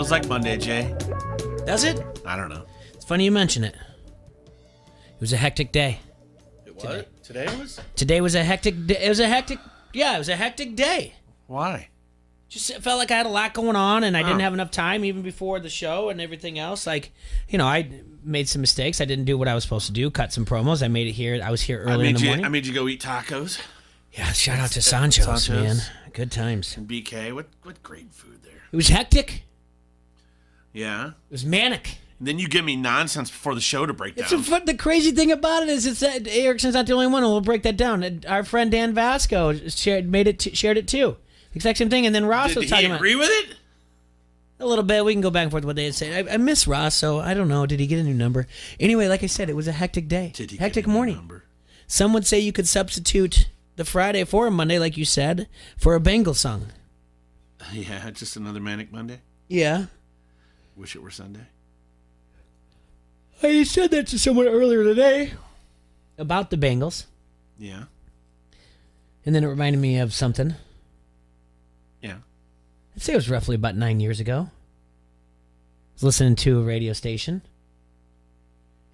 Feels like Monday, Jay. Does it? I don't know. It's funny you mention it. It was a hectic day. It was? Today was? Today was a hectic day. It was a hectic day. Why? Just it felt like I had a lot going on, and I didn't have enough time even before the show and everything else. Like, I made some mistakes. I didn't do what I was supposed to do. Cut some promos. I made it here. I was here early in the morning. I made you go eat tacos. Yeah, shout out to Sancho's, man. Good times. And BK, what great food there. It was hectic. Yeah. It was manic. And then you give me nonsense before the show to break down. The crazy thing about it is it's that Erickson's not the only one, and we'll break that down. Our friend Dan Vasco shared it too. Exact same thing, and then Ross was talking about... Did he agree with it? A little bit. We can go back and forth what they had said. I miss Ross, so I don't know. Did he get a new number? Anyway, like I said, it was a hectic day. Did he hectic get a morning. new number? Some would say you could substitute the Friday for a Monday, like you said, for a Bengals song. Yeah, just another manic Monday. Yeah. Wish it were Sunday. I said that to someone earlier today about the Bengals. Yeah. And then it reminded me of something. Yeah. I'd say it was roughly about 9 years ago. I was listening to a radio station,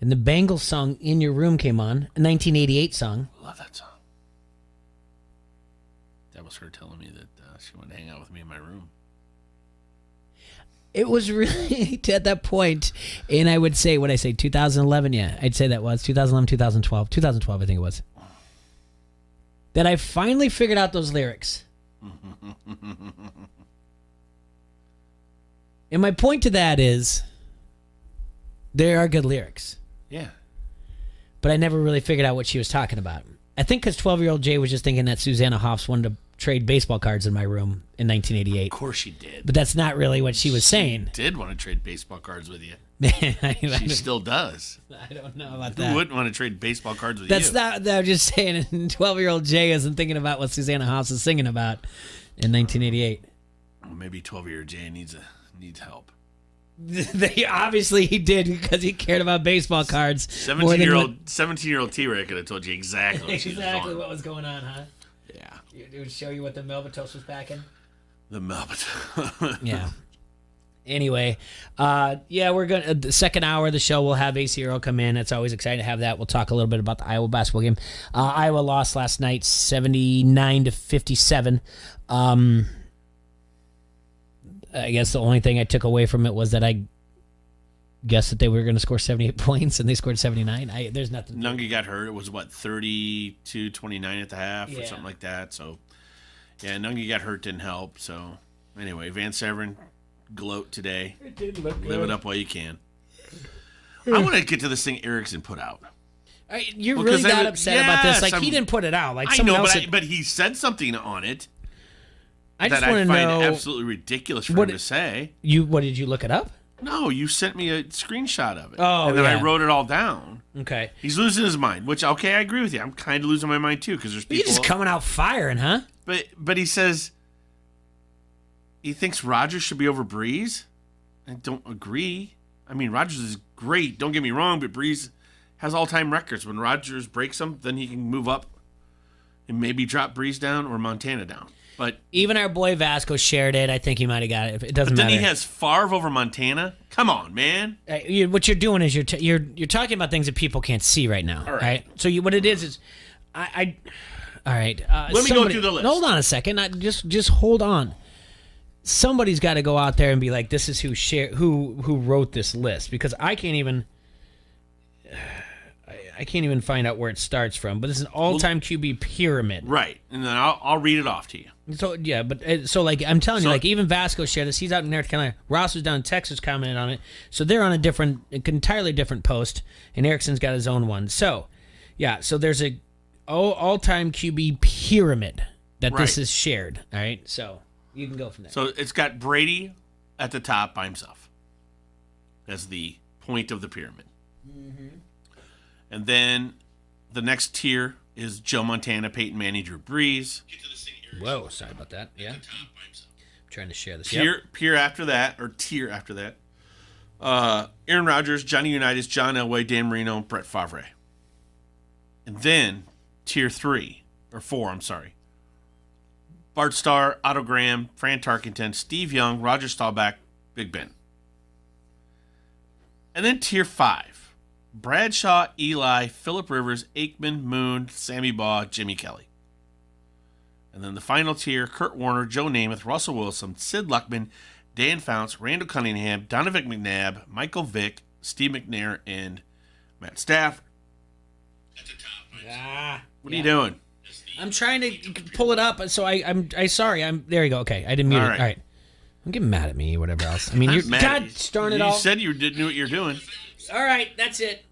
and the Bengals song In Your Room came on, a 1988 song. Love that song. That was her telling me that she wanted to hang out with me in my room. It was really at that point, and I would say, 2011? Yeah, I'd say that was 2011, 2012. 2012, I think it was. That I finally figured out those lyrics. And my point to that is, there are good lyrics. Yeah. But I never really figured out what she was talking about. I think because 12-year-old Jay was just thinking that Susanna Hoffs wanted to trade baseball cards in my room in 1988. Of course she did. But that's not really what she was saying. Did want to trade baseball cards with you. She still does. I don't know about that. Who wouldn't want to trade baseball cards with That's you? not, I'm just saying, 12-year-old Jay isn't thinking about what Susanna Hoffs is singing about in 1988. Well, maybe 12-year-old Jay needs help. Obviously he did, because he cared about baseball cards. 17-year-old T-Ray could have told you exactly what she was exactly doing. what was going on, huh? Yeah. It would show you what the Melbatos was packing. The Melbatos. Yeah. Anyway, we're going to, the second hour of the show, we'll have AC Earl come in. It's always exciting to have that. We'll talk a little bit about the Iowa basketball game. Iowa lost last night, 79-57. I guess the only thing I took away from it was that I guessed that they were going to score 78 points, and they scored 79. There's nothing. Nungi got hurt. It was, 32-29 at the half or something like that. So, yeah, Nungi got hurt, didn't help. So, anyway, Van Severen, gloat today. It did look good. Live it up while you can. I want to get to this thing Erickson put out. You're really that upset about this? Like, he didn't put it out. Like, I know, but he said something on it. I just want to know. That I find absolutely ridiculous for him to say. What did you look it up? No, you sent me a screenshot of it. Oh, and then I wrote it all down. Okay. He's losing his mind, which, okay, I agree with you. I'm kind of losing my mind, too, because there's people... He's just coming out firing, huh? But he says he thinks Rodgers should be over Breeze. I don't agree. I mean, Rodgers is great, don't get me wrong, but Breeze has all-time records. When Rodgers breaks them, then he can move up and maybe drop Breeze down or Montana down. But even our boy Vasco shared it. I think he might have got it. It doesn't matter. But then he has Favre over Montana. Come on, man. What you're doing is you're talking about things that people can't see right now. All right. So what it is I all right. Let me go through the list. Hold on a second. Just hold on. Somebody's got to go out there and be like, this is who wrote this list, because I can't even find out where it starts from. But this is an all-time QB pyramid. Right, and then I'll read it off to you. So yeah, but I'm telling you, like, even Vasco shared this. He's out in North Carolina. Ross was down in Texas, commented on it. So they're on an entirely different post, and Erickson's got his own one. So yeah, so there's a all-time QB pyramid that this is shared. All right, so you can go from there. So it's got Brady at the top by himself as the point of the pyramid. Mm-hmm. And then the next tier is Joe Montana, Peyton Manning, Drew Brees. Whoa, sorry about that. Yeah. I'm trying to share this. Tier after that. Aaron Rodgers, Johnny Unitas, John Elway, Dan Marino, Brett Favre. And then tier 4, Bart Starr, Otto Graham, Fran Tarkenton, Steve Young, Roger Staubach, Big Ben. And then tier 5. Bradshaw, Eli, Phillip Rivers, Aikman, Moon, Sammy Baugh, Jimmy Kelly. And then the final tier, Kurt Warner, Joe Namath, Russell Wilson, Sid Luckman, Dan Fouts, Randall Cunningham, Donovan McNabb, Michael Vick, Steve McNair, and Matt Stafford. What are you doing? I'm trying to pull it up, so I'm sorry. There you go. Okay, I didn't mute it. All right. Don't get mad at me or whatever else. I mean, you're God darn it all. You said you knew what you're doing. All right, that's it.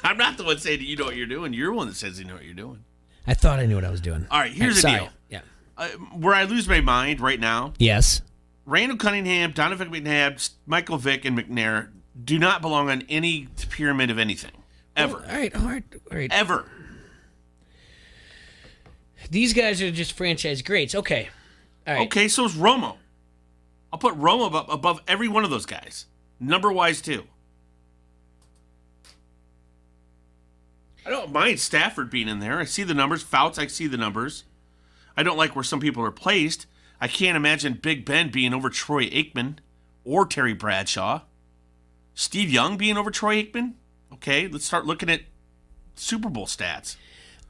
I'm not the one saying that you know what you're doing. You're the one that says you know what you're doing. I thought I knew what I was doing. All right, here's the deal. Yeah. Where I lose my mind right now. Yes. Randall Cunningham, Donovan McNabb, Michael Vick, and McNair do not belong on any pyramid of anything. Ever. All right. Ever. These guys are just franchise greats. Okay. All right. Okay, so is Romo. I'll put Romo above every one of those guys. Number-wise, too. I don't mind Stafford being in there. I see the numbers. Fouts, I see the numbers. I don't like where some people are placed. I can't imagine Big Ben being over Troy Aikman or Terry Bradshaw. Steve Young being over Troy Aikman? Okay, let's start looking at Super Bowl stats.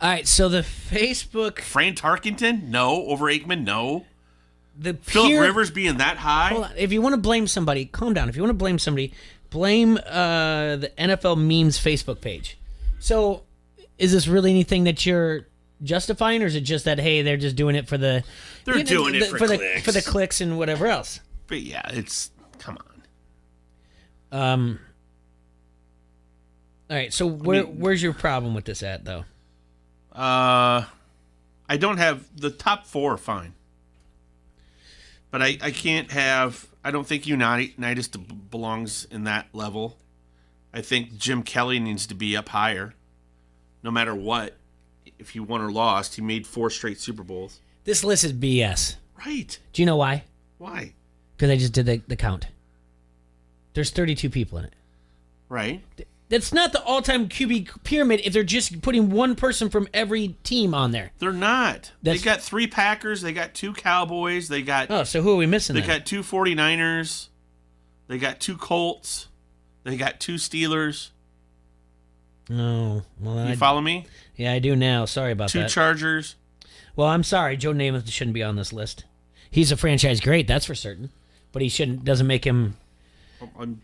All right, so the Facebook... Fran Tarkenton? No. Over Aikman? No. Phillip Rivers being that high? Hold on. If you want to blame somebody, calm down. If you want to blame somebody, blame the NFL Memes Facebook page. So, is this really anything that you're justifying, or is it just that, hey, they're just doing it for the... They're doing it for clicks. For the clicks and whatever else. But yeah, it's... Come on. All right, so where's your problem with this at, though? I don't have... The top 4 are fine. But I can't have... I don't think Unitas belongs in that level. I think Jim Kelly needs to be up higher. No matter what. If he won or lost, he made 4 straight Super Bowls. This list is BS. Right. Do you know why? Why? Because I just did the count. There's 32 people in it. Right. That's not the all-time QB pyramid if they're just putting one person from every team on there. They're not. They got 3 Packers. They got 2 Cowboys. They got... Oh, so who are we missing They then? got 2 49ers. They got 2 Colts. They got 2 Steelers. Oh, well, you follow me? Yeah, I do now. Sorry about 2 that. 2 Chargers. Well, I'm sorry. Joe Namath shouldn't be on this list. He's a franchise great, that's for certain. But he shouldn't. Doesn't make him...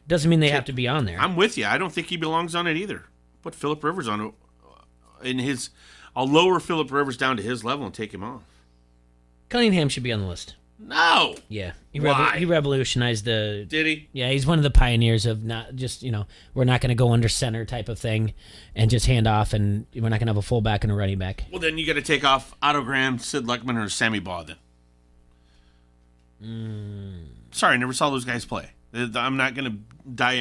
Doesn't mean they have to be on there. I'm with you. I don't think he belongs on it either. Put Phillip Rivers on it. I'll lower Phillip Rivers down to his level and take him off. Cunningham should be on the list. No. Yeah. He revolutionized the... Did he? Yeah, he's one of the pioneers of not just, we're not going to go under center type of thing and just hand off, and we're not going to have a fullback and a running back. Well, then you got to take off Otto Graham, Sid Luckman, or Sammy Baugh then. Sorry, I never saw those guys play. I'm not going to die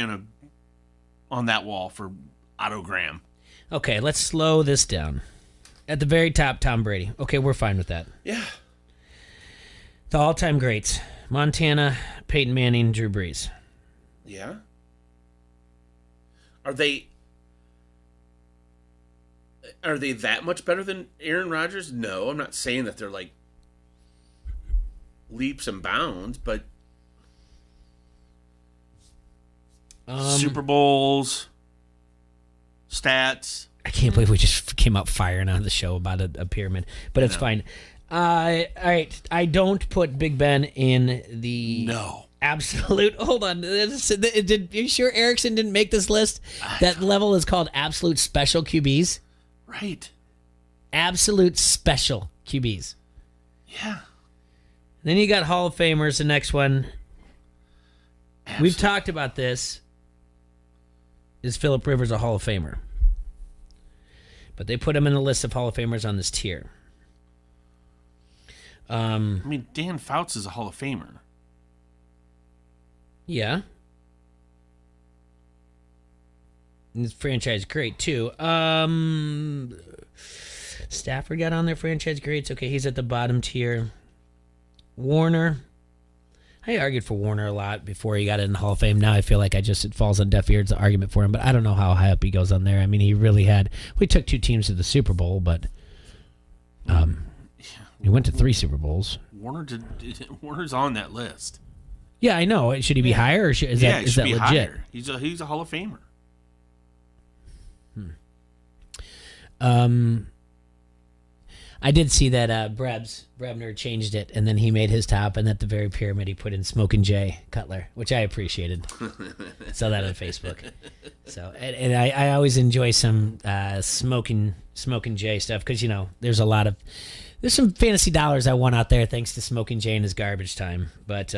on that wall for Otto Graham. Okay, let's slow this down. At the very top, Tom Brady. Okay, we're fine with that. Yeah. The all-time greats. Montana, Peyton Manning, Drew Brees. Yeah. Are they that much better than Aaron Rodgers? No, I'm not saying that they're like leaps and bounds, but Super Bowls, stats. I can't believe we just came out firing on the show about a pyramid, but it's fine. All right, I don't put Big Ben in the absolute. Hold on, are you sure Erickson didn't make this list? That level is called absolute special QBs. Right. Absolute special QBs. Yeah. Then you got Hall of Famers. The next one. Absolutely. We've talked about this. Is Phillip Rivers a Hall of Famer? But they put him in the list of Hall of Famers on this tier. I mean, Dan Fouts is a Hall of Famer. Yeah. And his franchise great, too. Stafford got on their franchise greats. Okay, he's at the bottom tier. Warner. I argued for Warner a lot before he got in the Hall of Fame. Now I feel like it falls on deaf ears, the argument for him. But I don't know how high up he goes on there. I mean, he really had... We took 2 teams to the Super Bowl, but... he went to 3 Super Bowls. Warner's on that list. Yeah, I know. Should he be higher, or is that legit? Higher. He's a Hall of Famer. I did see that Brebner changed it, and then he made his top, and at the very pyramid he put in Smokin' Jay Cutler, which I appreciated. Saw that on Facebook. So, and I always enjoy some Smokin' Jay stuff because there's some fantasy dollars I won out there thanks to Smokin' Jay and his garbage time. But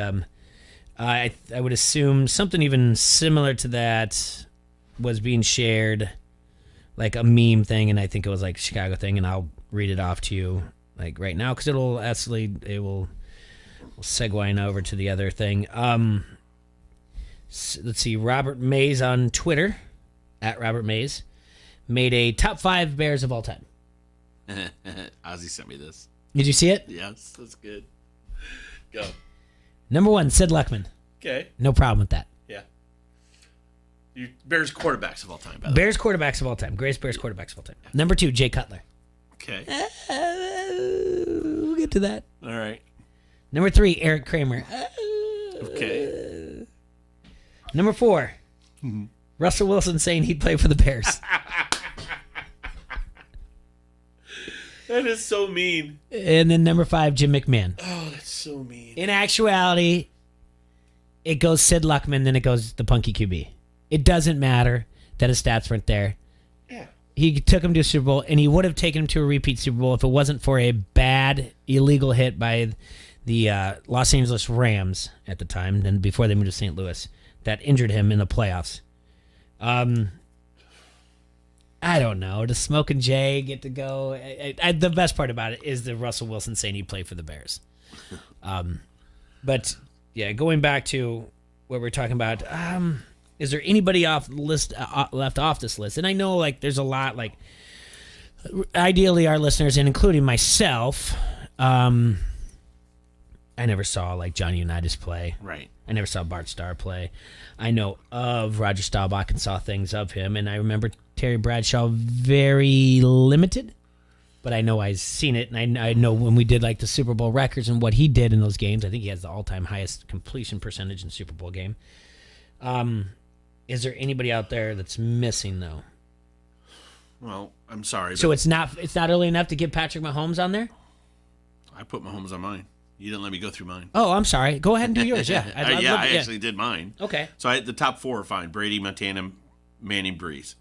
I would assume something even similar to that was being shared, like a meme thing, and I think it was like a Chicago thing, and I'll read it off to you like right now because it will segue over to the other thing. Let's see. Robert Mays on Twitter at Robert Mays made a top 5 Bears of all time. Ozzy sent me this. Did you see it? Yes, that's good. Go. Number 1, Sid Luckman. Okay. No problem with that. Yeah. Bears quarterbacks of all time, by the way. Bears quarterbacks of all time. Greatest Bears quarterbacks of all time. Number 2, Jay Cutler. Okay. We'll get to that. All right. Number 3, Eric Kramer. Okay. Number 4, Russell Wilson saying he'd play for the Bears. That is so mean. And then number 5, Jim McMahon. Oh, that's so mean. In actuality, it goes Sid Luckman, then it goes the Punky QB. It doesn't matter that his stats weren't there. Yeah. He took him to a Super Bowl, and he would have taken him to a repeat Super Bowl if it wasn't for a bad, illegal hit by the Los Angeles Rams at the time, then before they moved to St. Louis, that injured him in the playoffs. I don't know. Does Smokin' Jay get to go? The best part about it is the Russell Wilson saying he played for the Bears. But, yeah, going back to what we're talking about, is there anybody off the list left off this list? And I know, like, there's a lot, like, ideally our listeners, and including myself, I never saw, like, Johnny Unitas play. Right. I never saw Bart Starr play. I know of Roger Staubach and saw things of him, and I remember Terry Bradshaw very limited, but I know I've seen it, and I know when we did, like, the Super Bowl records and what he did in those games, I think he has the all-time highest completion percentage in a Super Bowl game. Is there anybody out there that's missing, though? Well, I'm sorry. So it's not early enough to get Patrick Mahomes on there? I put Mahomes on mine. You didn't let me go through mine. Oh, I'm sorry. Go ahead and do yours. Yeah, I actually did mine. Okay. So the top 4 are fine: Brady, Montana, Manning, Breeze,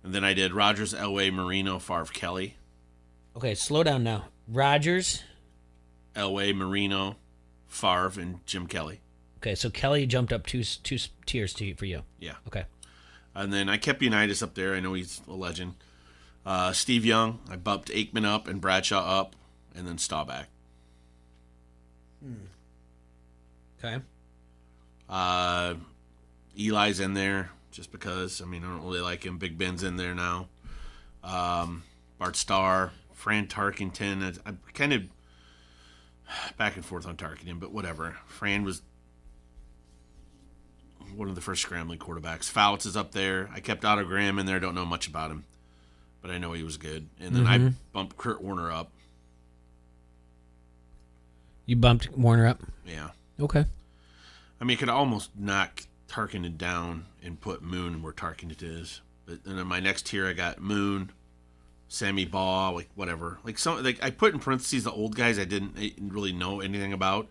and then I did Rodgers, Elway, Marino, Favre, Kelly. Okay, slow down now. Rodgers, Elway, Marino, Favre, and Jim Kelly. Okay, so Kelly jumped up two tiers for you. Yeah. Okay. And then I kept Unitas up there. I know he's a legend. Steve Young, I bumped Aikman up and Bradshaw up, and then Staubach. Okay. Eli's in there just because. I mean, I don't really like him. Big Ben's in there now. Bart Starr, Fran Tarkenton. I'm kind of back and forth on Tarkenton, but whatever. Fran was one of the first scrambling quarterbacks. Fouts is up there. I kept Otto Graham in there. Don't know much about him, but I know he was good. And then I bumped Kurt Warner up. You bumped Warner up? Yeah. Okay. I mean, I could almost knock Tarkenton down and put Moon where Tarkenton is. But then in my next tier, I got Moon, Sammy Baugh, like whatever. Like I put in parentheses the old guys I didn't really know anything about.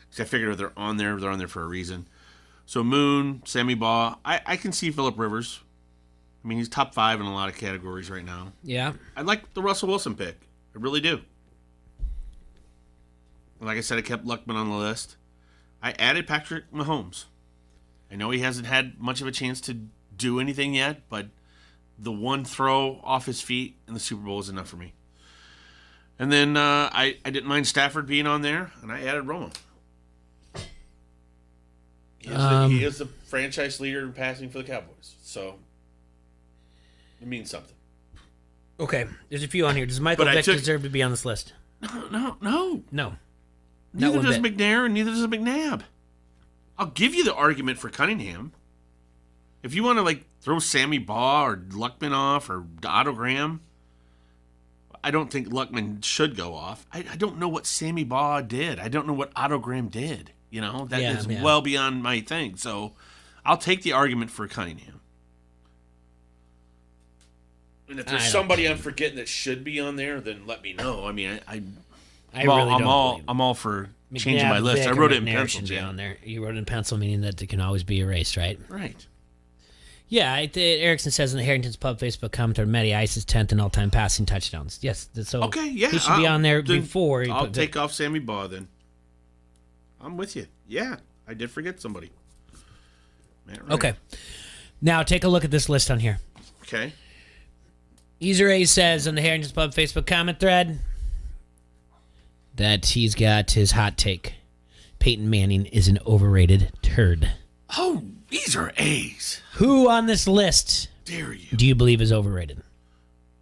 Because I figured if they're on there for a reason. So Moon, Sammy Baugh. I can see Phillip Rivers. I mean, he's top 5 in a lot of categories right now. Yeah. I like the Russell Wilson pick. I really do. Like I said, I kept Luckman on the list. I added Patrick Mahomes. I know he hasn't had much of a chance to do anything yet, but the one throw off his feet in the Super Bowl is enough for me. And then I didn't mind Stafford being on there, and I added Romo. He is the franchise leader in passing for the Cowboys, so it means something. Okay, there's a few on here. Does Michael Vick deserve to be on this list? No. Neither does McNair, and neither does McNabb. I'll give you the argument for Cunningham. If you want to throw Sammy Baugh or Luckman off or Otto Graham, I don't think Luckman should go off. I don't know what Sammy Baugh did. I don't know what Otto Graham did. You know, that is well beyond my thing. So I'll take the argument for Cunningham. And if there's somebody I'm forgetting that should be on there, then let me know. I mean, I'm all for changing my list. I wrote it in pencil. Be on there. You wrote it in pencil, meaning that it can always be erased, right? Right. Yeah, Erickson says in the Harrington's Pub Facebook commenter, Matty Ice is 10th in all-time passing touchdowns. Yes, so okay, yeah, he should be on there before. I'll take off Sammy Baugh then. I'm with you. Yeah, I did forget somebody. Man, right. Okay. Now take a look at this list on here. Okay. Easer says on the Harrington's Pub Facebook comment thread that he's got his hot take. Peyton Manning is an overrated turd. Oh, these are A's. Who on this list dare you? Do you believe is overrated?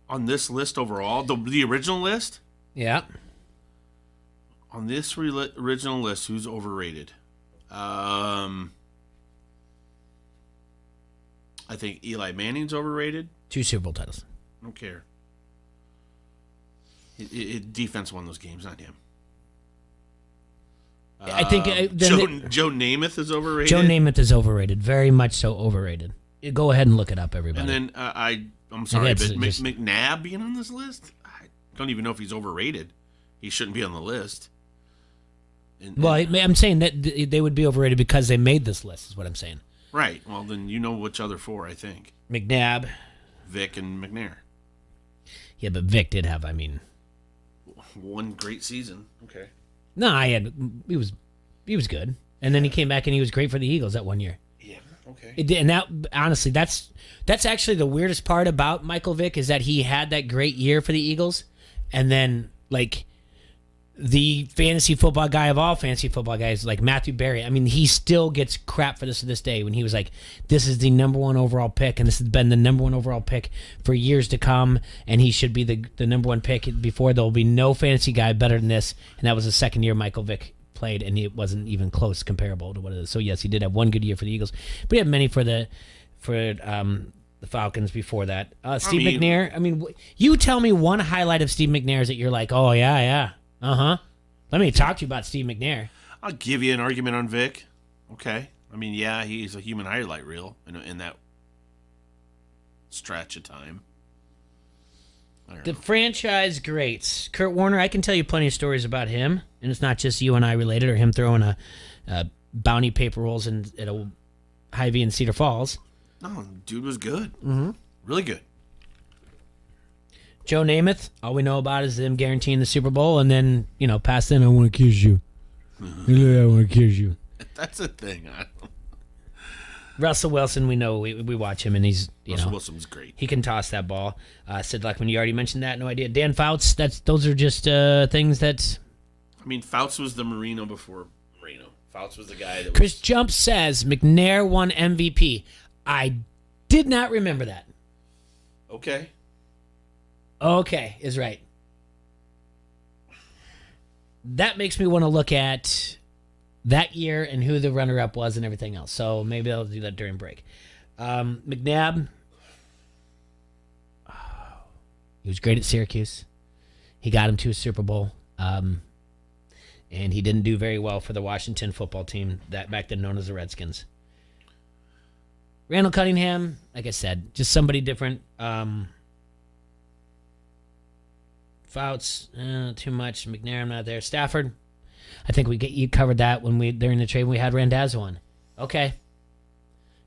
On this list overall? The original list? Yeah. On this original list, who's overrated? I think Eli Manning's overrated. 2 Super Bowl titles. I don't care. Defense won those games, not him. I think Joe Namath is overrated. Joe Namath is overrated, very much so overrated. Go ahead and look it up, everybody. And then I'm sorry, but McNabb being on this list, I don't even know if he's overrated. He shouldn't be on the list. I'm saying that they would be overrated because they made this list. Is what I'm saying. Right. Well, then you know which other 4. I think McNabb, Vic, and McNair. Yeah, but Vic did have, one great season. Okay. No, he was good, and then he came back and he was great for the Eagles that one year. Yeah. Okay. And that honestly, that's actually the weirdest part about Michael Vick is that he had that great year for the Eagles, and then the fantasy football guy of all fantasy football guys, like Matthew Berry, he still gets crap for this to this day when he was like, this is the number 1 overall pick, and this has been the number 1 overall pick for years to come, and he should be the number 1 pick before there will be no fantasy guy better than this. And that was the second year Michael Vick played, and it wasn't even close comparable to what it is. So yes, he did have one good year for the Eagles, but he had many for the Falcons before that. Steve McNair, you tell me one highlight of Steve McNair's that you're like, oh yeah. Let me talk to you about Steve McNair. I'll give you an argument on Vic. Okay. He's a human highlight reel in that stretch of time. The franchise greats. Kurt Warner, I can tell you plenty of stories about him, and it's not just you and I related or him throwing a bounty paper rolls at a Hy-Vee in Cedar Falls. No, dude was good. Mm-hmm. Really good. Joe Namath, all we know about is them guaranteeing the Super Bowl, and then, past then, I want to kiss you. I want to kiss you. That's a thing. Russell Wilson, we know, we watch him, and he's, Russell Wilson's great. He can toss that ball. Sid Luckman, you already mentioned that, no idea. Dan Fouts, those are just things that... Fouts was the Marino before Marino. Fouts was the guy that Chris Jump says, McNair won MVP. I did not remember that. Okay, is right. That makes me want to look at that year and who the runner-up was and everything else. So maybe I'll do that during break. McNabb, he was great at Syracuse. He got him to a Super Bowl. And he didn't do very well for the Washington football team that back then known as the Redskins. Randall Cunningham, like I said, just somebody different. Fouts, too much. McNair, I'm not there. Stafford, I think you covered that during the trade when we had Randazzo on. Okay.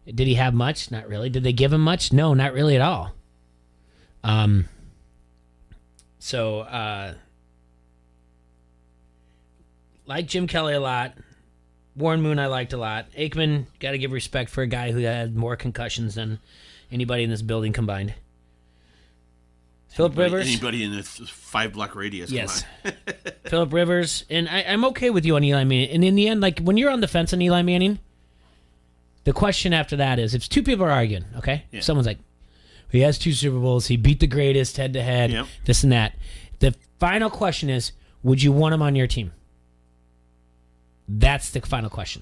Did he have much? Not really. Did they give him much? No, not really at all. Like Jim Kelly a lot. Warren Moon I liked a lot. Aikman, got to give respect for a guy who had more concussions than anybody in this building combined. Philip Rivers. Anybody in the 5-block radius. Yes. Philip Rivers. And I'm okay with you on Eli Manning. And in the end, when you're on the fence on Eli Manning, the question after that is, if 2 people are arguing, okay? Yeah. Someone's like, he has 2 Super Bowls, he beat the greatest head-to-head, yep. This and that. The final question is, would you want him on your team? That's the final question.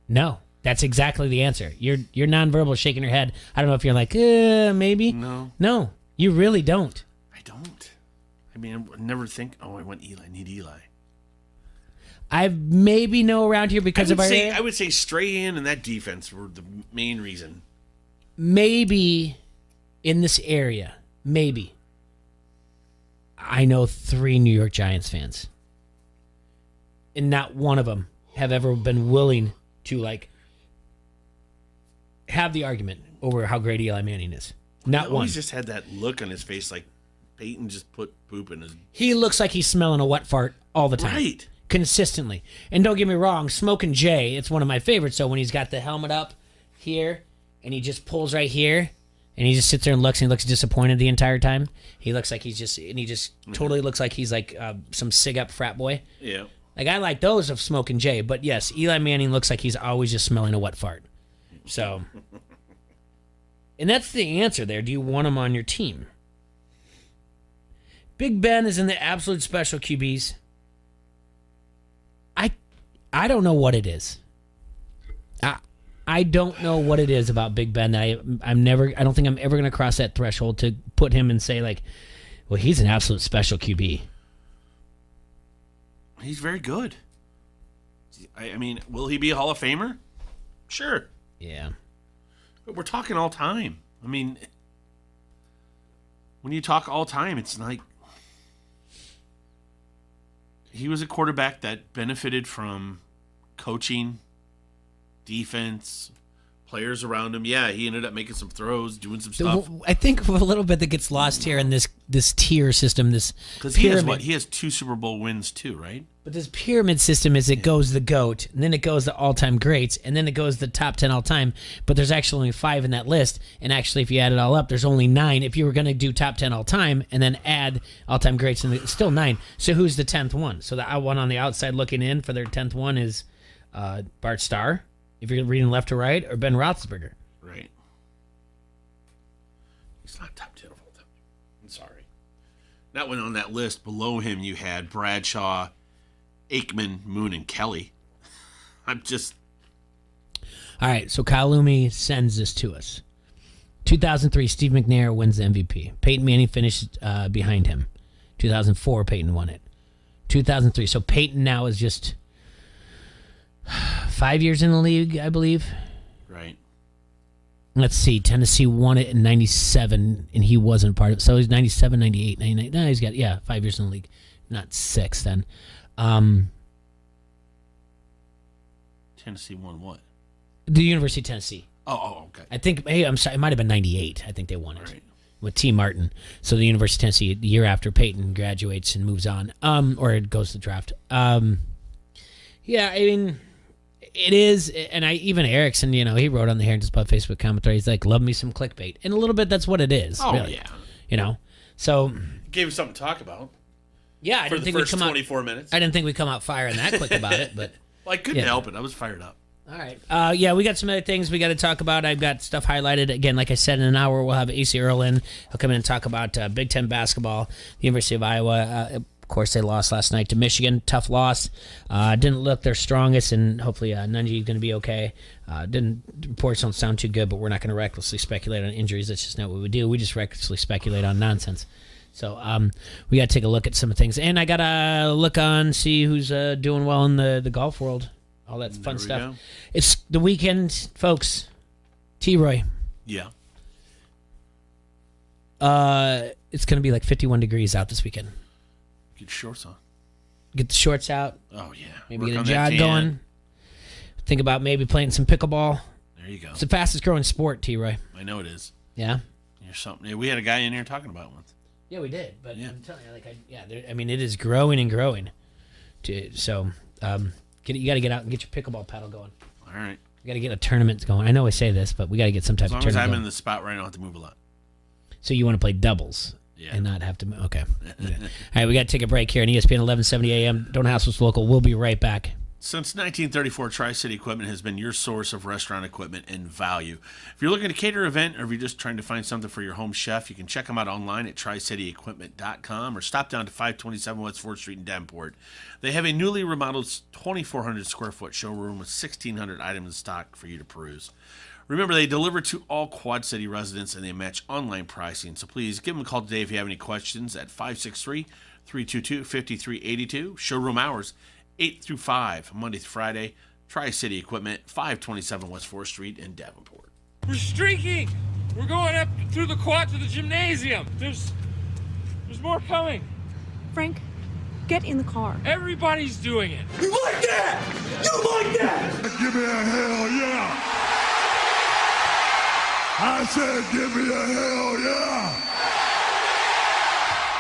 No. That's exactly the answer. You're nonverbal, shaking your head. I don't know if you're like, maybe. No. You really don't. I don't. I never think, I want Eli. I need Eli. I maybe know around here because of our area. I would say Strahan and that defense were the main reason. Maybe in this area, maybe. I know 3 New York Giants fans. And not one of them have ever been willing to, like, have the argument over how great Eli Manning is. Not one. He's just had that look on his face like Peyton just put poop in his... He looks like he's smelling a wet fart all the time. Right. Consistently. And don't get me wrong, Smokin' Jay, it's one of my favorites. So when he's got the helmet up here and he just pulls right here and he just sits there and he looks disappointed the entire time. He looks like he just totally looks like he's like some sig-up frat boy. Yeah. Like, I like those of Smokin' Jay, but yes, Eli Manning looks like he's always just smelling a wet fart. So, and that's the answer there. Do you want him on your team? Big Ben is in the absolute special QBs. I don't know what it is. I don't know what it is about Big Ben that I don't think I'm ever going to cross that threshold to put him and say, like, well, he's an absolute special QB. He's very good. I mean, will he be a Hall of Famer? Sure. Yeah. But we're talking all time. I mean, when you talk all time, it's like he was a quarterback that benefited from coaching, defense, players around him. Yeah, he ended up making some throws, doing some stuff. I think a little bit that gets lost here in this tier system, this because pyramid. He has 2 Super Bowl wins too, right? But this pyramid system is goes the GOAT, and then it goes the all-time greats, and then it goes the top 10 all-time, but there's actually only 5 in that list, and actually if you add it all up, there's only 9 if you were going to do top 10 all-time, and then add all-time greats, and it's still 9. So who's the 10th one? So the one on the outside looking in for their 10th one is Bart Starr, if you're reading left to right, or Ben Roethlisberger. Right. He's not top 10 of all time. I'm sorry. Not when on that list below him you had Bradshaw, Aikman, Moon, and Kelly. I'm just... All right, so Kyle Loomy sends this to us. 2003, Steve McNair wins the MVP. Peyton Manning finished behind him. 2004, Peyton won it. 2003, so Peyton now is just 5 years in the league, I believe. Right. Let's see, Tennessee won it in 97, and he wasn't part of it. So he's 97, 98, 99. No, he's got, 5 years in the league. Not 6 then. Tennessee won what? The University of Tennessee. Oh, okay. I think, I'm sorry, it might have been 98. I think they won it. Right. With T. Martin. So the University of Tennessee, the year after Peyton graduates and moves on, or it goes to the draft. Yeah, I mean, it is, and even Erickson, he wrote on the Harrington Spot Facebook commentary, he's like, love me some clickbait. And a little bit that's what it is. Oh, really. yeah. So. Gave us something to talk about. Yeah, I for didn't the think we'd first come 24 minutes. I didn't think we'd come out firing that quick about it, but. Well, I couldn't help it. I was fired up. All right. Yeah, we got some other things we got to talk about. I've got stuff highlighted. Again, like I said, in an hour, we'll have AC Earl in. He'll come in and talk about Big Ten basketball, the University of Iowa. Of course, they lost last night to Michigan. Tough loss. Didn't look their strongest, and hopefully Nunji going to be okay. Reports don't sound too good, but we're not going to recklessly speculate on injuries. That's just not what we do. We just recklessly speculate on nonsense. So we got to take a look at some things. And I got to look on, see who's doing well in the golf world. All that fun stuff. Go. It's the weekend, folks. T-Roy. Yeah. It's going to be like 51 degrees out this weekend. Get shorts on. Get the shorts out. Oh, yeah. Maybe Work get a on jog that going. Think about maybe playing some pickleball. There you go. It's the fastest growing sport, T-Roy. I know it is. Yeah? You're something. We had a guy in here talking about it once. Yeah, we did. But Yeah. I'm telling you, it is growing and growing. So, you got to get out and get your pickleball paddle going. All right. You got to get a tournament going. I know I say this, but we got to get some type As long of as tournament I'm going. in the spot where I don't have to move a lot. So you want to play doubles Yeah. and not have to move. Okay. All right, we got to take a break here on ESPN 1170 AM. Don't hassle us local. We'll be right back. Since 1934, Tri-City Equipment has been your source of restaurant equipment and value. If you're looking to cater an event or if you're just trying to find something for your home chef, you can check them out online at tricityequipment.com or stop down to 527 West 4th Street in Davenport. They have a newly remodeled 2,400 square foot showroom with 1,600 items in stock for you to peruse. Remember, they deliver to all Quad City residents and they match online pricing. So please give them a call today if you have any questions at 563-322-5382. Showroom hours 8 through 5, Monday through Friday. Tri-City Equipment, 527 West 4th Street in Davenport. We're streaking! We're going up through the quad to the gymnasium. There's more coming. Frank, get in the car. Everybody's doing it. You like that? You like that? Give me a hell yeah! I said give me a hell yeah!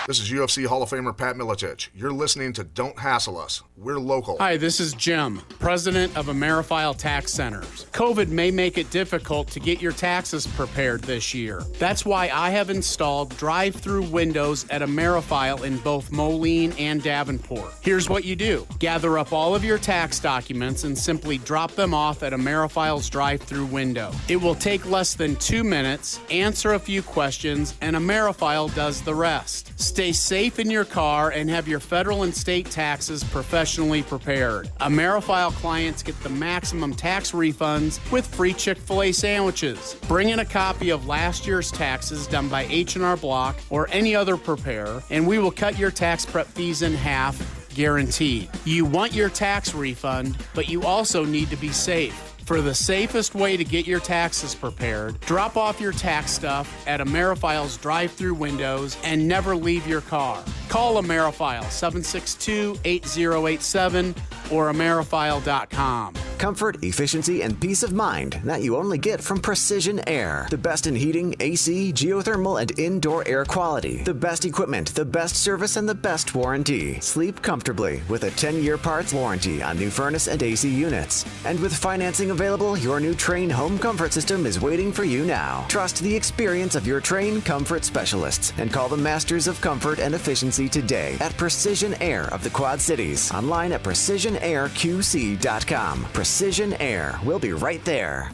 This is UFC Hall of Famer Pat Miletich. You're listening to Don't Hassle Us. We're local. Hi, this is Jim, president of AmeriFile Tax Centers. COVID may make it difficult to get your taxes prepared this year. That's why I have installed drive-through windows at AmeriFile in both Moline and Davenport. Here's what you do. Gather up all of your tax documents and simply drop them off at AmeriFile's drive-through window. It will take less than 2 minutes, answer a few questions, and AmeriFile does the rest. Stay safe in your car and have your federal and state taxes professionally prepared. AmeriFile clients get the maximum tax refunds with free Chick-fil-A sandwiches. Bring in a copy of last year's taxes done by H&R Block or any other preparer, and we will cut your tax prep fees in half, guaranteed. You want your tax refund, but you also need to be safe. For the safest way to get your taxes prepared, drop off your tax stuff at AmeriFile's drive-through windows and never leave your car. Call AmeriFile 762-8087 or AmeriFile.com. Comfort, efficiency, and peace of mind that you only get from Precision Air. The best in heating, AC, geothermal, and indoor air quality. The best equipment, the best service, and the best warranty. Sleep comfortably with a 10-year parts warranty on new furnace and AC units. And with financing available, your new Trane home comfort system is waiting for you now. Trust the experience of your Trane comfort specialists and call the masters of comfort and efficiency today at Precision Air of the Quad Cities. Online at PrecisionAirQC.com. Precision Air. We'll be right there.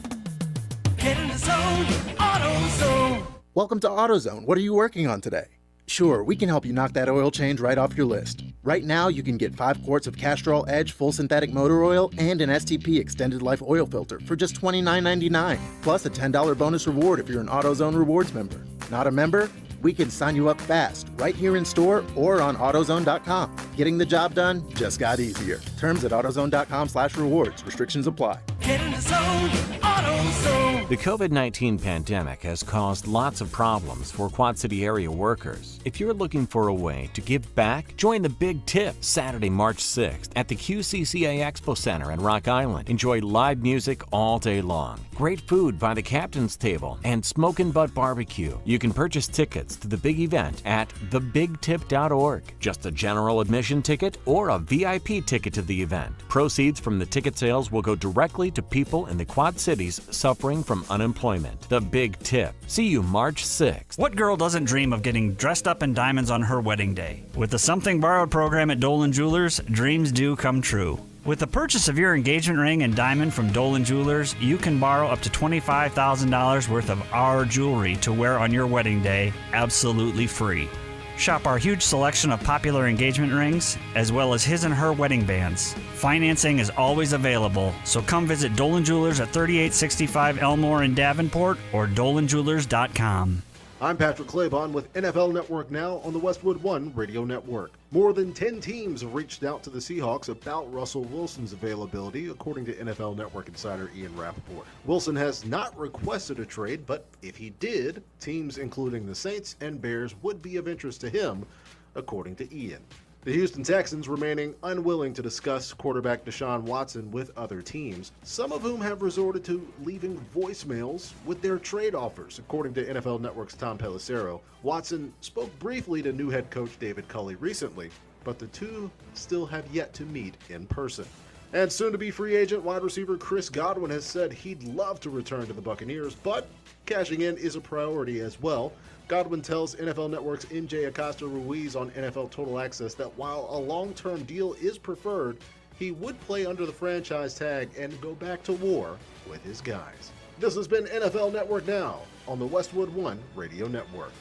Get in the zone, AutoZone. Welcome to AutoZone. What are you working on today? Sure, we can help you knock that oil change right off your list. Right now, you can get 5 quarts of Castrol Edge full synthetic motor oil and an STP extended life oil filter for just $29.99, plus a $10 bonus reward if you're an AutoZone Rewards member. Not a member? We can sign you up fast, right here in store or on AutoZone.com. Getting the job done just got easier. Terms at AutoZone.com/rewards. Restrictions apply. Get in the zone, AutoZone. The COVID-19 pandemic has caused lots of problems for Quad City area workers. If you're looking for a way to give back, join the Big Tip Saturday, March 6th at the QCCA Expo Center in Rock Island. Enjoy live music all day long, great food by the captain's table, and Smokin' Butt Barbecue. You can purchase tickets to the big event at thebigtip.org. Just a general admission ticket or a VIP ticket to the event. Proceeds from the ticket sales will go directly to people in the Quad Cities suffering from unemployment. The Big Tip. See you March 6th. What girl doesn't dream of getting dressed up in diamonds on her wedding day? With the Something Borrowed program at Dolan Jewelers, dreams do come true. With the purchase of your engagement ring and diamond from Dolan Jewelers, you can borrow up to $25,000 worth of our jewelry to wear on your wedding day, absolutely free. Shop our huge selection of popular engagement rings, as well as his and her wedding bands. Financing is always available, so come visit Dolan Jewelers at 3865 Elmore in Davenport or dolanjewelers.com. I'm Patrick Claybon with NFL Network Now on the Westwood One Radio Network. More than 10 teams have reached out to the Seahawks about Russell Wilson's availability, according to NFL Network insider Ian Rappaport. Wilson has not requested a trade, but if he did, teams including the Saints and Bears would be of interest to him, according to Ian. The Houston Texans remaining unwilling to discuss quarterback Deshaun Watson with other teams, some of whom have resorted to leaving voicemails with their trade offers, according to NFL Network's Tom Pelissero. Watson spoke briefly to new head coach David Culley recently, but the two still have yet to meet in person. And soon-to-be free agent wide receiver Chris Godwin has said he'd love to return to the Buccaneers, but cashing in is a priority as well. Godwin tells NFL Network's NJ Acosta-Ruiz on NFL Total Access that while a long-term deal is preferred, he would play under the franchise tag and go back to war with his guys. This has been NFL Network Now on the Westwood One Radio Network.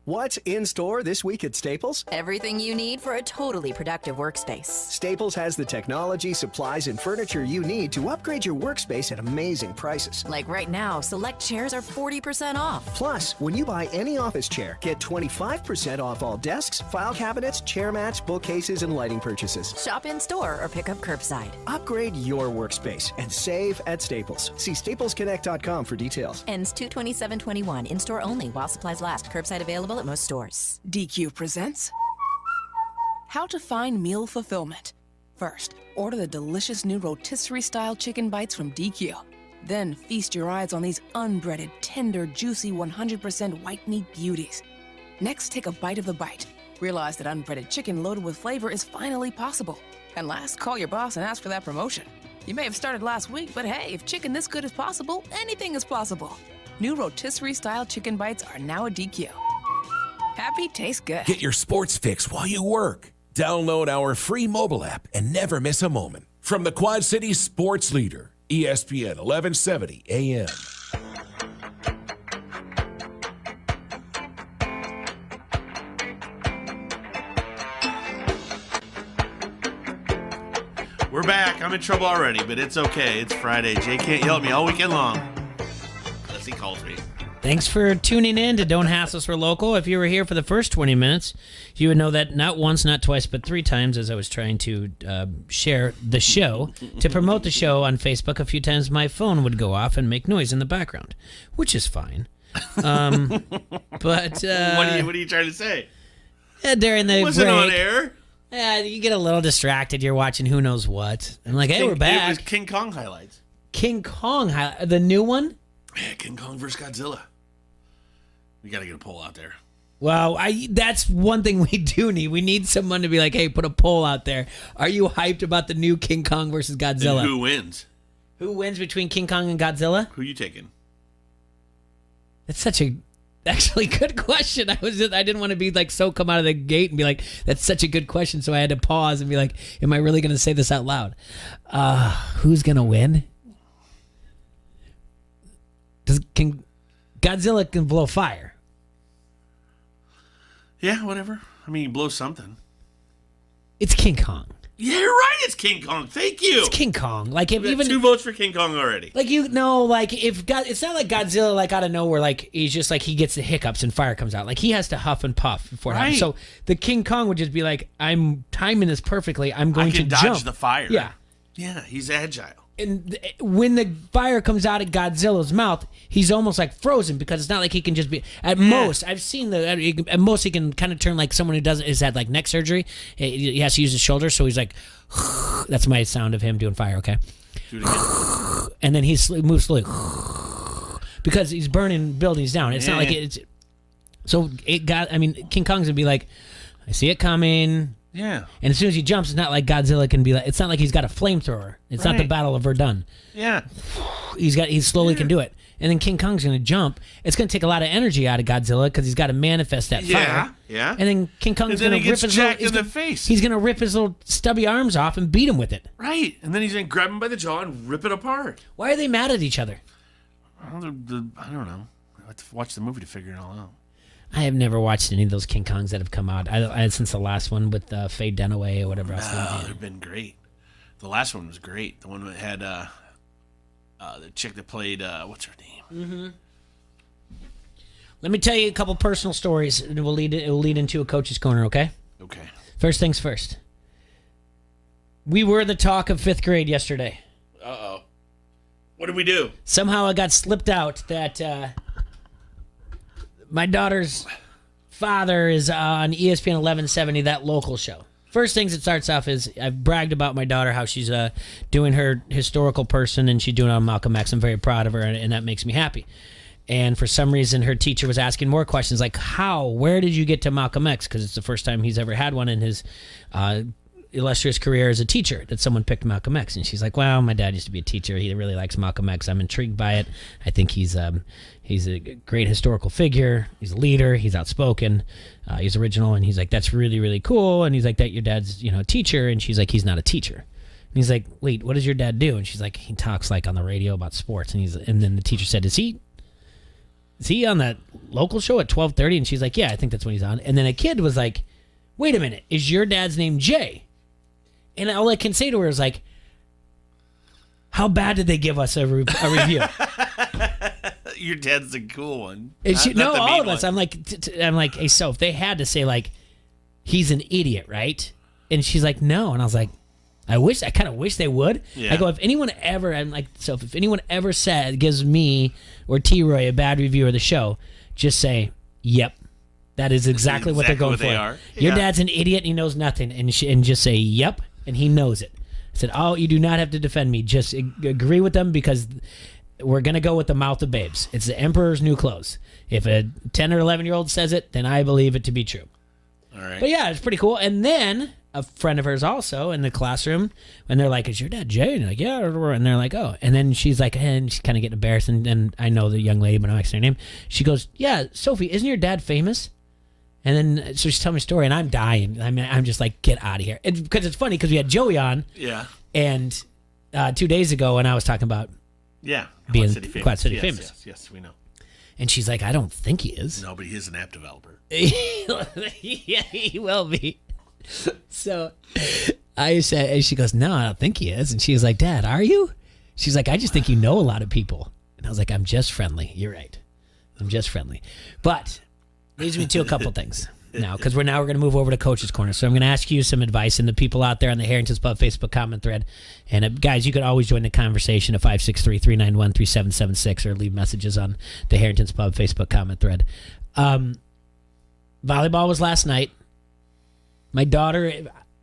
What's in store this week at Staples? Everything you need for a totally productive workspace. Staples has the technology, supplies, and furniture you need to upgrade your workspace at amazing prices. Like right now, select chairs are 40% off. Plus, when you buy any office chair, get 25% off all desks, file cabinets, chair mats, bookcases, and lighting purchases. Shop in store or pick up curbside. Upgrade your workspace and save at Staples. See staplesconnect.com for details. Ends 2/27/21. In store only while supplies last. Curbside available at most stores. DQ presents How to Find Meal Fulfillment. First, order the delicious new rotisserie-style chicken bites from DQ. Then feast your eyes on these unbreaded, tender, juicy, 100% white meat beauties. Next, take a bite of the bite. Realize that unbreaded chicken loaded with flavor is finally possible. And last, call your boss and ask for that promotion. You may have started last week, but hey, if chicken this good is possible, anything is possible. New rotisserie-style chicken bites are now at DQ. Happy tastes good. Get your sports fix while you work. Download our free mobile app and never miss a moment. From the Quad Cities sports leader, ESPN 1170 AM. We're back. I'm in trouble already, but it's okay. It's Friday. Jay can't yell at me all weekend long. Unless he calls me. Thanks for tuning in to Don't Hassle Us for Local. If you were here for the first 20 minutes, you would know that not once, not twice, but 3 times as I was trying to share the show, to promote the show on Facebook, a few times my phone would go off and make noise in the background, which is fine. But what are you trying to say? During the wasn't break, on air. Yeah, you get a little distracted. You're watching who knows what. I'm like, hey, we're back. It was King Kong highlights. King Kong, the new one? Yeah, King Kong versus Godzilla. We got to get a poll out there. Well, that's one thing we do need. We need someone to be like, hey, put a poll out there. Are you hyped about the new King Kong versus Godzilla? And who wins? Who wins between King Kong and Godzilla? Who you taking? That's such a actually good question. I didn't want to be like so come out of the gate and be like, that's such a good question. So I had to pause and be like, am I really going to say this out loud? Who's going to win? Godzilla can blow fire. Yeah, whatever. I mean, he blows something. It's King Kong. Yeah, you're right. It's King Kong. Thank you. It's King Kong. Like if even 2 votes for King Kong already. Like if it's not like Godzilla like out of nowhere. Like he's just like he gets the hiccups and fire comes out. Like he has to huff and puff before it happens. So the King Kong would just be like, I'm timing this perfectly. I'm going to dodge jump the fire. Yeah. Yeah, he's agile. And when the fire comes out of Godzilla's mouth, he's almost like frozen because it's not like he can just be. At most, I've seen at most he can kind of turn like someone who has had like neck surgery. He has to use his shoulder, so he's like. That's my sound of him doing fire. Okay. Do it again. And then he moves slowly because he's burning buildings down. It's not like it's. So King Kong's gonna be like, I see it coming. Yeah. And as soon as he jumps, it's not like Godzilla can be like. It's not like he's got a flamethrower. It's not the Battle of Verdun. Yeah. He slowly can do it. And then King Kong's going to jump. It's going to take a lot of energy out of Godzilla because he's got to manifest that fire. Yeah. And then King Kong's going to rip his face. He's going to rip his little stubby arms off and beat him with it. Right. And then he's going to grab him by the jaw and rip it apart. Why are they mad at each other? I don't know. I have to watch the movie to figure it all out. I have never watched any of those King Kongs that have come out. Since the last one with Faye Dunaway or whatever else. They've been great. The last one was great. The one that had the chick that played what's her name? Mm-hmm. Let me tell you a couple personal stories, and it will lead into a coach's corner. Okay. Okay. First things first. We were the talk of 5th grade yesterday. Uh-oh. What did we do? Somehow it got slipped out that my daughter's father is on ESPN 1170, that local show. First things it starts off is I've bragged about my daughter, how she's doing her historical person, and she's doing it on Malcolm X. I'm very proud of her, and that makes me happy. And for some reason, her teacher was asking more questions like, where did you get to Malcolm X? Because it's the first time he's ever had one in his illustrious career as a teacher that someone picked Malcolm X. And she's like, well, my dad used to be a teacher. He really likes Malcolm X. I'm intrigued by it. I think he's a great historical figure. He's a leader. He's outspoken. He's original. And he's like, that's really, really cool. And he's like, that your dad's, a teacher. And she's like, he's not a teacher. And he's like, wait, what does your dad do? And she's like, he talks like on the radio about sports. And then the teacher said, is he on that local show at 12:30? And she's like, yeah, I think that's when he's on. And then a kid was like, wait a minute, is your dad's name Jay? And all I can say to her is like, how bad did they give us a review? Your dad's the cool one. And she, not no, the all mean of us. one. I'm like, hey, so if they had to say like, he's an idiot, right? And she's like, no. And I was like, I kind of wish they would. Yeah. I go, if anyone ever, if anyone ever gives me or T-Roy a bad review of the show, just say, yep. That is exactly what they're going what for. they are. Your Yeah. dad's an idiot and he knows nothing. And just say, yep, and he knows it. I said, oh, you do not have to defend me. Just agree with them because we're going to go with the mouth of babes. It's the emperor's new clothes. If a 10 or 11-year-old says it, then I believe it to be true. All right. But yeah, it's pretty cool. And then a friend of hers also in the classroom, and they're like, is your dad Jay? And they're like, yeah. And they're like, oh. And then she's like, and she's kind of getting embarrassed. And I know the young lady, but I'm not saying her name. She goes, yeah, Sophie, isn't your dad famous? And then so she's telling me a story, and I'm dying. I mean, I'm just like, get out of here. Because it's funny because we had Joey on. Yeah. And 2 days ago when I was talking about being Quad City famous. Yes, we know. And she's like, I don't think he is. No, but he is an app developer. Yeah, he will be. So I said, and she goes, no, I don't think he is. And she was like, Dad, are you? She's like, I just think you know a lot of people. And I was like, I'm just friendly. You're right. I'm just friendly. But leads me to a couple things now, because we're going to move over to Coach's Corner. So I'm going to ask you some advice, and the people out there on the Harrington's Pub Facebook comment thread. And guys, you can always join the conversation at 563-391-3776 or leave messages on the Harrington's Pub Facebook comment thread. Volleyball was last night. My daughter,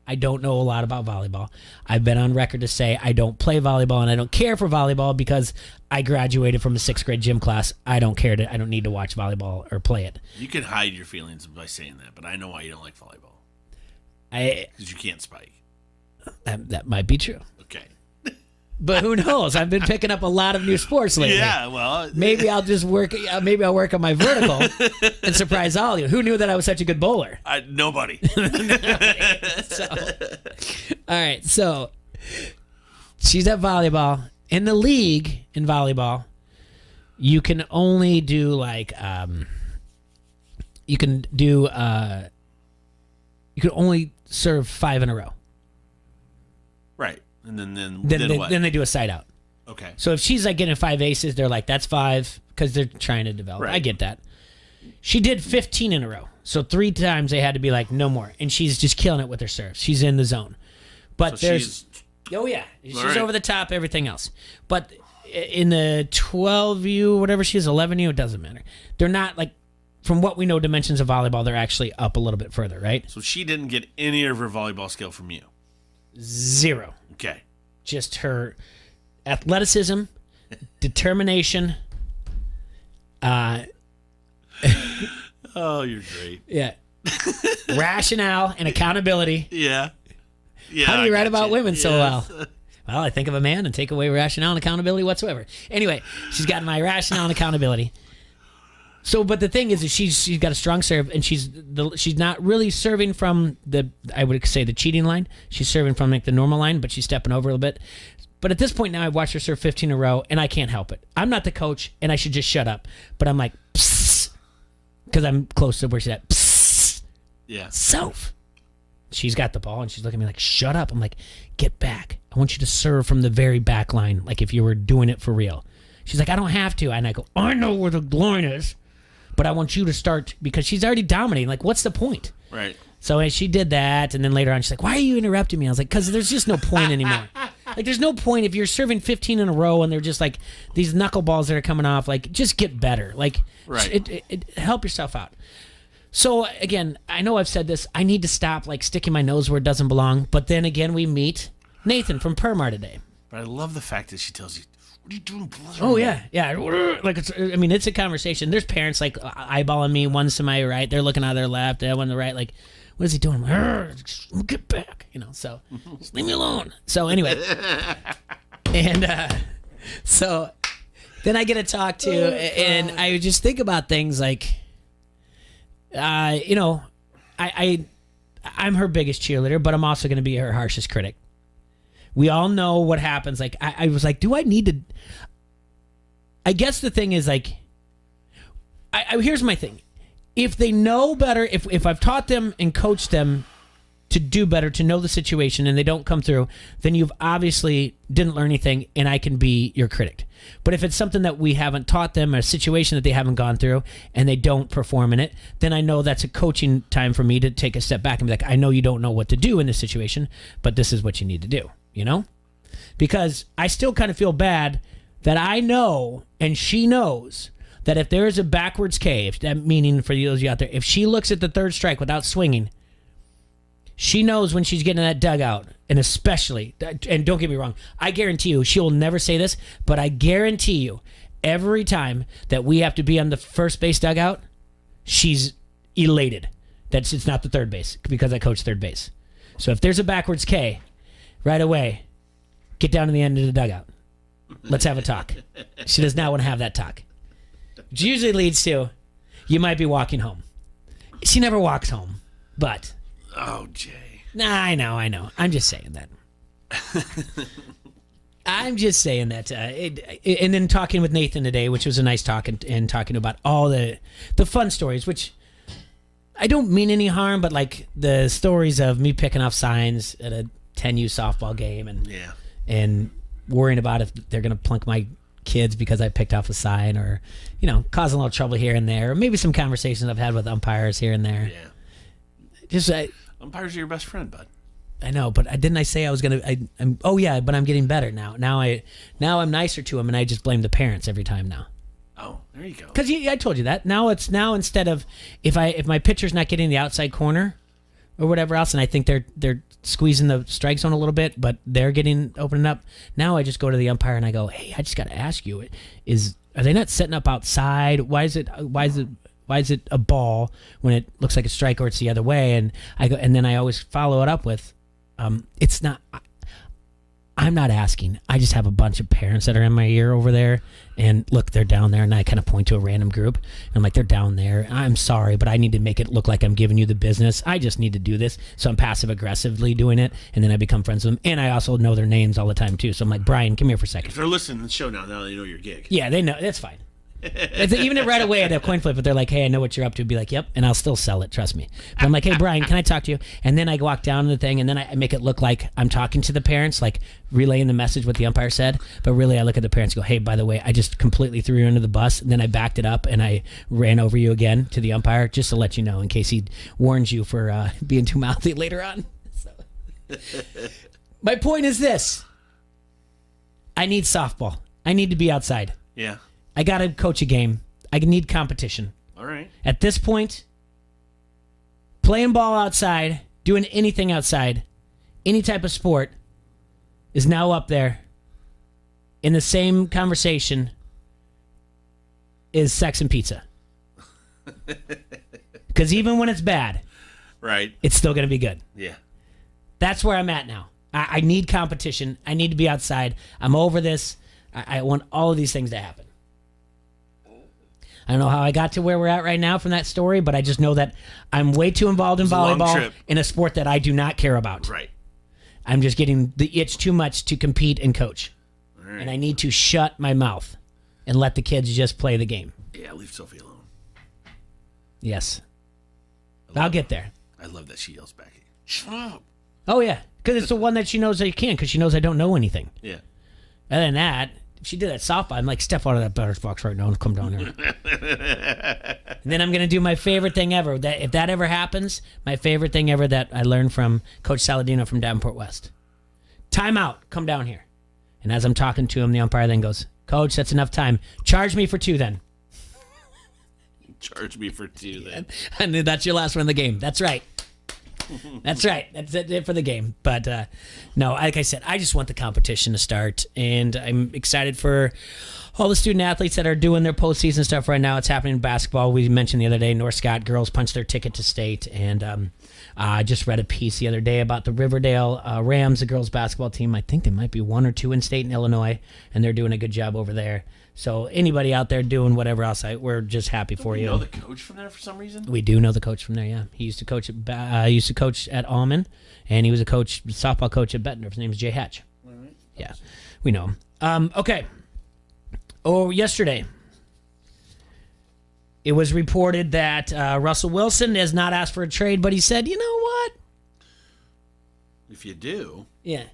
I don't know a lot about volleyball. I've been on record to say I don't play volleyball and I don't care for volleyball because I graduated from a 6th grade gym class. I don't need to watch volleyball or play it. You can hide your feelings by saying that, but I know why you don't like volleyball. Because you can't spike. That might be true. Okay. But who knows? I've been picking up a lot of new sports lately. Yeah, well, maybe I'll just work. Maybe I'll work on my vertical and surprise all of you. Who knew that I was such a good bowler? Nobody. So, all right. So she's at volleyball. In the league in volleyball, you can only do you can only serve 5 in a row. Right. And then what? Then they do a side out. Okay. So if she's like getting 5 aces, they're like, that's 5 because they're trying to develop. Right. I get that. She did 15 in a row. So 3 times they had to be like, no more. And she's just killing it with her serves. She's in the zone. But So there's... Oh, yeah. She's right. over the top, everything else. But in the 12U, whatever she is, 11U, it doesn't matter. They're not like... From what we know, dimensions of volleyball, they're actually up a little bit further, right? So she didn't get any of her volleyball skill from you? 0. Okay. Just her athleticism, determination. Oh, you're great. Yeah. Rationale and accountability. Yeah. Yeah. How do you write about women so Yes. well? Well, I think of a man and take away rationale and accountability whatsoever. Anyway, she's got my rationale and accountability. So, but the thing is she's got a strong serve, and she's not really serving from I would say the cheating line. She's serving from like the normal line, but she's stepping over a little bit. But at this point now, I've watched her serve 15 in a row, and I can't help it. I'm not the coach, and I should just shut up. But I'm like, psst, because I'm close to where she's at. Psst. Yeah. Soph. She's got the ball, and she's looking at me like, shut up. I'm like, get back. I want you to serve from the very back line, like if you were doing it for real. She's like, I don't have to. And I go, I know where the line is. But I want you to start because she's already dominating. Like, what's the point? Right. So she did that, and then later on, she's like, why are you interrupting me? I was like, because there's just no point anymore. Like, there's no point if you're serving 15 in a row and they're just like these knuckleballs that are coming off. Like, just get better. Like, right. Help yourself out. So, again, I know I've said this. I need to stop, like, sticking my nose where it doesn't belong. But then again, we meet Nathan from Permar today. But I love the fact that she tells you, what are you doing? Oh, yeah. Like, it's a conversation. There's parents, like, eyeballing me. One's to my right. They're looking out their left. One to the right. Like, what is he doing? I'm like, get back. So just leave me alone. So, anyway. And so then I get to talk to, and I just think about things like, I'm her biggest cheerleader, but I'm also going to be her harshest critic. We all know what happens. Like, I was like, do I need to... I guess the thing is, like, here's my thing. If they know better, if I've taught them and coached them to do better, to know the situation, and they don't come through, then you've obviously didn't learn anything, and I can be your critic. But if it's something that we haven't taught them, a situation that they haven't gone through, and they don't perform in it, then I know that's a coaching time for me to take a step back and be like, I know you don't know what to do in this situation, but this is what you need to do, you know? Because I still kind of feel bad that I know, and she knows, that if there is a backwards K, if that meaning for those of you out there, if she looks at the third strike without swinging, she knows when she's getting in that dugout, and especially, and don't get me wrong, I guarantee you, she will never say this, but I guarantee you, every time that we have to be on the first base dugout, she's elated that it's not the third base, because I coach third base. So if there's a backwards K, right away, get down to the end of the dugout. Let's have a talk. She does not want to have that talk. Which usually leads to, you might be walking home. She never walks home, but... Oh, Jay. Nah, I know. I'm just saying that. I'm just saying that. And then talking with Nathan today, which was a nice talk, and talking about all the fun stories, which I don't mean any harm, but like the stories of me picking off signs at a 10U softball game and worrying about if they're going to plunk my kids because I picked off a sign, or, you know, causing a little trouble here and there, or maybe some conversations I've had with umpires here and there. Yeah. Just umpires are your best friend, bud. I know, but didn't I say I was gonna? But I'm getting better now. Now I'm nicer to them, and I just blame the parents every time now. Oh, there you go. Because I told you that. Now instead of if my pitcher's not getting the outside corner or whatever else, and I think they're squeezing the strike zone a little bit, but they're opening up. Now I just go to the umpire and I go, hey, I just got to ask you, are they not setting up outside? Why is it a ball when it looks like a strike, or it's the other way? And I go, and then I always follow it up with, it's not. I'm not asking. I just have a bunch of parents that are in my ear over there, and look, they're down there, and I kind of point to a random group, and I'm like, they're down there. I'm sorry, but I need to make it look like I'm giving you the business. I just need to do this, so I'm passive aggressively doing it, and then I become friends with them, and I also know their names all the time too. So I'm like, Brian, come here for a second. If they're listening to the show now they know your gig. Yeah, they know. That's fine. Even right away at a coin flip, if they're like, hey, I know what you're up to, be like, yep, and I'll still sell it, trust me. But I'm like, hey, Brian, can I talk to you? And then I walk down to the thing, and then I make it look like I'm talking to the parents, like relaying the message what the umpire said. But really, I look at the parents and go, hey, by the way, I just completely threw you under the bus, and then I backed it up, and I ran over you again to the umpire, just to let you know, in case he warns you for being too mouthy later on. So. My point is this. I need softball. I need to be outside. Yeah. I got to coach a game. I need competition. All right. At this point, playing ball outside, doing anything outside, any type of sport, is now up there in the same conversation as sex and pizza. Because even when it's bad, right, it's still going to be good. Yeah. That's where I'm at now. I need competition. I need to be outside. I'm over this. I want all of these things to happen. I don't know how I got to where we're at right now from that story, but I just know that I'm way too involved in volleyball in a sport that I do not care about. Right. I'm just getting the itch too much to compete and coach. Right. And I need to shut my mouth and let the kids just play the game. Yeah, leave Sophie alone. Yes. I'll get there. I love that she yells back at you. Shut up. Oh, yeah. Because it's the one that she knows that you can, because she knows I don't know anything. Yeah. Other than that, if she did that softball, I'm like, step out of that batter's box right now and come down here. And then I'm going to do my favorite thing ever. That if that ever happens, my favorite thing ever that I learned from Coach Saladino from Davenport West. Time out. Come down here. And as I'm talking to him, the umpire then goes, Coach, that's enough time. Charge me for 2 then. Charge me for 2 then. And that's your last one of the game. That's right. That's right. That's it for the game. But no, like I said, I just want the competition to start, and I'm excited for all the student athletes that are doing their postseason stuff right now. It's happening in basketball. We mentioned the other day, North Scott girls punched their ticket to state, and I just read a piece the other day about the Riverdale Rams, the girls basketball team. I think they might be 1 or 2 in state in Illinois, and they're doing a good job over there. So anybody out there doing whatever else, we're just happy for you. Know the coach from there for some reason? We do know the coach from there. Yeah, he used to coach at Alman, and he was a softball coach at Bettner. His name is Jay Hatch. All right. Yeah, we know him. Okay. Oh, yesterday, It was reported that Russell Wilson has not asked for a trade, but he said, you know what? If you do. Yeah.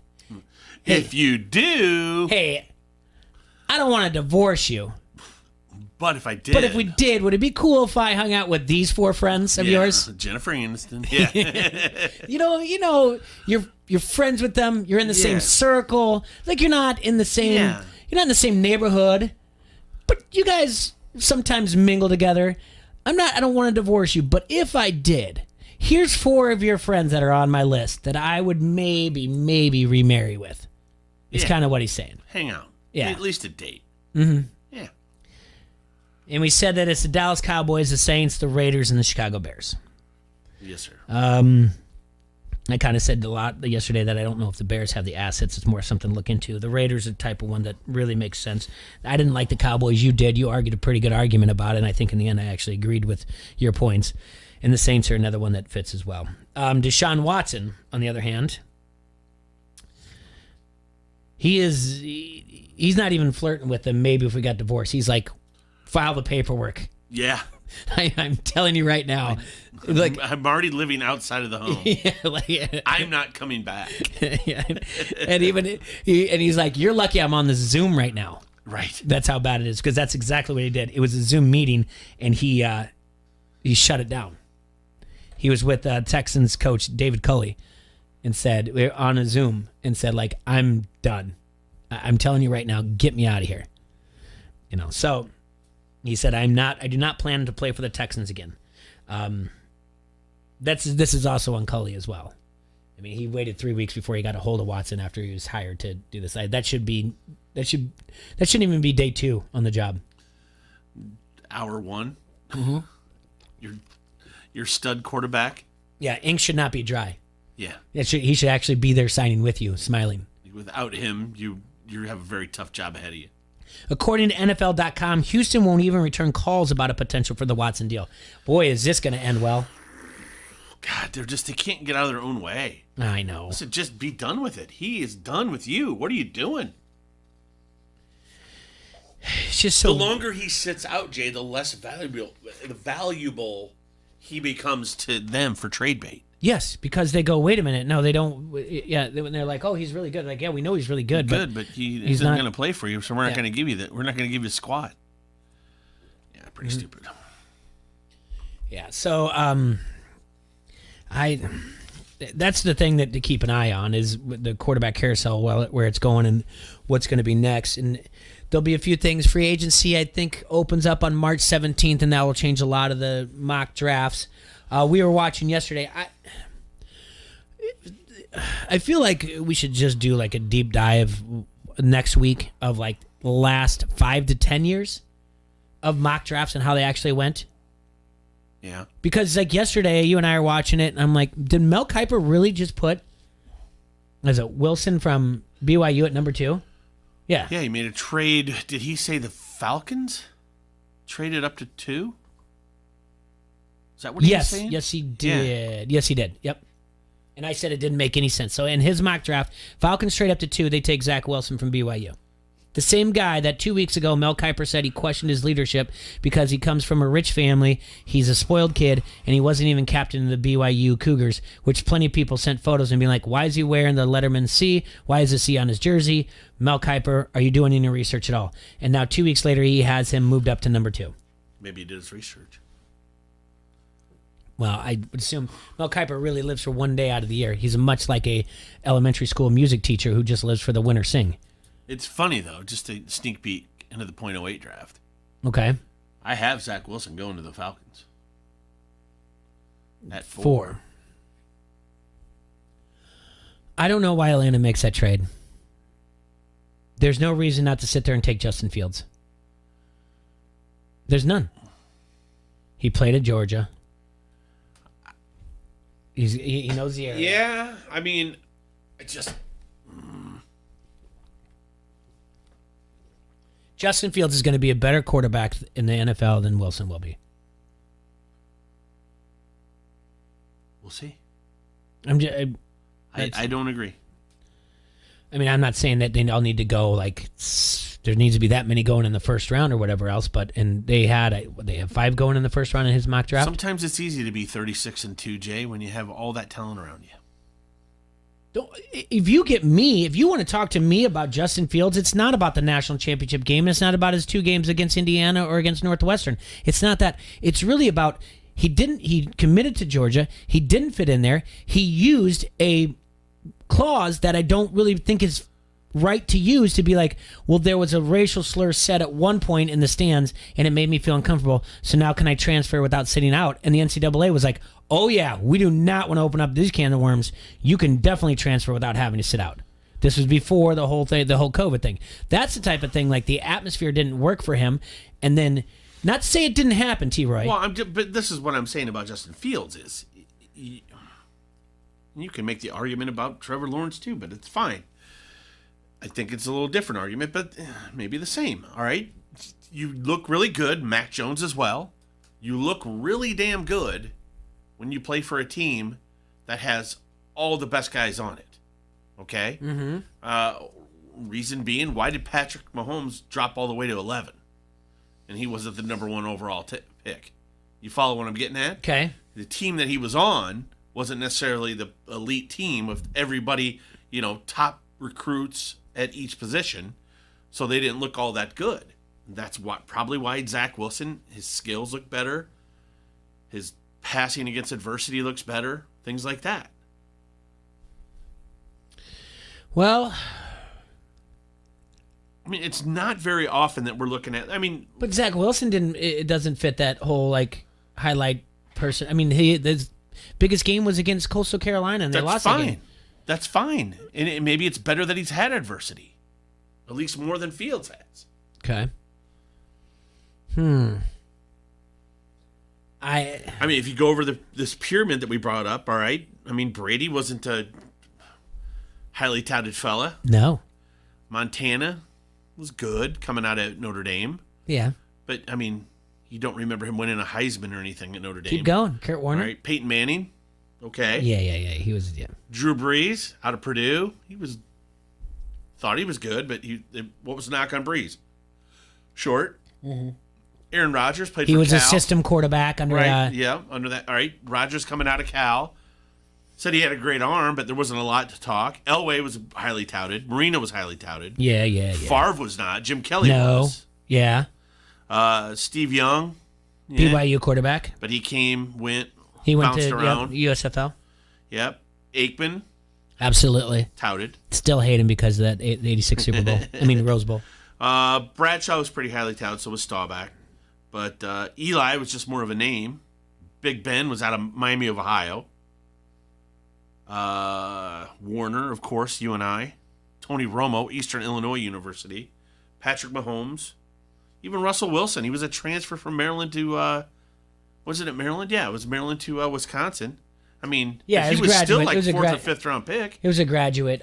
If you do. Hey, I don't want to divorce you. But if I did. But if we did, would it be cool if I hung out with these 4 friends of yours? Jennifer Aniston. Yeah. you know, you're friends with them. You're in the same circle. Like you're not in the same. Yeah. You're not in the same neighborhood. But you guys sometimes mingle together. I don't want to divorce you. But if I did, here's 4 of your friends that are on my list that I would maybe remarry with. It's kind of what he's saying. Hang out. Yeah. At least a date. Mm-hmm. Yeah. And we said that it's the Dallas Cowboys, the Saints, the Raiders, and the Chicago Bears. Yes, sir. I kind of said a lot yesterday that I don't know if the Bears have the assets. It's more something to look into. The Raiders are the type of one that really makes sense. I didn't like the Cowboys. You did. You argued a pretty good argument about it, and I think in the end I actually agreed with your points. And the Saints are another one that fits as well. Deshaun Watson, on the other hand, he's not even flirting with them. Maybe if we got divorced, he's like, file the paperwork. Yeah. I'm telling you right now. Like I'm already living outside of the home. Yeah, I'm not coming back. Yeah. And even he's like, you're lucky I'm on the Zoom right now. Right. That's how bad it is, because that's exactly what he did. It was a Zoom meeting, and he shut it down. He was with Texans coach David Culley, and said, we're on a Zoom, and said, like, I'm done. I'm telling you right now, get me out of here. So he said, I do not plan to play for the Texans again. This is also on Culley as well. I mean, he waited 3 weeks before he got a hold of Watson after he was hired to do this. That shouldn't even be day 2 on the job. Hour 1. Mm-hmm. Your stud quarterback. Yeah, ink should not be dry. Yeah. He should actually be there signing with you, smiling. Without him, you have a very tough job ahead of you. According to NFL.com, Houston won't even return calls about a potential for the Watson deal. Boy, is this going to end well. God, they can't get out of their own way. I know. Listen, just be done with it. He is done with you. What are you doing? It's just so. The longer he sits out, Jay, the less valuable he becomes to them for trade bait. Yes, because they go, wait a minute, no, they don't. Yeah, when they're like, oh, he's really good. Like, yeah, we know he's really good, but he's not going to play for you, so we're not going to give you that. We're not going to give you a squad. Yeah, pretty stupid. Yeah, so that's the thing to keep an eye on is the quarterback carousel, where it's going and what's going to be next. And there'll be a few things. Free agency, I think, opens up on March 17th, and that will change a lot of the mock drafts. We were watching yesterday. I feel like we should just do like a deep dive next week of like the last 5 to 10 years of mock drafts and how they actually went. Yeah. Because like yesterday, you and I are watching it, and I'm like, did Mel Kiper really just put Wilson from BYU at number 2? Yeah. Yeah, he made a trade. Did he say the Falcons traded up to 2? Is that what he was saying? Yes, he did. Yeah. Yes, he did. Yep. And I said it didn't make any sense. So in his mock draft, Falcons trade up to 2. They take Zach Wilson from BYU. The same guy that 2 weeks ago Mel Kiper said he questioned his leadership because he comes from a rich family, he's a spoiled kid, and he wasn't even captain of the BYU Cougars, which plenty of people sent photos and being like, why is he wearing the Letterman C? Why is the C on his jersey? Mel Kiper, are you doing any research at all? And now 2 weeks later, he has him moved up to number 2. Maybe he did his research. Well, I would assume Mel Kiper really lives for one day out of the year. He's much like a elementary school music teacher who just lives for the winter sing. It's funny, though, just a sneak peek into the .08 draft. Okay. I have Zach Wilson going to the Falcons. At 4. I don't know why Atlanta makes that trade. There's no reason not to sit there and take Justin Fields. There's none. He played at Georgia. He knows the area. Yeah, I mean, Justin Fields is going to be a better quarterback in the NFL than Wilson will be. We'll see. I don't agree. I mean, I'm not saying that they all need to go like there needs to be that many going in the first round or whatever else. But they have 5 going in the first round in his mock draft. Sometimes it's easy to be 36-2, Jay, when you have all that talent around you. If you want to talk to me about Justin Fields, it's not about the national championship game. It's not about his 2 games against Indiana or against Northwestern. It's not that. It's really about he committed to Georgia. He didn't fit in there. He used a clause that I don't really think is right to use, to be like, well, there was a racial slur said at one point in the stands and it made me feel uncomfortable, so now can I transfer without sitting out? And the NCAA was like, oh yeah, we do not want to open up these can of worms. You can definitely transfer without having to sit out. This was before the whole COVID thing. That's the type of thing, like the atmosphere didn't work for him. And then, not to say it didn't happen, T-Roy. Well, but this is what I'm saying about Justin Fields is, you can make the argument about Trevor Lawrence too, but it's fine. I think it's a little different argument, but maybe the same. All right, you look really good, Mac Jones as well. You look really damn good when you play for a team that has all the best guys on it. Okay? Mm-hmm. Reason being, why did Patrick Mahomes drop all the way to 11? And he wasn't the number 1 overall pick. You follow what I'm getting at? Okay. The team that he was on wasn't necessarily the elite team of everybody, top recruits at each position, so they didn't look all that good. That's probably why Zach Wilson, his skills look better, his passing against adversity looks better, things like that. Well, I mean, it's not very often that we're looking at. But Zach Wilson it doesn't fit that whole highlight person. I mean, his biggest game was against Coastal Carolina, and they lost that game. That's fine. And maybe it's better that he's had adversity. At least more than Fields has. Okay. I mean, if you go over this pyramid that we brought up, all right, I mean, Brady wasn't a highly touted fella. No. Montana was good coming out of Notre Dame. Yeah. But, I mean, you don't remember him winning a Heisman or anything at Notre Dame. Keep going. Kurt Warner. All right, Peyton Manning. Okay. Yeah. He was, Drew Brees out of Purdue. Thought he was good, but what was the knock on Brees? Short. Mm-hmm. Aaron Rodgers played for Cal. He was a system quarterback under right. Yeah, under that. All right. Rodgers coming out of Cal. Said he had a great arm, but there wasn't a lot to talk. Elway was highly touted. Marino was highly touted. Yeah. Favre was not. Jim Kelly was. Yeah. Steve Young. Yeah. BYU quarterback. But he went to around. USFL. Yep. Aikman. Absolutely. Touted. Still hate him because of that 86 Super Bowl. Rose Bowl. Bradshaw was pretty highly touted, so was Staubach. But Eli was just more of a name. Big Ben was out of Miami of Ohio. Warner, of course, you and I. Tony Romo, Eastern Illinois University. Patrick Mahomes. Even Russell Wilson. He was a transfer from Maryland to, was it at Maryland? Yeah, it was Maryland to Wisconsin. I mean, he was still like 4th or 5th round pick. It was a graduate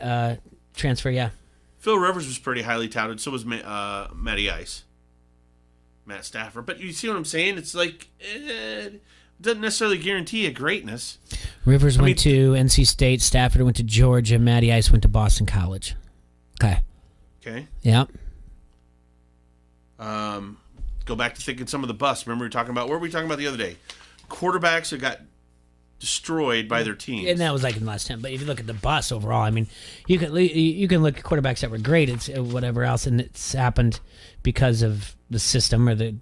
transfer, yeah. Phil Rivers was pretty highly touted. So was Matty Ice. Matt Stafford. But you see what I'm saying? It's like, it doesn't necessarily guarantee a greatness. Rivers went to NC State. Stafford went to Georgia. Matty Ice went to Boston College. Okay. Yep. Go back to thinking some of the busts. Remember what we were talking about the other day? Quarterbacks who got destroyed by their teams. And that was like in the last 10. But if you look at the bus overall, I mean, you can look at quarterbacks that were great, it's whatever else, and it's happened because of the system, or the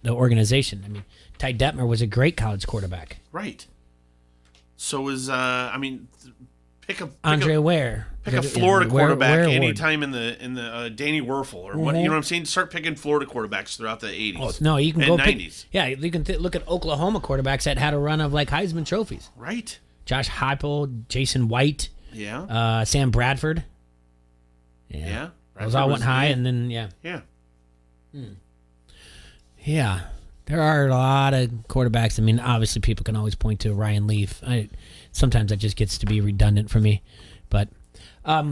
organization. I mean, Ty Detmer was a great college quarterback. Right. So was pick Andre Ware. Pick a Florida quarterback anytime in the Danny Werfel or what, you know what I'm saying? Start picking Florida quarterbacks throughout the 80s. Oh, no, you can and go 90s. You can look at Oklahoma quarterbacks that had a run of like Heisman trophies. Right. Josh Heupel, Jason White. Yeah. Sam Bradford. Yeah. Those all went high, and then Yeah. Yeah. There are a lot of quarterbacks. I mean, obviously people can always point to Ryan Leaf. Sometimes that just gets to be redundant for me. But, all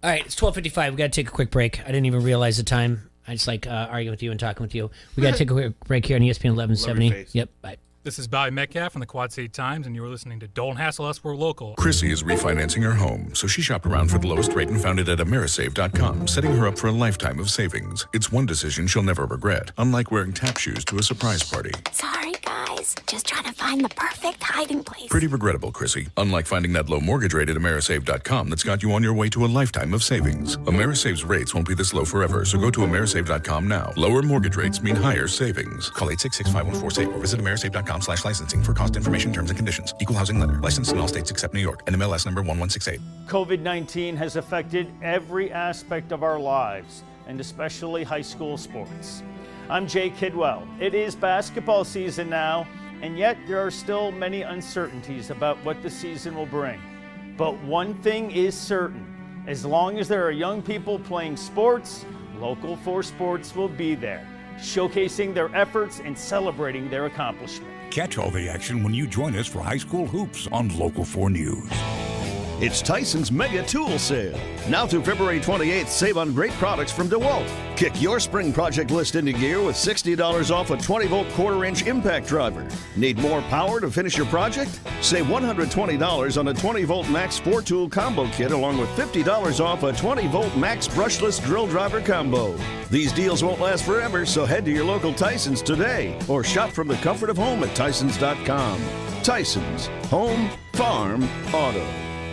right, it's 12:55. We got to take a quick break. I didn't even realize the time. I just like arguing with you and talking with you. We got to take a quick break here on ESPN 1170. Yep, bye. This is Bobby Metcalf from the Quad City Times, and you are listening to Don't Hassle Us, We're Local. Chrissy is refinancing her home, so she shopped around for the lowest rate and found it at Amerisave.com, setting her up for a lifetime of savings. It's one decision she'll never regret, unlike wearing tap shoes to a surprise party. Sorry, guys. Just trying to find the perfect hiding place. Pretty regrettable, Chrissy. Unlike finding that low mortgage rate at Amerisave.com that's got you on your way to a lifetime of savings. Amerisave's rates won't be this low forever, so go to Amerisave.com now. Lower mortgage rates mean higher savings. Call 866-514-SAVE or visit Amerisave.com/licensing for cost information, terms and conditions. Equal housing lender. Licensed in all states except New York. NMLS number 1168. COVID-19 has affected every aspect of our lives, and especially high school sports. I'm Jay Kidwell. It is basketball season now, and yet there are still many uncertainties about what the season will bring. But one thing is certain. As long as there are young people playing sports, Local 4 Sports will be there, showcasing their efforts and celebrating their accomplishments. Catch all the action when you join us for high school hoops on Local 4 News. It's Tyson's Mega Tool Sale. Now through February 28th, save on great products from DeWalt. Kick your spring project list into gear with $60 off a 20-volt quarter-inch impact driver. Need more power to finish your project? Save $120 on a 20-volt Max 4-tool combo kit along with $50 off a 20-volt Max brushless drill driver combo. These deals won't last forever, so head to your local Tyson's today or shop from the comfort of home at Tysons.com. Tyson's, home, farm, auto.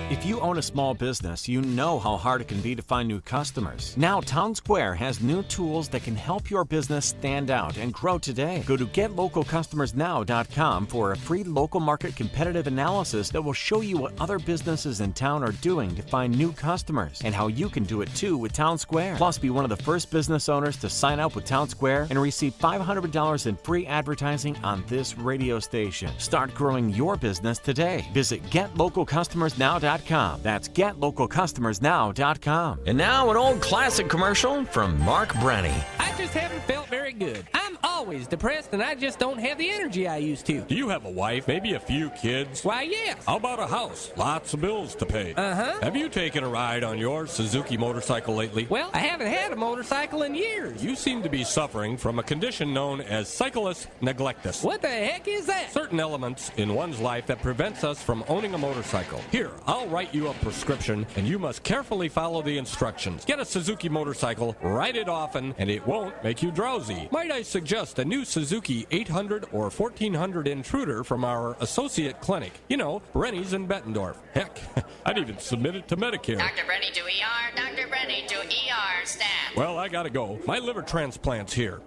If you own a small business, you know how hard it can be to find new customers. Now, Town Square has new tools that can help your business stand out and grow today. Go to GetLocalCustomersNow.com for a free local market competitive analysis that will show you what other businesses in town are doing to find new customers and how you can do it too with Town Square. Plus, be one of the first business owners to sign up with Town Square and receive $500 in free advertising on this radio station. Start growing your business today. Visit GetLocalCustomersNow.com. That's GetLocalCustomersNow.com. And now an old classic commercial from Mark Brenny. I just haven't felt very good. I'm always depressed and I just don't have the energy I used to. Do you have a wife? Maybe a few kids? Why, yes. How about a house? Lots of bills to pay. Uh-huh. Have you taken a ride on your Suzuki motorcycle lately? Well, I haven't had a motorcycle in years. You seem to be suffering from a condition known as cyclist neglectus. What the heck is that? Certain elements in one's life that prevents us from owning a motorcycle. Here, I'll write you a prescription, and you must carefully follow the instructions. Get a Suzuki motorcycle, ride it often, and it won't make you drowsy. Might I suggest a new Suzuki 800 or 1400 Intruder from our associate clinic? You know, Brenny's in Bettendorf. Heck, I'd even submit it to Medicare. Dr. Brenny to ER, Dr. Brenny to ER, staff. Well, I gotta go. My liver transplant's here.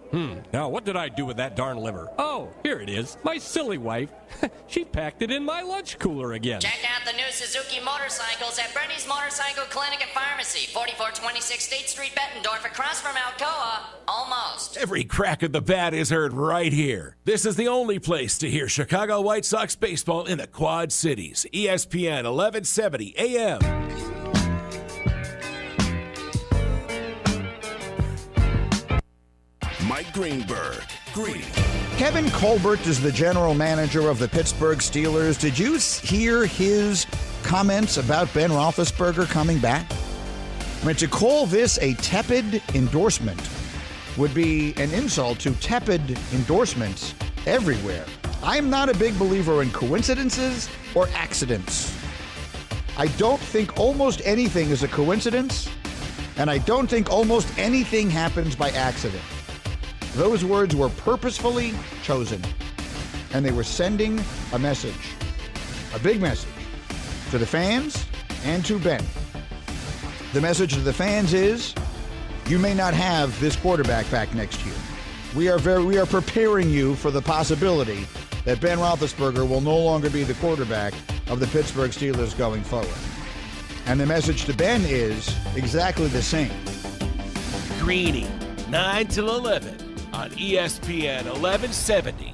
Now, what did I do with that darn liver? Oh, here it is. My silly wife. She packed it in my lunch cooler again. Check out the new Suzuki motorcycles at Brenny's Motorcycle Clinic and Pharmacy, 4426 State Street, Bettendorf, across from Alcoa. Almost. Every crack of the bat is heard right here. This is the only place to hear Chicago White Sox baseball in the Quad Cities. ESPN 1170 AM. Mike Greenberg. Greeny. Kevin Colbert is the general manager of the Pittsburgh Steelers. Did you hear his comments about Ben Roethlisberger coming back? I mean, to call this a tepid endorsement would be an insult to tepid endorsements everywhere. I'm not a big believer in coincidences or accidents. I don't think almost anything is a coincidence, and I don't think almost anything happens by accident. Those words were purposefully chosen, and they were sending a message, a big message, to the fans and to Ben. The message to the fans is, you may not have this quarterback back next year. We are preparing you for the possibility that Ben Roethlisberger will no longer be the quarterback of the Pittsburgh Steelers going forward. And the message to Ben is exactly the same. Greeny, 9 till 11 on ESPN 1170.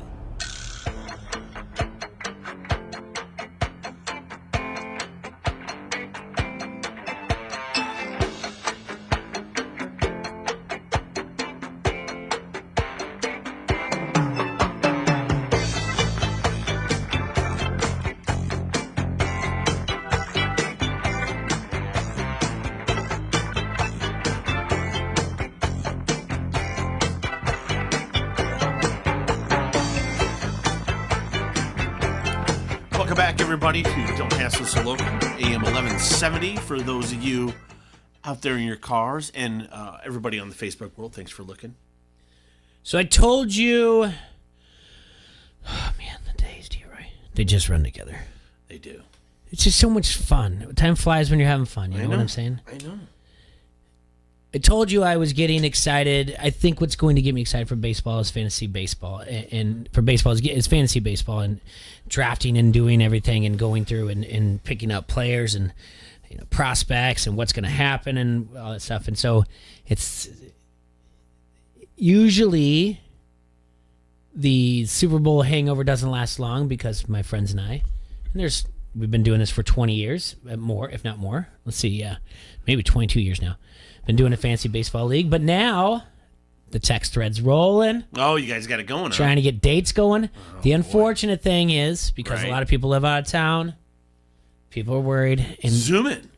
Welcome back, everybody, to Don't Hassle So Local, AM 1170. For those of you out there in your cars and everybody on the Facebook world, thanks for looking. So I told you, oh man, the days, do you right? They just run together. They do. It's just so much fun. Time flies when you're having fun. You know what I'm saying? I know. I told you I was getting excited. I think what's going to get me excited for baseball is fantasy baseball, and for baseball is fantasy baseball and drafting and doing everything and going through and picking up players and prospects and what's going to happen and all that stuff. And so it's usually the Super Bowl hangover doesn't last long because my friends and I, and we've been doing this for 20 years, more, if not more. Let's see, maybe 22 years now. Been doing a fantasy baseball league, but now the text thread's rolling. Oh, you guys got it going, Trying to get dates going. The unfortunate thing is, because a lot of people live out of town, people are worried. And Zoom in.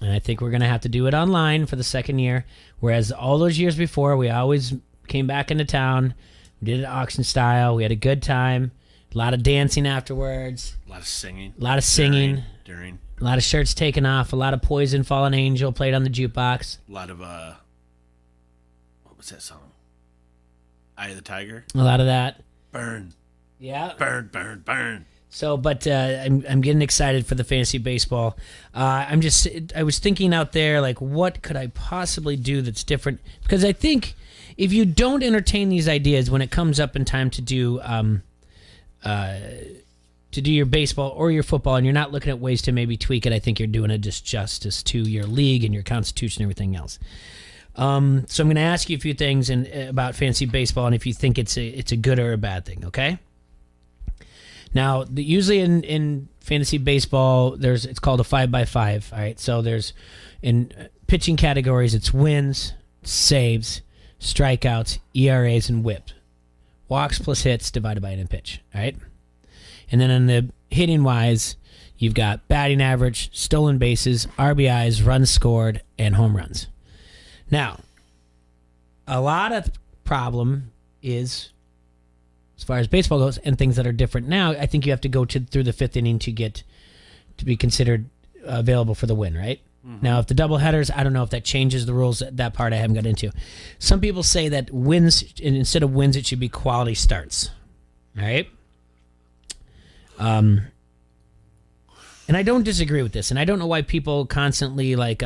And I think we're going to have to do it online for the second year, whereas all those years before, we always came back into town, we did it auction style, we had a good time, a lot of dancing afterwards. A lot of singing. A lot of singing. During. A lot of shirts taken off. A lot of Poison, Fallen Angel played on the jukebox. A lot of, what was that song? Eye of the Tiger? A lot of that. Burn. Yeah. Burn, burn, burn. So, but I'm getting excited for the fantasy baseball. I was thinking out there, like, what could I possibly do that's different? Because I think if you don't entertain these ideas when it comes up in time to do your baseball or your football, and you're not looking at ways to maybe tweak it, I think you're doing a disjustice to your league and your constitution and everything else. So I'm going to ask you a few things about fantasy baseball, and if you think it's a good or a bad thing, okay? Now, usually in fantasy baseball, it's called a 5x5. All right, so there's in pitching categories, it's wins, saves, strikeouts, ERAs, and WHIP. Walks plus hits divided by inning pitch. All right. And then in the hitting wise, you've got batting average, stolen bases, RBIs, runs scored, and home runs. Now, a lot of the problem is, as far as baseball goes, and things that are different now, I think you have to go through the fifth inning to be considered available for the win, right? Mm-hmm. Now, if the doubleheaders, I don't know if that changes the rules. That part I haven't got into. Some people say that wins, instead of wins, it should be quality starts, all right? And I don't disagree with this, and I don't know why people constantly why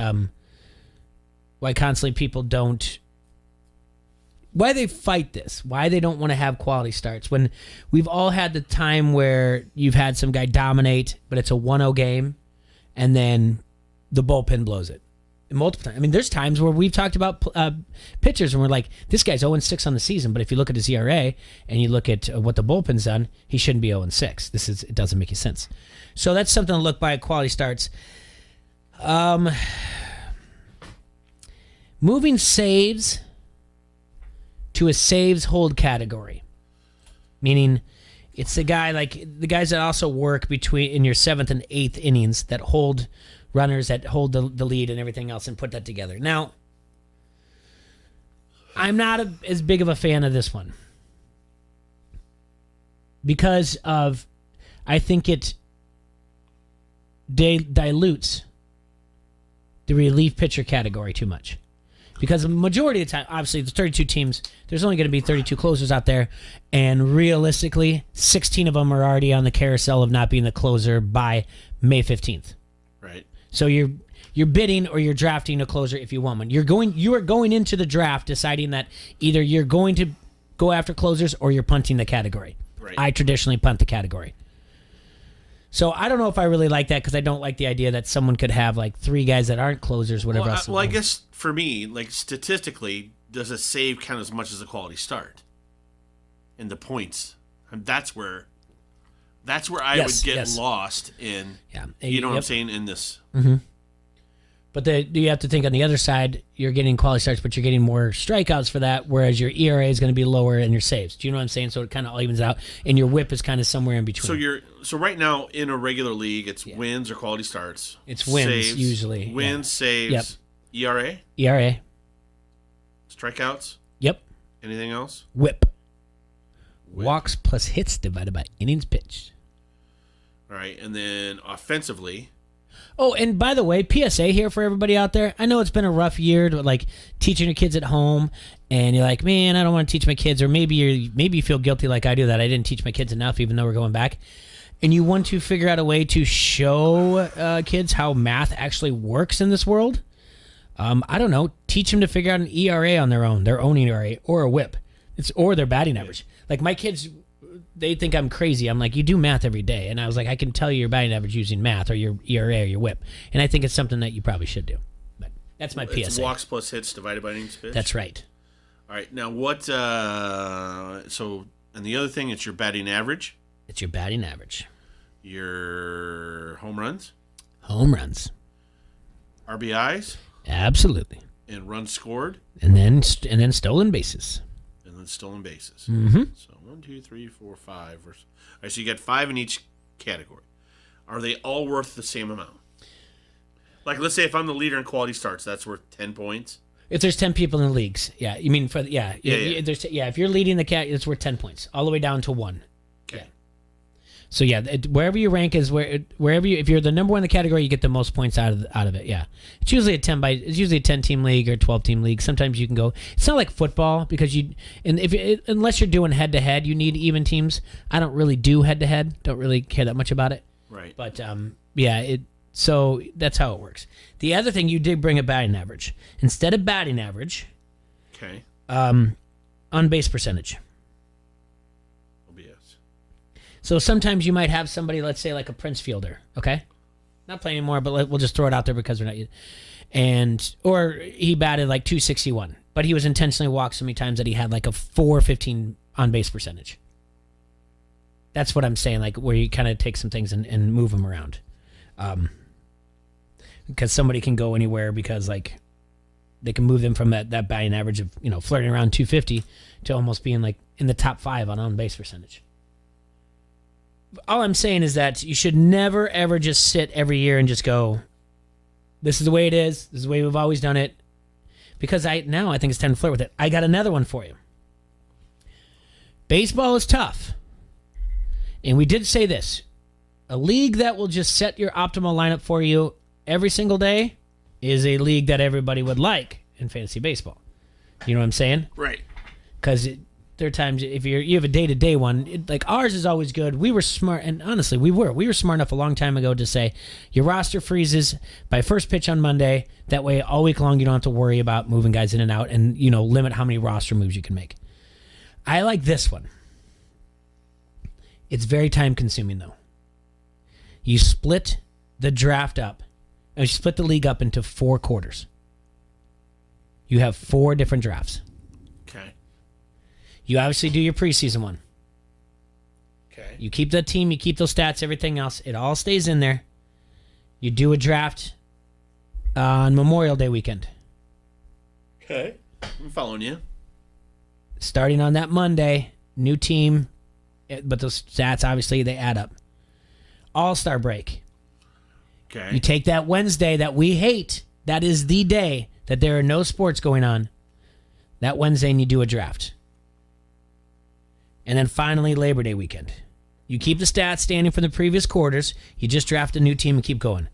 they fight this, why they don't want to have quality starts when we've all had the time where you've had some guy dominate, but it's a 1-0 game, and then the bullpen blows it. Multiple times. I mean, there's times where we've talked about pitchers and we're like, this guy's 0-6 on the season, but if you look at his ERA and you look at what the bullpen's done, he shouldn't be 0-6. It doesn't make any sense. So that's something to look by at quality starts. Moving saves to a saves hold category, meaning it's the guys that also work in your 7th and 8th innings that hold runners, that hold the lead and everything else, and put that together. Now, I'm not as big of a fan of this one because I think it dilutes the relief pitcher category too much. Because the majority of the time, obviously, the 32 teams, there's only going to be 32 closers out there, and realistically, 16 of them are already on the carousel of not being the closer by May 15th. Right. So you're bidding or you're drafting a closer if you want one. You are going into the draft deciding that either you're going to go after closers or you're punting the category. Right. I traditionally punt the category. So I don't know if I really like that because I don't like the idea that someone could have like 3 guys that aren't closers, whatever else. Well, I guess for me, like statistically, does a save count as much as a quality start? In the points, and that's where I would get lost in. Yeah, you know what I'm saying in this. Mm-hmm. But you have to think on the other side, you're getting quality starts, but you're getting more strikeouts for that, whereas your ERA is going to be lower and your saves. Do you know what I'm saying? So it kind of all evens out, and your WHIP is kind of somewhere in between. So right now in a regular league, it's wins or quality starts. It's wins saves, usually. Wins, saves, ERA? ERA. Strikeouts? Yep. Anything else? WHIP. Walks plus hits divided by innings pitched. All right, and then offensively. Oh, and by the way, PSA here for everybody out there. I know it's been a rough year to like teaching your kids at home, and you're like, man, I don't want to teach my kids, or maybe you feel guilty like I do that I didn't teach my kids enough, even though we're going back. And you want to figure out a way to show kids how math actually works in this world. I don't know. Teach them to figure out an ERA on their own ERA, or a WHIP, or their batting average. Like my kids, they think I'm crazy. I'm like, you do math every day, and I was like, I can tell you your batting average using math, or your ERA, or your WHIP, and I think it's something that you probably should do. But that's my PSA. It's walks plus hits divided by innings pitched. That's right. All right. Now what? So, and the other thing, it's your batting average. It's your batting average. Your home runs. Home runs. RBIs. Absolutely. And runs scored. And then stolen bases. And then stolen bases. Mm-hmm. So 1, 2, 3, 4, 5. All right, so you got 5 in each category. Are they all worth the same amount? Like, let's say if I'm the leader in quality starts, that's worth 10 points. If there's 10 people in the leagues, yeah. You mean if you're leading the cat, it's worth 10 points, all the way down to 1. Okay. Yeah. So yeah, wherever you rank is if you're the number one in the category, you get the most points out of it. Yeah, it's usually a 10 team league or 12 team league. Sometimes you can go. It's not like football because unless you're doing head to head, you need even teams. I don't really do head to head. Don't really care that much about it. Right. But so that's how it works. The other thing, you did bring a batting average instead of batting average. Okay. On base percentage. So sometimes you might have somebody, let's say like a Prince fielder, okay? Not playing anymore, but we'll just throw it out there because we're not. Or he batted like 261, but he was intentionally walked so many times that he had like a 415 on base percentage. That's what I'm saying, like where you kind of take some things and move them around. Because somebody can go anywhere because like they can move them from that batting average of, flirting around 250 to almost being like in the top 5 on base percentage. All I'm saying is that you should never, ever just sit every year and just go, this is the way it is. This is the way we've always done it. Because I think it's time to flirt with it. I got another one for you. Baseball is tough. And we did say this. A league that will just set your optimal lineup for you every single day is a league that everybody would like in fantasy baseball. You know what I'm saying? Right. Because there are times if you have a day-to-day one, like ours is always good. We were smart, and honestly, we were smart enough a long time ago to say your roster freezes by first pitch on Monday. That way, all week long, you don't have to worry about moving guys in and out, and limit how many roster moves you can make. I like this one. It's very time-consuming though. You split the draft up, and you split the league up into 4 quarters. You have 4 different drafts. Okay. You obviously do your preseason one. Okay. You keep the team, you keep those stats, everything else. It all stays in there. You do a draft on Memorial Day weekend. Okay. I'm following you. Starting on that Monday, new team, but those stats, obviously, they add up. All-Star break. Okay. You take that Wednesday that we hate. That is the day that there are no sports going on. That Wednesday, and you do a draft. And then finally, Labor Day weekend. You keep the stats standing from the previous quarters. You just draft a new team and keep going.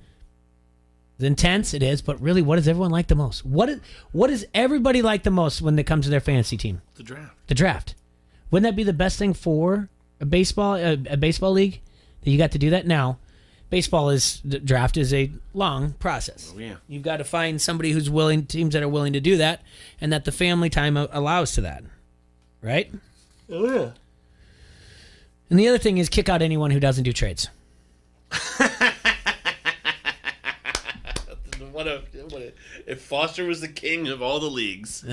It's intense, it is, but really, what does everyone like the most? What does everybody like the most when it comes to their fantasy team? The draft. The draft. Wouldn't that be the best thing for a baseball league that you got to do that? Now, the draft is a long process. Oh, yeah. You've got to find somebody teams that are willing to do that, and that the family time allows to that, right? Oh yeah. And the other thing is kick out anyone who doesn't do trades. If Foster was the king of all the leagues,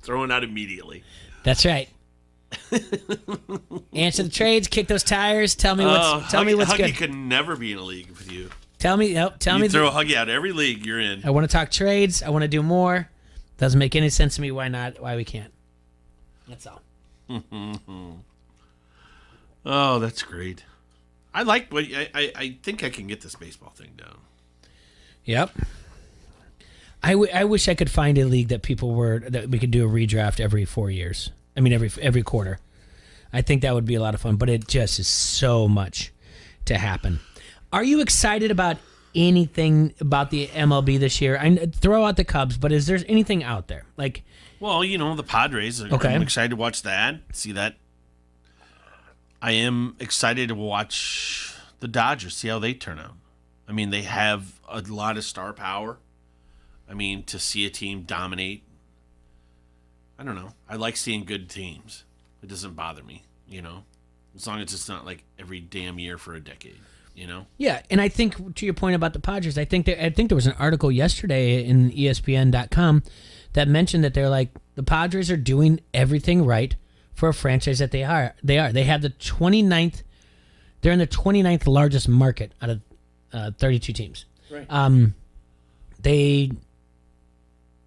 throwing out immediately. That's right. Answer the trades, kick those tires. Tell me what's Huggy good. could never be in a league with you. Tell me. Throw Huggy out every league you're in. I want to talk trades. I want to do more. Doesn't make any sense to me. Why not? Why we can't? That's all. Oh, that's great. I think I can get this baseball thing down. Yep. I wish I could find a league that that we could do a redraft every 4 years. I mean, every quarter. I think that would be a lot of fun, but it just is so much to happen. Are you excited about anything about the MLB this year? I throw out the Cubs, but is there anything out there? Like, well, the Padres. Okay. I'm excited to watch that. See that. I am excited to watch the Dodgers. See how they turn out. I mean, they have a lot of star power. I mean, to see a team dominate. I don't know. I like seeing good teams. It doesn't bother me, as long as it's not like every damn year for a decade. Yeah, and I think to your point about the Padres, I think there was an article yesterday in ESPN.com that mentioned that they're like the Padres are doing everything right for a franchise that they are. They have the 29th. They're in the 29th largest market out of 32 teams. Right. They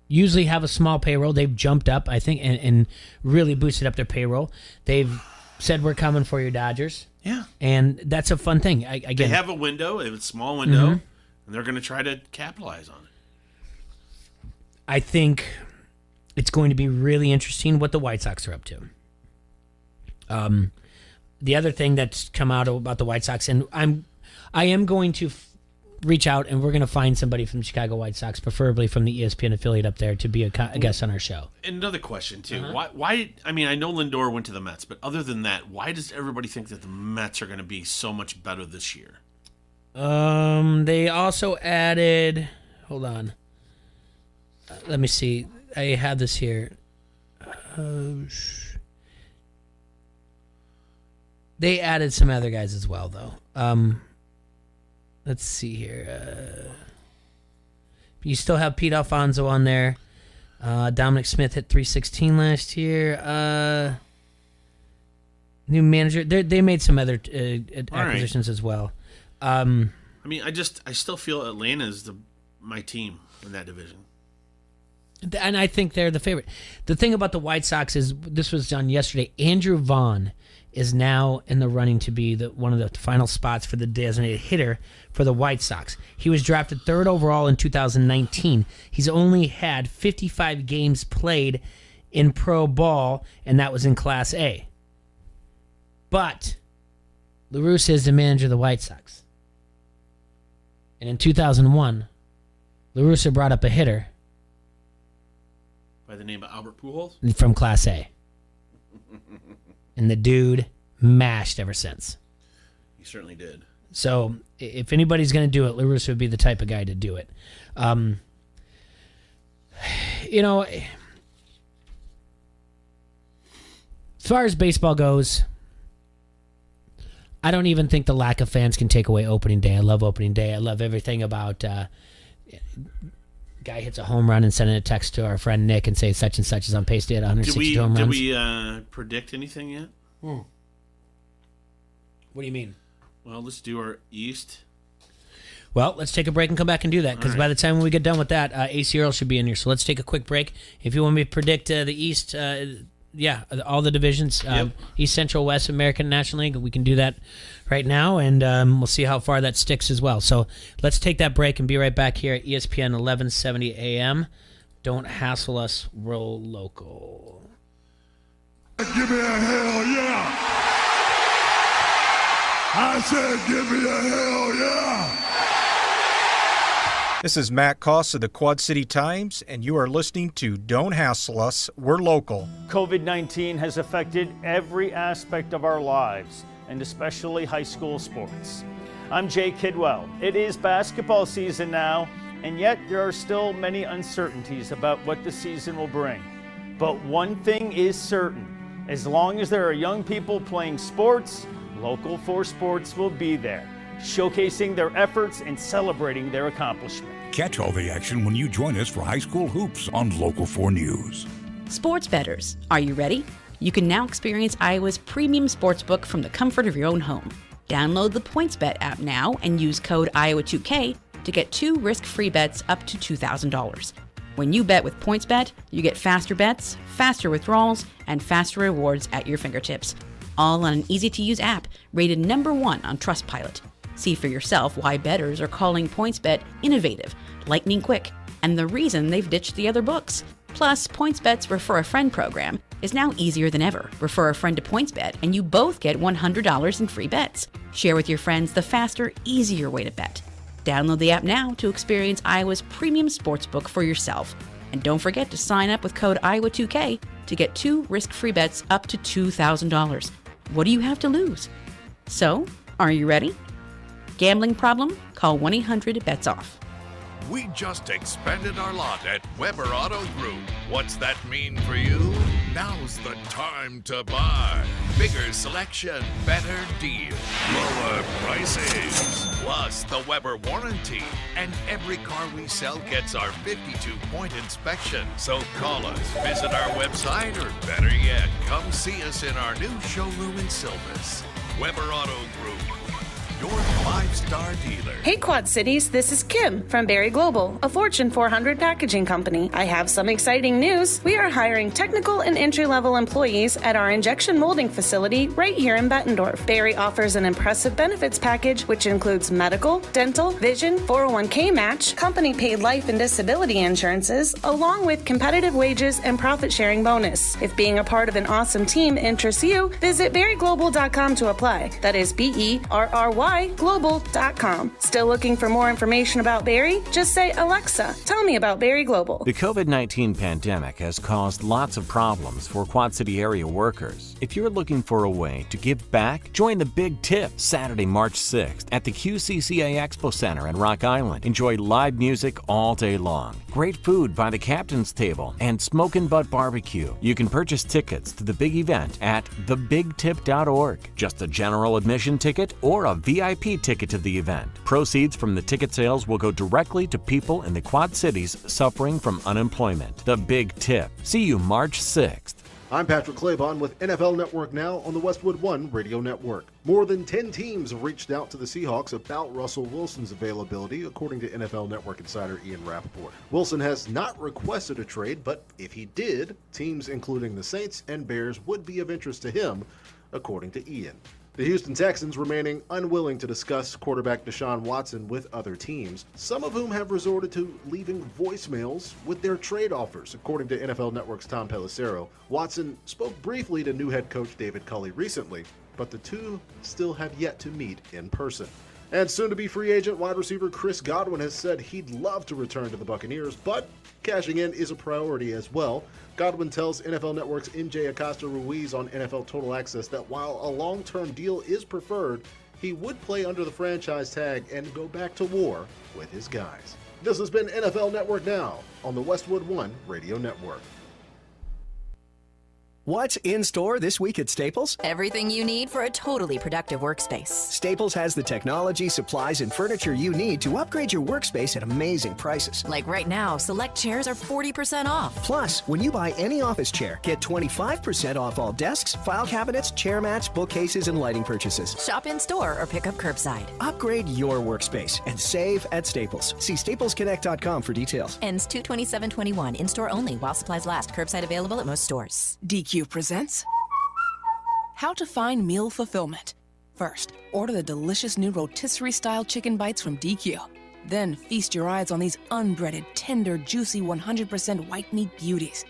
usually have a small payroll. They've jumped up, I think, and really boosted up their payroll. They've said we're coming for you, Dodgers. Yeah. And that's a fun thing. They have a window, a small window, and they're going to try to capitalize on it. I think it's going to be really interesting what the White Sox are up to. The other thing that's come out about the White Sox, and I am going to reach out, and we're going to find somebody from the Chicago White Sox, preferably from the ESPN affiliate up there, to be a guest on our show. Another question, too. Why? I mean, I know Lindor went to the Mets, but other than that, why does everybody think that the Mets are going to be so much better this year? They also added... Hold on. Let me see. I have this here. They added some other guys as well, though. Let's see here. You still have Pete Alfonso on there. Dominic Smith hit .316 last year. New manager. They made some other acquisitions as well. I mean, I still feel Atlanta is my team in that division. And I think they're the favorite. The thing about the White Sox is, this was done yesterday, Andrew Vaughn is now in the running to be one of the final spots for the designated hitter for the White Sox. He was drafted 3rd overall in 2019. He's only had 55 games played in pro ball, and that was in Class A. But La Russa is the manager of the White Sox. And in 2001, La Russa brought up a hitter by the name of Albert Pujols? From Class A. And the dude mashed ever since. He certainly did. So if anybody's going to do it, La Russa would be the type of guy to do it. As far as baseball goes, I don't even think the lack of fans can take away opening day. I love opening day. I love everything about guy hits a home run and sending a text to our friend Nick and say such and such is on pace to hit 162 home runs. Did we predict anything yet? What do you mean? Well, let's do our East. Well, let's take a break and come back and do that, because by the time we get done with that, AC Earl should be in here. So let's take a quick break. If you want me to predict the East, all the divisions, East, Central, West, American National League, we can do that right now, and we'll see how far that sticks as well. So let's take that break and be right back here at ESPN 1170 AM. Don't hassle us, roll local. Give me a hell yeah! I said give me a hell yeah! This is Matt Koss of the Quad City Times, and you are listening to Don't Hassle Us, We're Local. COVID-19 has affected every aspect of our lives, and especially high school sports. I'm Jay Kidwell. It is basketball season now, and yet there are still many uncertainties about what the season will bring. But one thing is certain. As long as there are young people playing sports, Local 4 Sports will be there, showcasing their efforts and celebrating their accomplishment. Catch all the action when you join us for high school hoops on Local 4 News. Sports bettors, are you ready? You can now experience Iowa's premium sportsbook from the comfort of your own home. Download the PointsBet app now and use code Iowa2K to get 2 risk-free bets up to $2,000. When you bet with PointsBet, you get faster bets, faster withdrawals, and faster rewards at your fingertips. All on an easy-to-use app rated #1 on Trustpilot. See for yourself why bettors are calling PointsBet innovative, lightning quick, and the reason they've ditched the other books. Plus, PointsBet's Refer a Friend program is now easier than ever. Refer a friend to PointsBet, and you both get $100 in free bets. Share with your friends the faster, easier way to bet. Download the app now to experience Iowa's premium sportsbook for yourself. And don't forget to sign up with code Iowa2K to get 2 risk-free bets up to $2,000. What do you have to lose? So, are you ready? Gambling problem? Call 1-800-BETS-OFF. We just expanded our lot at Weber Auto Group. What's that mean for you? Now's the time to buy. Bigger selection, better deal, lower prices. Plus the Weber warranty. And every car we sell gets our 52-point inspection. So call us, visit our website, or better yet, come see us in our new showroom in Silvis. Weber Auto Group, your 5-star dealer. Hey Quad Cities, this is Kim from Berry Global, a Fortune 400 packaging company. I have some exciting news. We are hiring technical and entry-level employees at our injection molding facility right here in Bettendorf. Berry offers an impressive benefits package which includes medical, dental, vision, 401k match, company-paid life and disability insurances, along with competitive wages and profit-sharing bonus. If being a part of an awesome team interests you, visit berryglobal.com to apply. That is BERRY global.com. Still looking for more information about Berry? Just say, Alexa, tell me about Berry Global. The COVID-19 pandemic has caused lots of problems for Quad City area workers. If you're looking for a way to give back, join the Big Tip Saturday, March 6th at the QCCA Expo Center in Rock Island. Enjoy live music all day long, great food by the Captain's Table, and Smokin' Butt Barbecue. You can purchase tickets to the big event at thebigtip.org. Just a general admission ticket or a VIP ticket to the event. Proceeds from the ticket sales will go directly to people in the Quad Cities suffering from unemployment. The Big Tip. See you March 6th. I'm Patrick Claybon with NFL Network Now on the Westwood One Radio Network. More than 10 teams have reached out to the Seahawks about Russell Wilson's availability, according to NFL Network insider Ian Rappaport. Wilson has not requested a trade, but if he did, teams including the Saints and Bears would be of interest to him, according to Ian. The Houston Texans remaining unwilling to discuss quarterback Deshaun Watson with other teams, some of whom have resorted to leaving voicemails with their trade offers, according to NFL Network's Tom Pelissero. Watson spoke briefly to new head coach David Culley recently, but the two still have yet to meet in person. And soon-to-be free agent wide receiver Chris Godwin has said he'd love to return to the Buccaneers, but cashing in is a priority as well. Godwin tells NFL Network's MJ Acosta-Ruiz on NFL Total Access that while a long-term deal is preferred, he would play under the franchise tag and go back to war with his guys. This has been NFL Network Now on the Westwood One Radio Network. What's in store this week at Staples? Everything you need for a totally productive workspace. Staples has the technology, supplies, and furniture you need to upgrade your workspace at amazing prices. Like right now, select chairs are 40% off. Plus, when you buy any office chair, get 25% off all desks, file cabinets, chair mats, bookcases, and lighting purchases. Shop in store or pick up curbside. Upgrade your workspace and save at Staples. See staplesconnect.com for details. Ends 2/27/21. In-store only while supplies last. Curbside available at most stores. DQ presents How to Find Meal Fulfillment. First, order the delicious new rotisserie-style chicken bites from DQ. Then feast your eyes on these unbreaded, tender, juicy, 100% white meat beauties.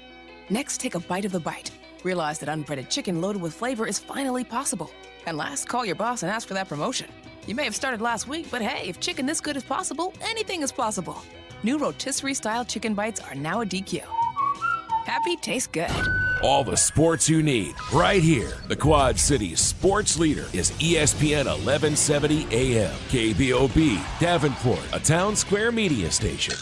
Next, take a bite of the bite. Realize that unbreaded chicken loaded with flavor is finally possible. And last, call your boss and ask for that promotion. You may have started last week, but hey, if chicken this good is possible, anything is possible. New rotisserie-style chicken bites are now at DQ. Happy tastes good. All the sports you need, right here. The Quad Cities sports leader is ESPN 1170 AM. KBOB, Davenport, a town square media station.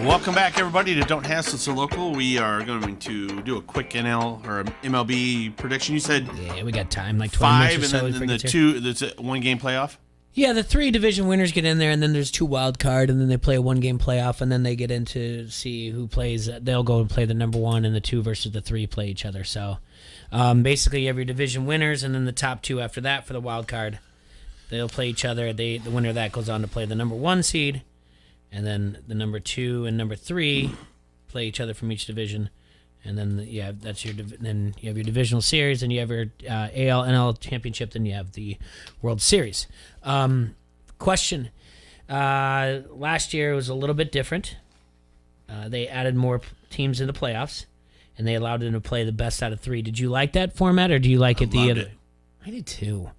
Welcome back, everybody, to Don't Hassle So Local. We are going to do a quick NL or MLB prediction. You said we got time, like 20 minutes or so. And then there's a one-game playoff? Yeah, the 3 division winners get in there, and then there's 2 wild card, and then they play a one-game playoff, and then they get into see who plays. They'll go and play the number 1, and the 2 versus the 3 play each other. So basically, you have your division winners, and then the top 2 after that for the wild card. They'll play each other. The winner of that goes on to play the number 1 seed, and then the number 2 and number 3 play each other from each division, And then then you have your divisional series, and you have your AL NL championship, then you have the World Series. Question: last year was a little bit different. They added more teams in the playoffs, and they allowed them to play the best out of 3. Did you like that format, or do you like it the other? I did too.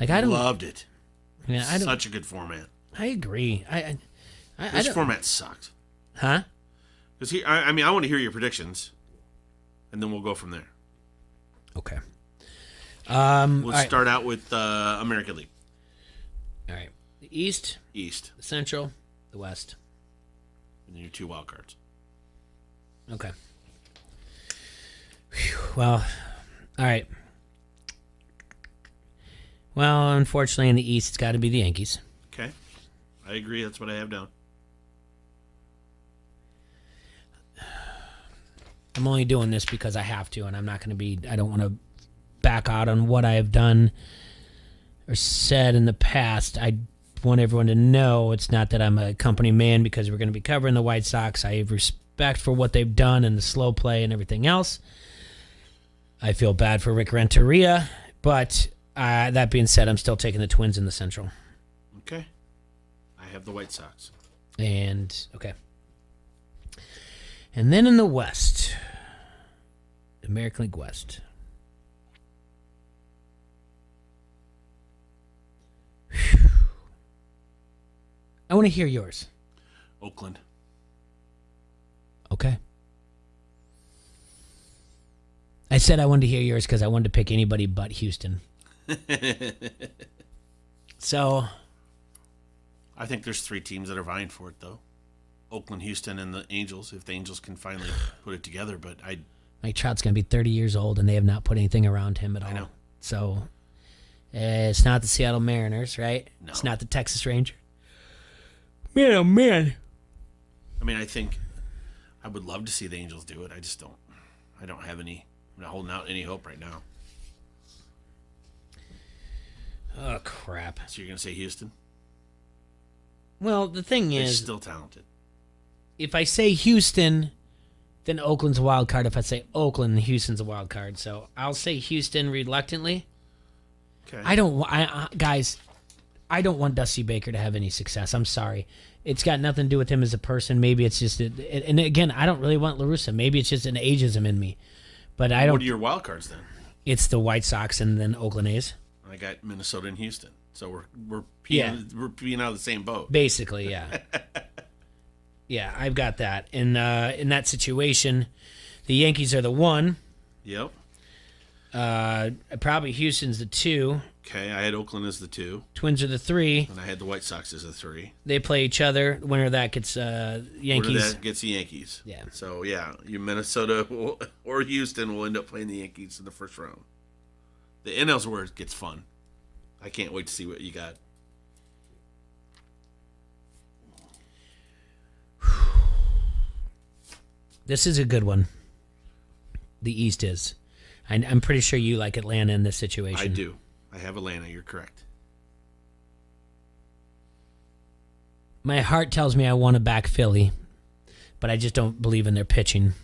Like I loved it. Yeah, such a good format. I agree. This format sucked. Huh? Because I want to hear your predictions, and then we'll go from there. Okay. We'll start out with American League. All right. The East. The Central. The West. And then your 2 wild cards. Okay. Whew. Well, all right. Well, unfortunately, in the East, it's got to be the Yankees. Okay. I agree. That's what I have down. I'm only doing this because I have to, and I'm not going to be... I don't want to back out on what I have done or said in the past. I want everyone to know it's not that I'm a company man because we're going to be covering the White Sox. I have respect for what they've done and the slow play and everything else. I feel bad for Rick Renteria, but that being said, I'm still taking the Twins in the Central. Okay. I have the White Sox. And, okay. And then in the West, American League West. Whew. I want to hear yours. Oakland. Okay. I said I wanted to hear yours because I wanted to pick anybody but Houston. So. I think there's 3 teams that are vying for it, though. Oakland, Houston, and the Angels, if the Angels can finally put it together. But Mike Trout's going to be 30 years old, and they have not put anything around him at all. I know. So, it's not the Seattle Mariners, right? No. It's not the Texas Rangers. Man, oh, man. I mean, I think I would love to see the Angels do it. I just don't. I don't have any. I'm not holding out any hope right now. Oh, crap. So you're going to say Houston? Well, the thing They're is... still talented. If I say Houston, then Oakland's a wild card. If I say Oakland, Houston's a wild card. So I'll say Houston reluctantly. Okay. Guys, I don't want Dusty Baker to have any success. I'm sorry. It's got nothing to do with him as a person. Maybe it's just... And again, I don't really want La Russa. Maybe it's just an ageism in me. But I don't... What are your wild cards then? It's the White Sox and then Oakland A's. I got Minnesota and Houston. So we're peeing out of the same boat. Basically, yeah. Yeah, I've got that. In that situation, the Yankees are the 1. Yep. Probably Houston's the 2. Okay, I had Oakland as the 2. Twins are the 3. And I had the White Sox as the 3. They play each other. The winner of that gets Yankees. Winner of that gets the Yankees. Yeah. So, yeah, you Minnesota or Houston will end up playing the Yankees in the first round. The NL's where it gets fun. I can't wait to see what you got. This is a good one. The East is. I'm pretty sure you like Atlanta in this situation. I do. I have Atlanta. You're correct. My heart tells me I want to back Philly, but I just don't believe in their pitching.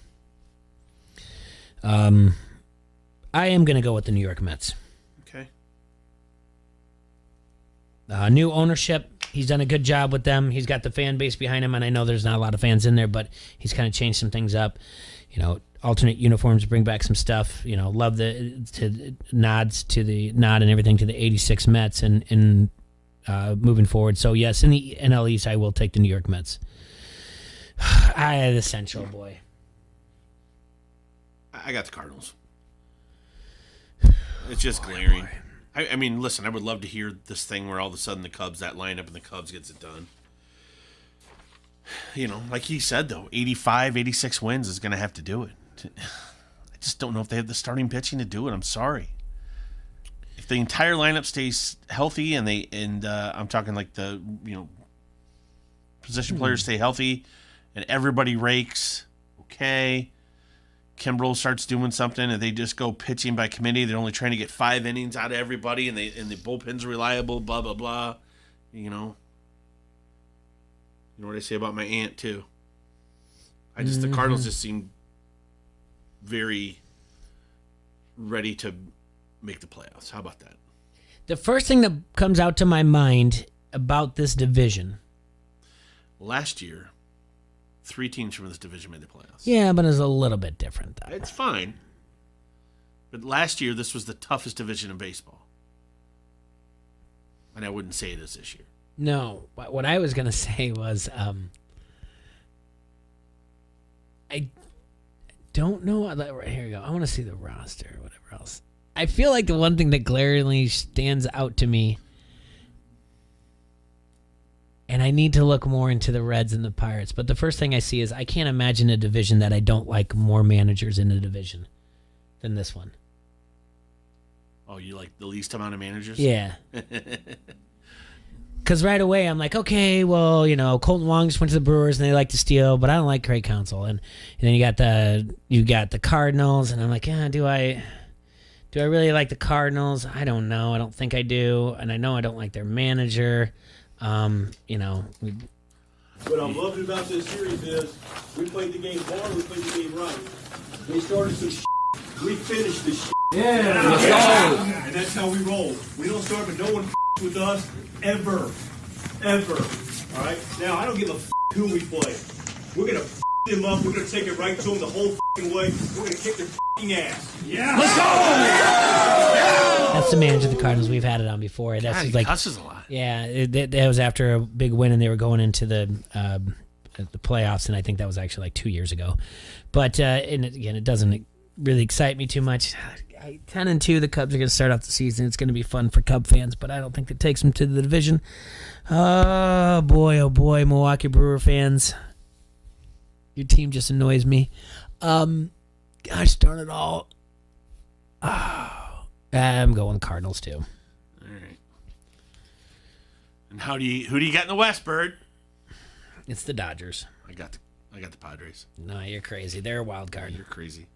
I am going to go with the New York Mets. Okay. New ownership. He's done a good job with them. He's got the fan base behind him, and I know there's not a lot of fans in there, but he's kind of changed some things up. You know, alternate uniforms, bring back some stuff. You know, love the nod and everything to the '86 Mets and moving forward. So yes, in the NL East, I will take the New York Mets. The Central boy. I got the Cardinals. It's just glaring. I mean, listen, I would love to hear this thing where all of a sudden the Cubs, that lineup and the Cubs gets it done. You know, like he said, though, 85, 86 wins is going to have to do it. I just don't know if they have the starting pitching to do it. I'm sorry. If the entire lineup stays healthy and I'm talking like the, position players stay healthy and everybody rakes, okay. Kimbrel starts doing something and they just go pitching by committee. They're only trying to get 5 innings out of everybody and the bullpen's reliable, blah, blah, blah. You know what I say about my aunt, too. The Cardinals just seem very ready to make the playoffs. How about that? The first thing that comes out to my mind about this division. Last year, 3 teams from this division made the playoffs. Yeah, but it's a little bit different, though. It's fine. But last year, this was the toughest division in baseball. And I wouldn't say it is this year. No. What I was going to say was I don't know. Here we go. I want to see the roster or whatever else. I feel like the one thing that glaringly stands out to me, and I need to look more into the Reds and the Pirates, but the first thing I see is I can't imagine a division that I don't like more managers in a division than this one. Oh, you like the least amount of managers? Yeah. Because right away I'm like, okay, well, Colton Wong just went to the Brewers and they like to steal, but I don't like Craig Counsell. And then you got the Cardinals, and I'm like, yeah, do I really like the Cardinals? I don't know. I don't think I do, and I know I don't like their manager. What I'm loving about this series is we played the game hard, we played the game right. They started some shit, we finished the shit. Yeah. And that's how we roll. We don't start, but no one with us ever. All right? Now, I don't give a who we play. We're going to them up. We're going to take it right to them the whole way. We're going to kick their ass. Yeah. Let's go! That's the manager of the Cardinals. We've had it on before. That's God, he like cusses a lot. Yeah, that was after a big win, and they were going into the playoffs, and I think that was actually like 2 years ago. But and again, it doesn't really excite me too much. 10-2, the Cubs are going to start off the season. It's going to be fun for Cub fans, but I don't think that takes them to the division. Oh boy, Milwaukee Brewer fans, your team just annoys me. Gosh darn it all. I'm going Cardinals too. All right. And who do you got in the West, Bird? It's the Dodgers. I got the Padres. No, you're crazy. They're a wild card. You're crazy.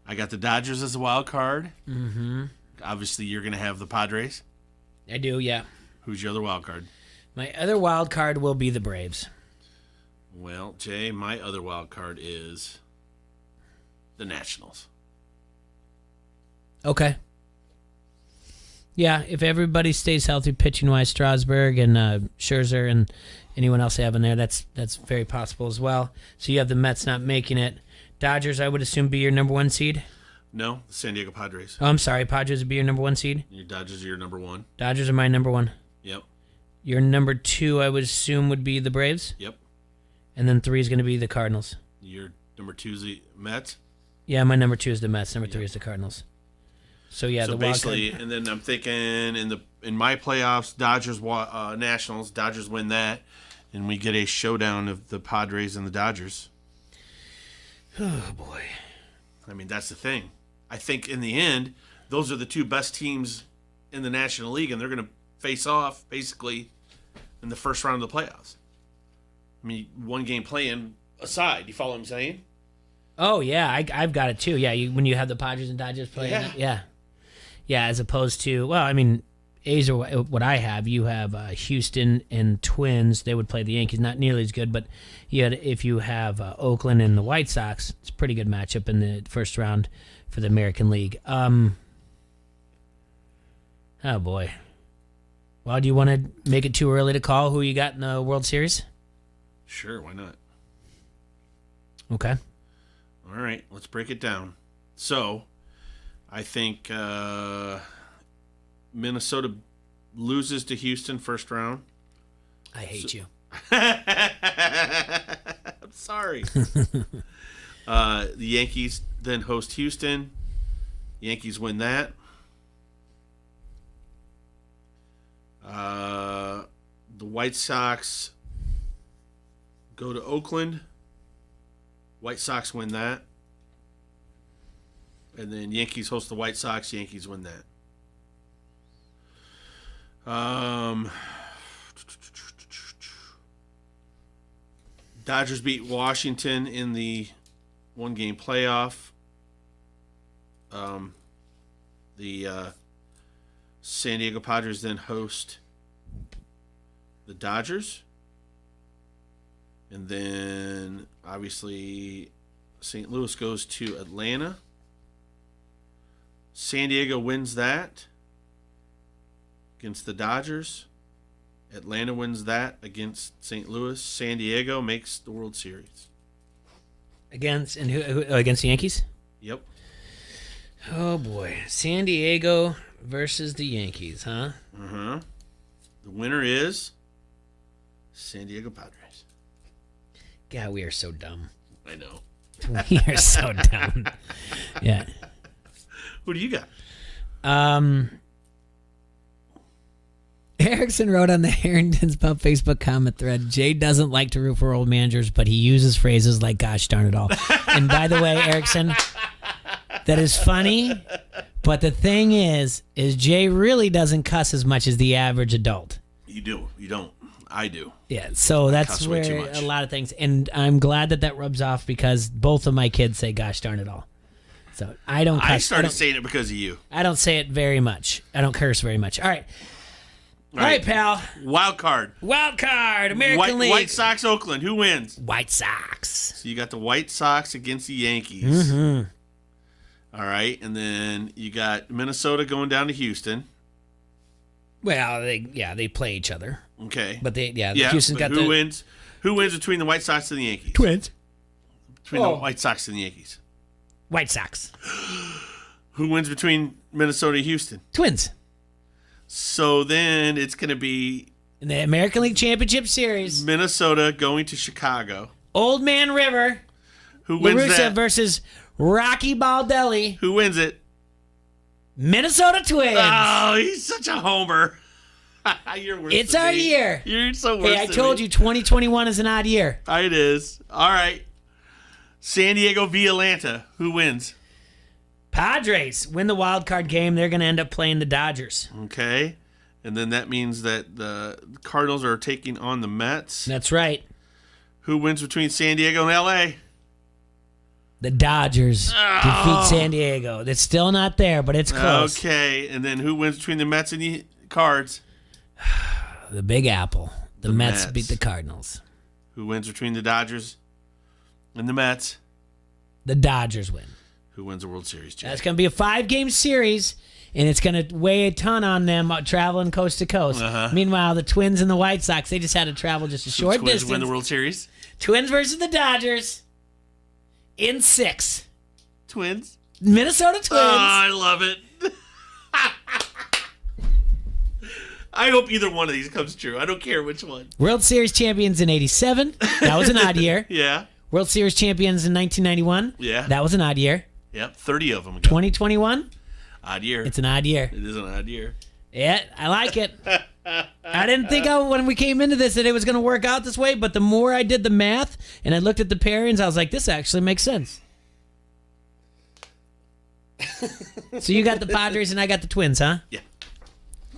I got the Dodgers as a wild card. Mm-hmm. Obviously, you're going to have the Padres. I do, yeah. Who's your other wild card? My other wild card will be the Braves. Well, Jay, my other wild card is the Nationals. Okay. Yeah, if everybody stays healthy pitching-wise, Strasburg and Scherzer and anyone else they have in there, that's very possible as well. So you have the Mets not making it. Dodgers, I would assume, be your number 1 seed? No, the San Diego Padres. Oh, I'm sorry. Padres would be your number 1 seed? Your Dodgers are your number 1. Dodgers are my number 1. Yep. Your number 2, I would assume, would be the Braves? Yep. And then 3 is going to be the Cardinals. Your number 2 is the Mets? Yeah, my number 2 is the Mets. Number 3 is the Cardinals. So, yeah, the basically, and then I'm thinking in my playoffs, Dodgers, Nationals, Dodgers win that, and we get a showdown of the Padres and the Dodgers. Oh, boy. I mean, that's the thing. I think in the end, those are the 2 best teams in the National League, and they're going to face off, basically, in the first round of the playoffs. I mean, 1 game play-in aside. You follow what I'm saying? Oh, yeah. I've got it, too. Yeah, when you have the Padres and Dodgers playing. Yeah. Yeah, as opposed to, well, I mean, A's are what I have. You have Houston and Twins. They would play the Yankees. Not nearly as good, but if you have Oakland and the White Sox, it's a pretty good matchup in the first round for the American League. Oh, boy. Well, do you want to make it too early to call who you got in the World Series? Sure, why not? Okay. All right, let's break it down. So, I think Minnesota loses to Houston first round. I hate you. I'm sorry. The Yankees then host Houston. Yankees win that. The White Sox go to Oakland. White Sox win that. And then Yankees host the White Sox. Yankees win that. Dodgers beat Washington in the 1-game playoff. The San Diego Padres then host the Dodgers. And then, obviously, St. Louis goes to Atlanta. San Diego wins that against the Dodgers. Atlanta wins that against St. Louis. San Diego makes the World Series. Against the Yankees? Yep. Oh, boy. San Diego versus the Yankees, huh? Uh-huh. The winner is San Diego Padres. God, we are so dumb. I know. We are so dumb. Yeah. Who do you got? Erickson wrote on the Harrington's Pub Facebook comment thread, Jay doesn't like to root for old managers, but he uses phrases like, gosh darn it all. And by the way, Erickson, that is funny, but the thing is Jay really doesn't cuss as much as the average adult. You do. You don't. I do. Yeah, so that's way too where much. a lot of things, and I'm glad that rubs off because both of my kids say gosh darn it all. So I don't cuss. I started saying it because of you. I don't say it very much. I don't curse very much. All right. All right, pal. Wild card. American League. White Sox, Oakland. Who wins? White Sox. So you got the White Sox against the Yankees. Mm-hmm. All right, and then you got Minnesota going down to Houston. Well, they play each other. Okay. But Houston's got who wins? Who wins between the White Sox and the Yankees? Twins. Between the White Sox and the Yankees. White Sox. Who wins between Minnesota and Houston? Twins. So then it's going to be in the American League Championship Series. Minnesota going to Chicago. Old Man River. Who wins LaRussa that? Versus Rocky Baldelli. Who wins it? Minnesota Twins. Oh, he's such a homer. You're worse It's than our me. year. You're so worse Hey, I than told me. you 2021 is an odd year. It is. All right. San Diego v. Atlanta. Who wins? Padres win the wild card game. They're going to end up playing the Dodgers. Okay. And then that means that the Cardinals are taking on the Mets. That's right. Who wins between San Diego and L.A.? The Dodgers defeat San Diego. It's still not there, but it's close. Okay. And then who wins between the Mets and the Cards? The Big Apple. The Mets beat the Cardinals. Who wins between the Dodgers and the Mets? The Dodgers win. Who wins the World Series, Jay? That's going to be a 5-game series, and it's going to weigh a ton on them traveling coast to coast. Meanwhile, the Twins and the White Sox, they just had to travel just a short Twins distance. win the World Series? Twins versus the Dodgers in 6. Twins? Minnesota Twins. Oh, I love it. I hope either one of these comes true. I don't care which one. World Series champions in 87. That was an odd year. Yeah. World Series champions in 1991. Yeah. That was an odd year. Yep, 30 of them ago. 2021. Odd year. It's an odd year. It is an odd year. Yeah, I like it. I didn't think when we came into this that it was going to work out this way, but the more I did the math and I looked at the pairings, I was like, this actually makes sense. So you got the Padres and I got the Twins, huh? Yeah.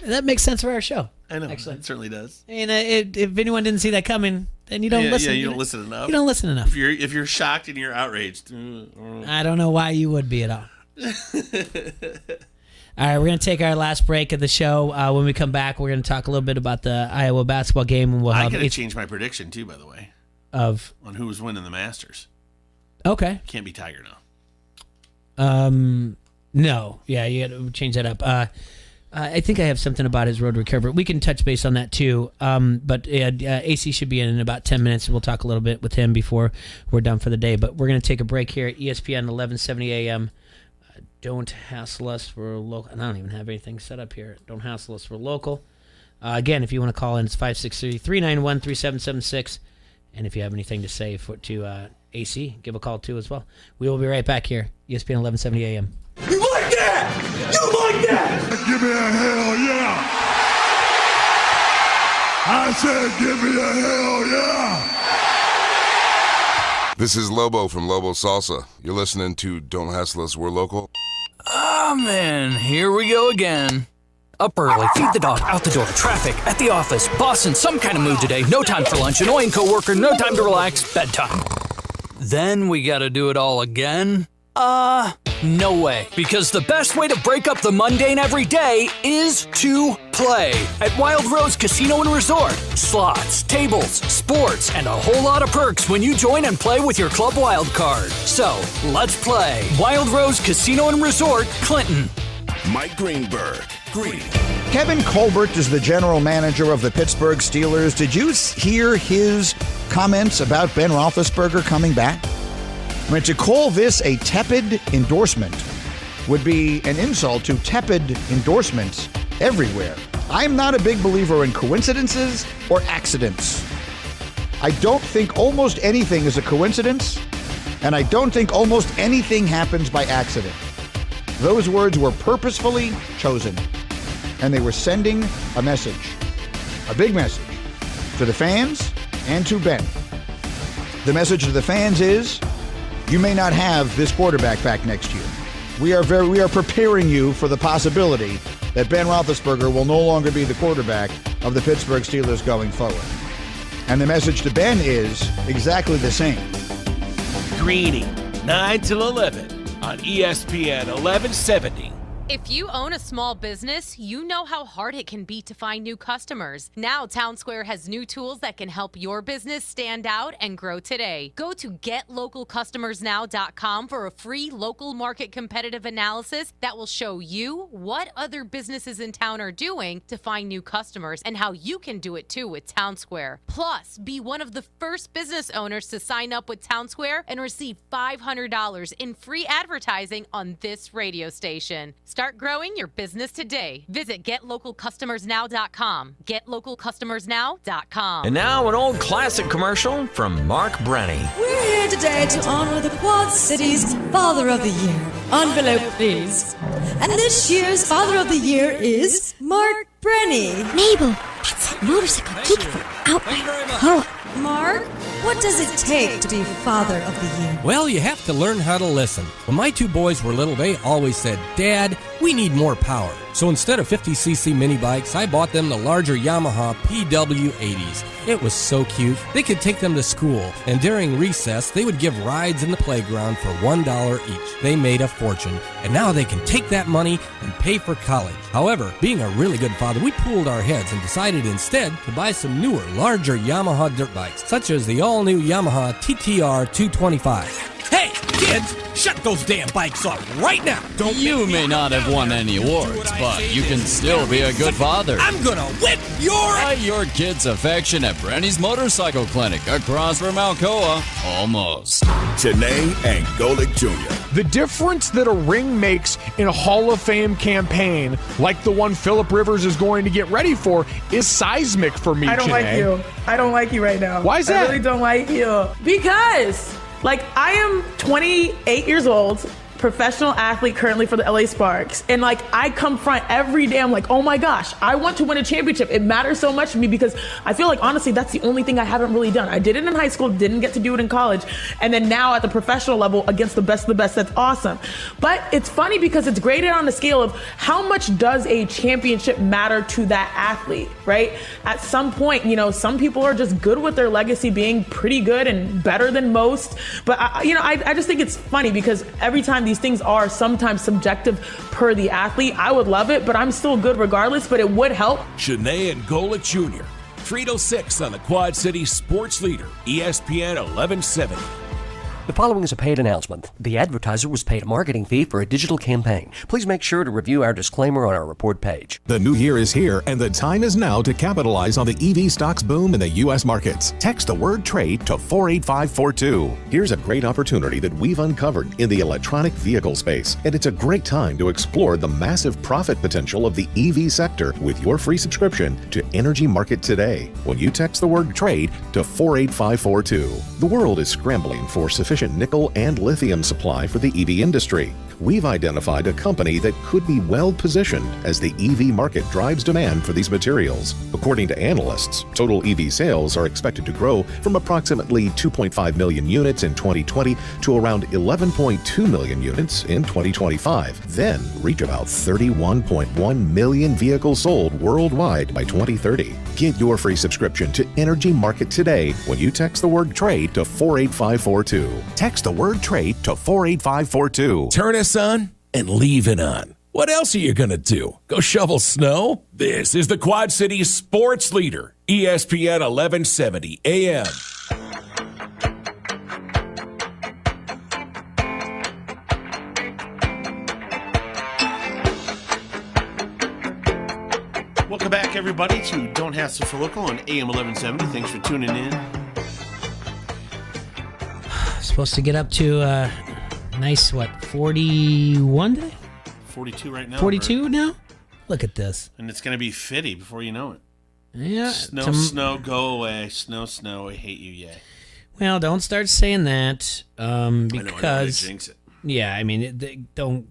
That makes sense for our show. I know. Actually. It certainly does. And if anyone didn't see that coming, then you don't listen. Yeah, you don't listen enough. You don't listen enough. If you're shocked and you're outraged. I don't know why you would be at all. All right, we're going to take our last break of the show. When we come back, we're going to talk a little bit about the Iowa basketball game. And I got to change my prediction, too, by the way. On who's winning the Masters. Okay. Can't be Tiger now. No. Yeah, you got to change that up. I think I have something about his road recovery. We can touch base on that, too. But AC should be in about 10 minutes. We'll talk a little bit with him before we're done for the day. But we're going to take a break here at ESPN 1170 AM. Don't hassle us for local. I don't even have anything set up here. Don't hassle us for local. Again, if you want to call in, it's 563-391-3776. And if you have anything to say to AC, give a call, too, as well. We will be right back here, ESPN 1170 AM. You like that? You like that? Give me a hell yeah. I said give me a hell yeah. This is Lobo from Lobo Salsa. You're listening to Don't Hassle Us, We're Local. Oh, man, here we go again. Up early, feed the dog, out the door, traffic, at the office, boss in some kind of mood today, no time for lunch, annoying coworker, no time to relax, bedtime. Then we gotta do it all again. No way. Because the best way to break up the mundane every day is to play at Wild Rose Casino and Resort. Slots, tables, sports, and a whole lot of perks when you join and play with your Club Wild card. So, let's play. Wild Rose Casino and Resort, Clinton. Mike Greenberg. Greeny. Kevin Colbert is the general manager of the Pittsburgh Steelers. Did you hear his comments about Ben Roethlisberger coming back? I mean, to call this a tepid endorsement would be an insult to tepid endorsements everywhere. I'm not a big believer in coincidences or accidents. I don't think almost anything is a coincidence, and I don't think almost anything happens by accident. Those words were purposefully chosen, and they were sending a message, a big message, to the fans and to Ben. The message to the fans is, you may not have this quarterback back next year. We are preparing you for the possibility that Ben Roethlisberger will no longer be the quarterback of the Pittsburgh Steelers going forward. And the message to Ben is exactly the same. Greeny, 9 till 11 on ESPN 1170. If you own a small business, you know how hard it can be to find new customers. Now, Town Square has new tools that can help your business stand out and grow today. Go to GetLocalCustomersNow.com for a free local market competitive analysis that will show you what other businesses in town are doing to find new customers and how you can do it too with Town Square. Plus, be one of the first business owners to sign up with Town Square and receive $500 in free advertising on this radio station. Start growing your business today. Visit GetLocalCustomersNow.com. GetLocalCustomersNow.com. And now an old classic commercial from Mark Brenny. We're here today to honor the Quad City's Father of the Year. Envelope, please. And this year's Father of the Year is Mark Brenny. Mabel, that's that motorcycle geek from out by Coa. Mark, what does it take to be Father of the Year? Well, you have to learn how to listen. When my two boys were little, they always said, Dad, we need more power. So instead of 50cc mini bikes, I bought them the larger Yamaha PW80s. It was so cute. They could take them to school, and during recess, they would give rides in the playground for $1 each. They made a fortune, and now they can take that money and pay for college. However, being a really good father, we pooled our heads and decided instead to buy some newer, larger Yamaha dirt bikes, such as the all-new Yamaha TTR 225. Hey, kids, shut those damn bikes off right now. You may not have won any awards, but you can still be a good father. I'm gonna whip Buy your kids' affection at Brenny's Motorcycle Clinic across from Alcoa. Almost. Janae and Golick Jr. The difference that a ring makes in a Hall of Fame campaign, like the one Phillip Rivers is going to get ready for, is seismic for me, I don't Janae. like you. I don't like you right now. Why is that? I really don't like you. Because, I am 28 years old, professional athlete currently for the LA Sparks. And I come front every day. I'm like, oh my gosh, I want to win a championship. It matters so much to me because I feel like, honestly, that's the only thing I haven't really done. I did it in high school, didn't get to do it in college. And then now at the professional level against the best of the best, that's awesome. But it's funny because it's graded on the scale of how much does a championship matter to that athlete, right? At some point, some people are just good with their legacy being pretty good and better than most. But I just think it's funny because every time these things are sometimes subjective per the athlete. I would love it, but I'm still good regardless, but it would help. Janae and Golick Jr. 306 on the Quad City Sports Leader, ESPN 1170. The following is a paid announcement. The advertiser was paid a marketing fee for a digital campaign. Please make sure to review our disclaimer on our report page. The new year is here, and the time is now to capitalize on the EV stocks boom in the U.S. markets. Text the word trade to 48542. Here's a great opportunity that we've uncovered in the electronic vehicle space, and it's a great time to explore the massive profit potential of the EV sector with your free subscription to Energy Market Today. When you text the word trade to 48542, the world is scrambling for sufficient nickel and lithium supply for the EV industry. We've identified a company that could be well positioned as the EV market drives demand for these materials. According to analysts, total EV sales are expected to grow from approximately 2.5 million units in 2020 to around 11.2 million units in 2025, then reach about 31.1 million vehicles sold worldwide by 2030. Get your free subscription to Energy Market Today when you text the word trade to 48542. Text the word trade to 48542. Turn us on and leave it on. What else are you going to do? Go shovel snow? This is the Quad Cities sports leader, ESPN 1170 AM. Welcome back, everybody, to Don't Hassle for Local on AM 1170. Thanks for tuning in. Supposed to get up to nice, 41 today? 42 right now. 42 now? Look at this. And it's going to be 50 before you know it. Yeah. Snow, go away. Snow, I hate you, yay. Well, don't start saying that I know, because... jinx it. Yeah, I mean, don't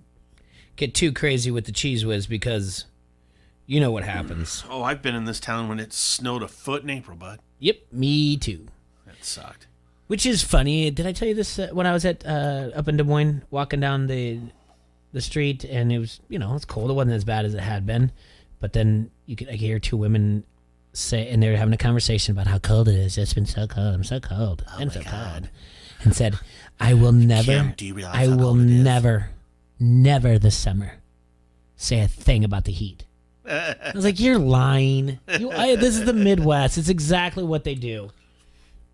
get too crazy with the Cheese Whiz because you know what happens. Oh, I've been in this town when it snowed a foot in April, bud. Yep, me too. That sucked. Which is funny. Did I tell you this when I was at up in Des Moines, walking down the street, and it was, it's cold. It wasn't as bad as it had been, but then I could hear two women say, and they were having a conversation about how cold it is. It's been so cold. I'm so cold. I'm so cold. And said, I will never, Kim, do you realize how cold it is? never this summer say a thing about the heat. I was like, you're lying. This is the Midwest. It's exactly what they do.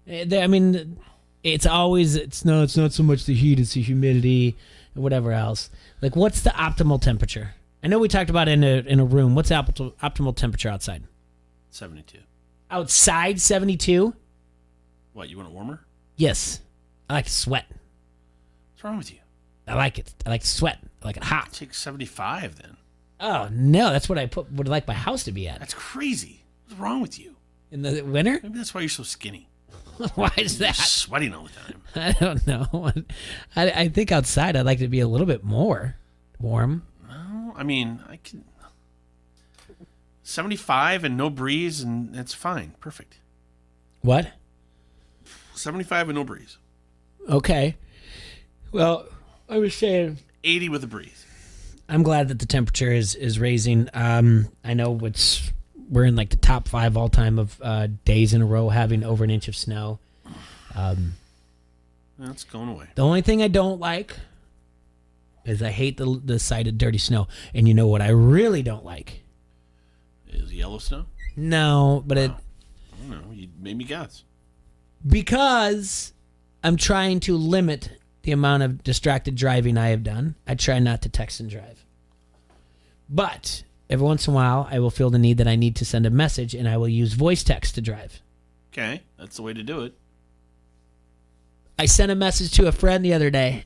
I mean, it's not so much the heat, it's the humidity and whatever else. Like, what's the optimal temperature? I know we talked about it in a room. What's the optimal temperature outside? 72. Outside, 72? What, you want it warmer? Yes. I like to sweat. What's wrong with you? I like it. I like to sweat. I like it hot. Take 75 then. Oh, no. That's what I would like my house to be at. That's crazy. What's wrong with you? In the winter? Maybe that's why you're so skinny. Why is You're that? sweating all the time. I don't know. I think outside I'd like to be a little bit more warm. No, I mean, I can... 75 and no breeze, and it's fine. Perfect. What? 75 and no breeze. Okay. Well, I was saying 80 with a breeze. I'm glad that the temperature is raising. I know we're in like the top 5 all time of days in a row having over an inch of snow. That's going away. The only thing I don't like is I hate the sight of dirty snow. And you know what I really don't like? Is yellow snow? No, but I don't know. You made me guess. Because I'm trying to limit the amount of distracted driving I have done. I try not to text and drive. But every once in a while, I will feel the need that I need to send a message, and I will use voice text to drive. Okay, that's the way to do it. I sent a message to a friend the other day,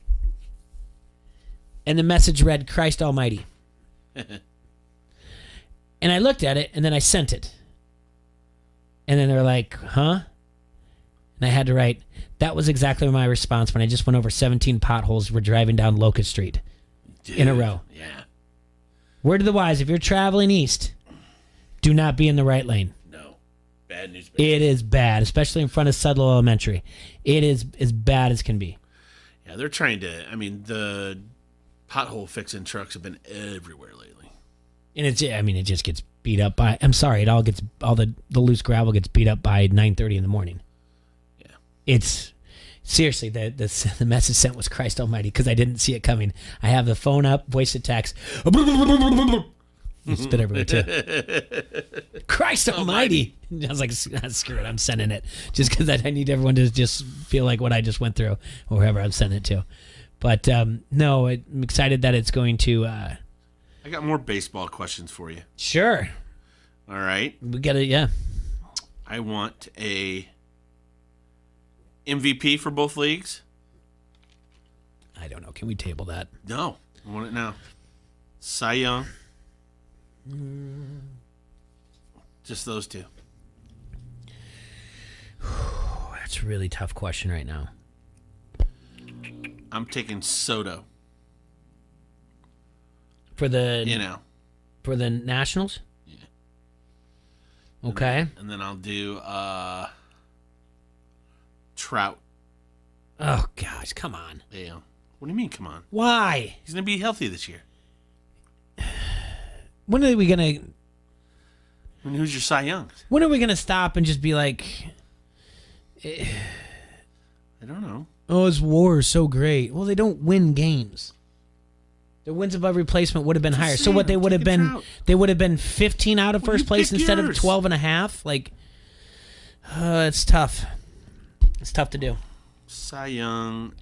and the message read, Christ Almighty. And I looked at it, and then I sent it. And then they're like, huh? And I had to write, that was exactly my response when I just went over 17 potholes we're driving down Locust Street. In a row. Yeah. Word to the wise, if you're traveling east, do not be in the right lane. No. Bad news. It is bad, especially in front of Sudlow Elementary. It is as bad as can be. Yeah, they're trying to, the pothole fixing trucks have been everywhere lately. And it just gets beat up by, I'm sorry, all the loose gravel gets beat up by 9:30 in the morning. Yeah. It's, seriously, the message sent was Christ Almighty because I didn't see it coming. I have the phone up, voice to text. You spit everywhere too. Christ Almighty. I was like, screw it, I'm sending it. Just because I need everyone to just feel like what I just went through, or whoever I'm sending it to. But no, I'm excited that it's going to... I got more baseball questions for you. Sure. All right. We got it, yeah. I want a MVP for both leagues. I don't know. Can we table that? No. I want it now. Cy Young. Just those two. That's a really tough question right now. I'm taking Soto. For the for the Nationals? Yeah. Okay. And then I'll do Trout. Oh gosh, come on. Yeah. What do you mean, come on? Why? He's gonna be healthy this year. When are we gonna who's your Cy Young? When are we gonna stop and just be like I don't know. Oh, his WAR is so great. Well, they don't win games. Their wins above replacement would have been higher. So what they would have been, they would have been 15 out of first place instead of 12 and a half. Like, it's tough. It's tough to do. Cy Young.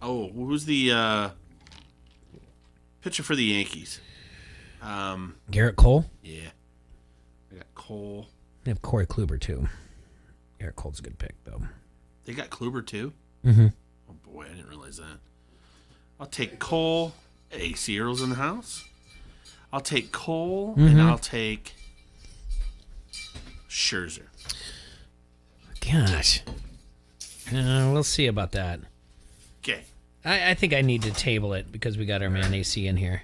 Oh, who's the pitcher for the Yankees? Garrett Cole? Yeah. I got Cole. They have Corey Kluber, too. Garrett Cole's a good pick, though. They got Kluber, too? Mm-hmm. Oh, boy, I didn't realize that. I'll take Cole. AC Earl's in the house. I'll take Cole, and I'll take Scherzer. Gosh. We'll see about that. Okay. I think I need to table it because we got our man AC in here.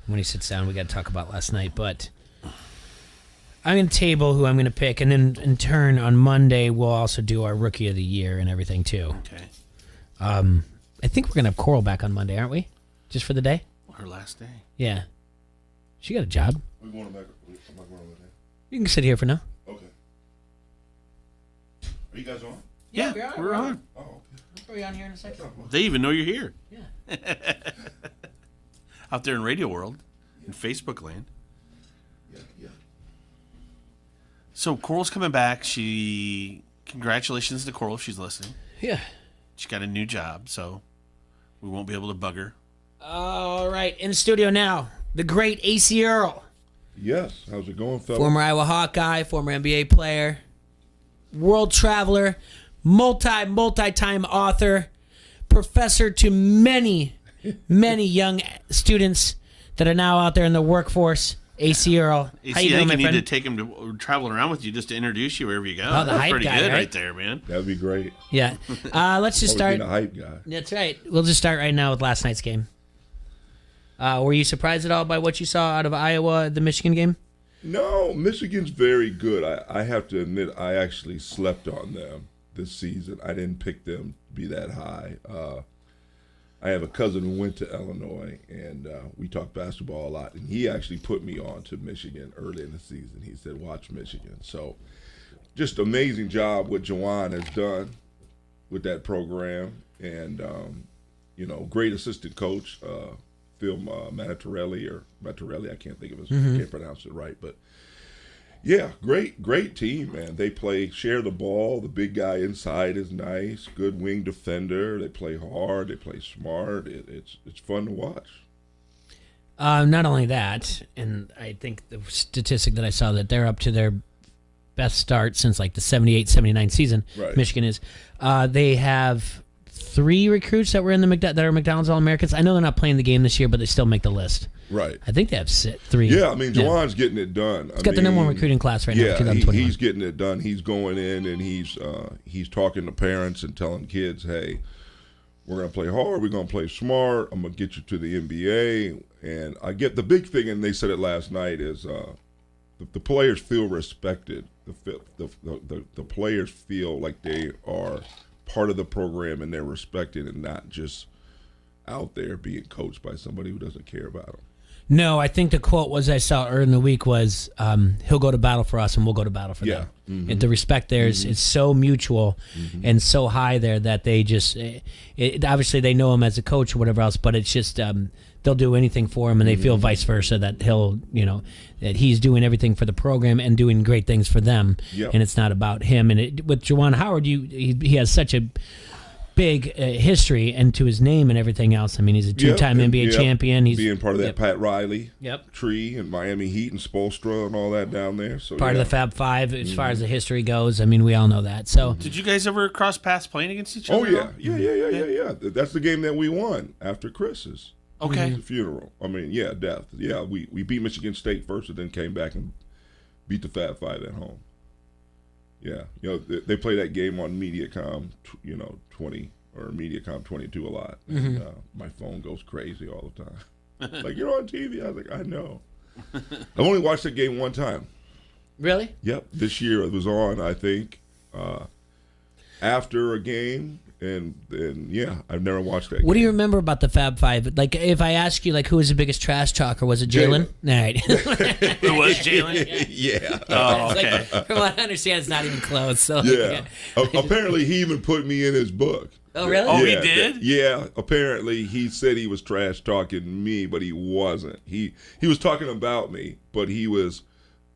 When he sits down, we got to talk about last night. But I'm going to table who I'm going to pick, and then in turn on Monday we'll also do our Rookie of the Year and everything too. Okay. I think we're going to have Coral back on Monday, aren't we? Just for the day? Her last day. Yeah. She got a job. We're going back. I'm not going over there. You can sit here for now. Okay. Are you guys on? Yeah, we're on. Oh, okay. I'll throw you on here in a second. They even know you're here. Yeah. Out there in radio world, in Facebook land. Yeah. So Coral's coming back. Congratulations to Coral if she's listening. Yeah. She got a new job, so we won't be able to bug her. All right, in the studio now, the great AC Earl. Yes, how's it going, fella? Former Iowa Hawkeye, former NBA player, world traveler, multi-time author, professor to many young students that are now out there in the workforce. AC Earl. AC, how you doing, I think my you friend? need to take him to traveling around with you just to introduce you wherever you go. Oh, the That's hype pretty guy, good right? there, man. That'd be great. Yeah. Let's just start. Being a hype guy. That's right. We'll just start right now with last night's game. Were you surprised at all by what you saw out of Iowa, the Michigan game? No, Michigan's very good. I have to admit, I actually slept on them this season. I didn't pick them to be that high. I have a cousin who went to Illinois, and we talked basketball a lot, and he actually put me on to Michigan early in the season. He said, watch Michigan. So just amazing job what Jawan has done with that program, and, great assistant coach, Phil Mattarelli, I can't think of his, can't pronounce it right, but yeah, great team, man. They share the ball. The big guy inside is nice. Good wing defender. They play hard. They play smart. It's fun to watch. Not only that, and I think the statistic that I saw that they're up to their best start since like the 78-79 season. Right. Michigan is. They have 3 recruits that were in that are McDonald's All-Americans. I know they're not playing the game this year, but they still make the list. Right. I think they have 3. Yeah, I mean, Jawan's getting it done. He's got the number 1 recruiting class right now for 2021. He's getting it done. He's going in and he's talking to parents and telling kids, hey, we're going to play hard. We're going to play smart. I'm going to get you to the NBA. And I get the big thing, and they said it last night, is the players feel respected. The players feel like they are part of the program and they're respected and not just out there being coached by somebody who doesn't care about them. No, I think the quote I saw earlier in the week was, he'll go to battle for us and we'll go to battle for them. Mm-hmm. And the respect there is so mutual and so high there that they just, obviously they know him as a coach or whatever else, but it's just, they'll do anything for him and they feel vice versa that he'll, that he's doing everything for the program and doing great things for them. Yep. And it's not about him. And with Juwan Howard, he has such a big history and to his name and everything else. I mean, he's a 2-time NBA champion. He's being part of that Pat Riley Yep. tree and Miami Heat and Spoelstra and all that down there. So part of the Fab Five as far as the history goes. I mean, we all know that. So, did you guys ever cross paths playing against each other? Oh yeah. That's the game that we won after Chris's funeral. I mean, death. Yeah, we beat Michigan State first and then came back and beat the Fab Five at home. Yeah, they play that game on MediaCom, 20 or MediaCom 22 a lot. And, my phone goes crazy all the time. Like, you're on TV. I was like, I know. I've only watched that game one time. Really? Yep. This year it was on, I think, after a game. And I've never watched that game. What do you remember about the Fab Five? Like, if I ask you, like, who was the biggest trash talker? Was it Jalen? All right. It was Jalen? Yeah. Oh, okay. Like, from what I understand, it's not even close. So yeah. Apparently, he even put me in his book. Oh, really? Oh, Yeah, he did? Yeah, apparently he said he was trash talking me, but he wasn't. He was talking about me, but he was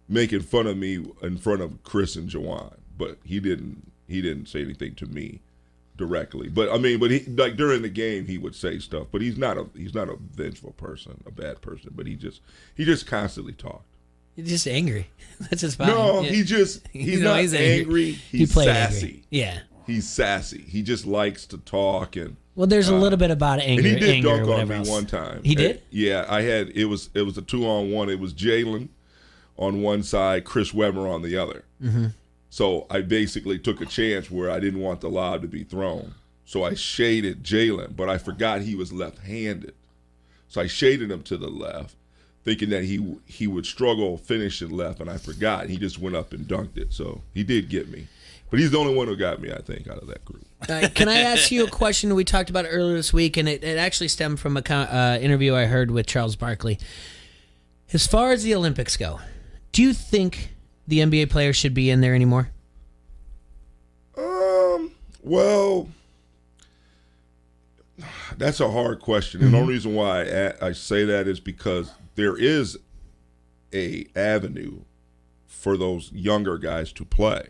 making fun of me in front of Chris and Jawan. But he didn't say anything to me directly. But I mean, but he, like during the game he would say stuff. But he's not a vengeful person, a bad person. But he just constantly talked. He's just angry. That's just fine. No, yeah. he's not angry. He's sassy. Angry. Yeah. He's sassy. He just likes to talk and. Well, there's a little bit about anger. And he did anger dunk or on me else. one time. He did? Yeah, it was a 2-on-1. It was Jalen on one side, Chris Webber on the other. Mm-hmm. So I basically took a chance where I didn't want the lob to be thrown. So I shaded Jalen, but I forgot he was left-handed. So I shaded him to the left, thinking that he would struggle finishing left, and I forgot. He just went up and dunked it. So he did get me. But he's the only one who got me, I think, out of that group. Can I ask you a question we talked about earlier this week, and it actually stemmed from an interview I heard with Charles Barkley. As far as the Olympics go, do you think the NBA players should be in there anymore? Well, that's a hard question. And the only reason why I say that is because there is a avenue for those younger guys to play.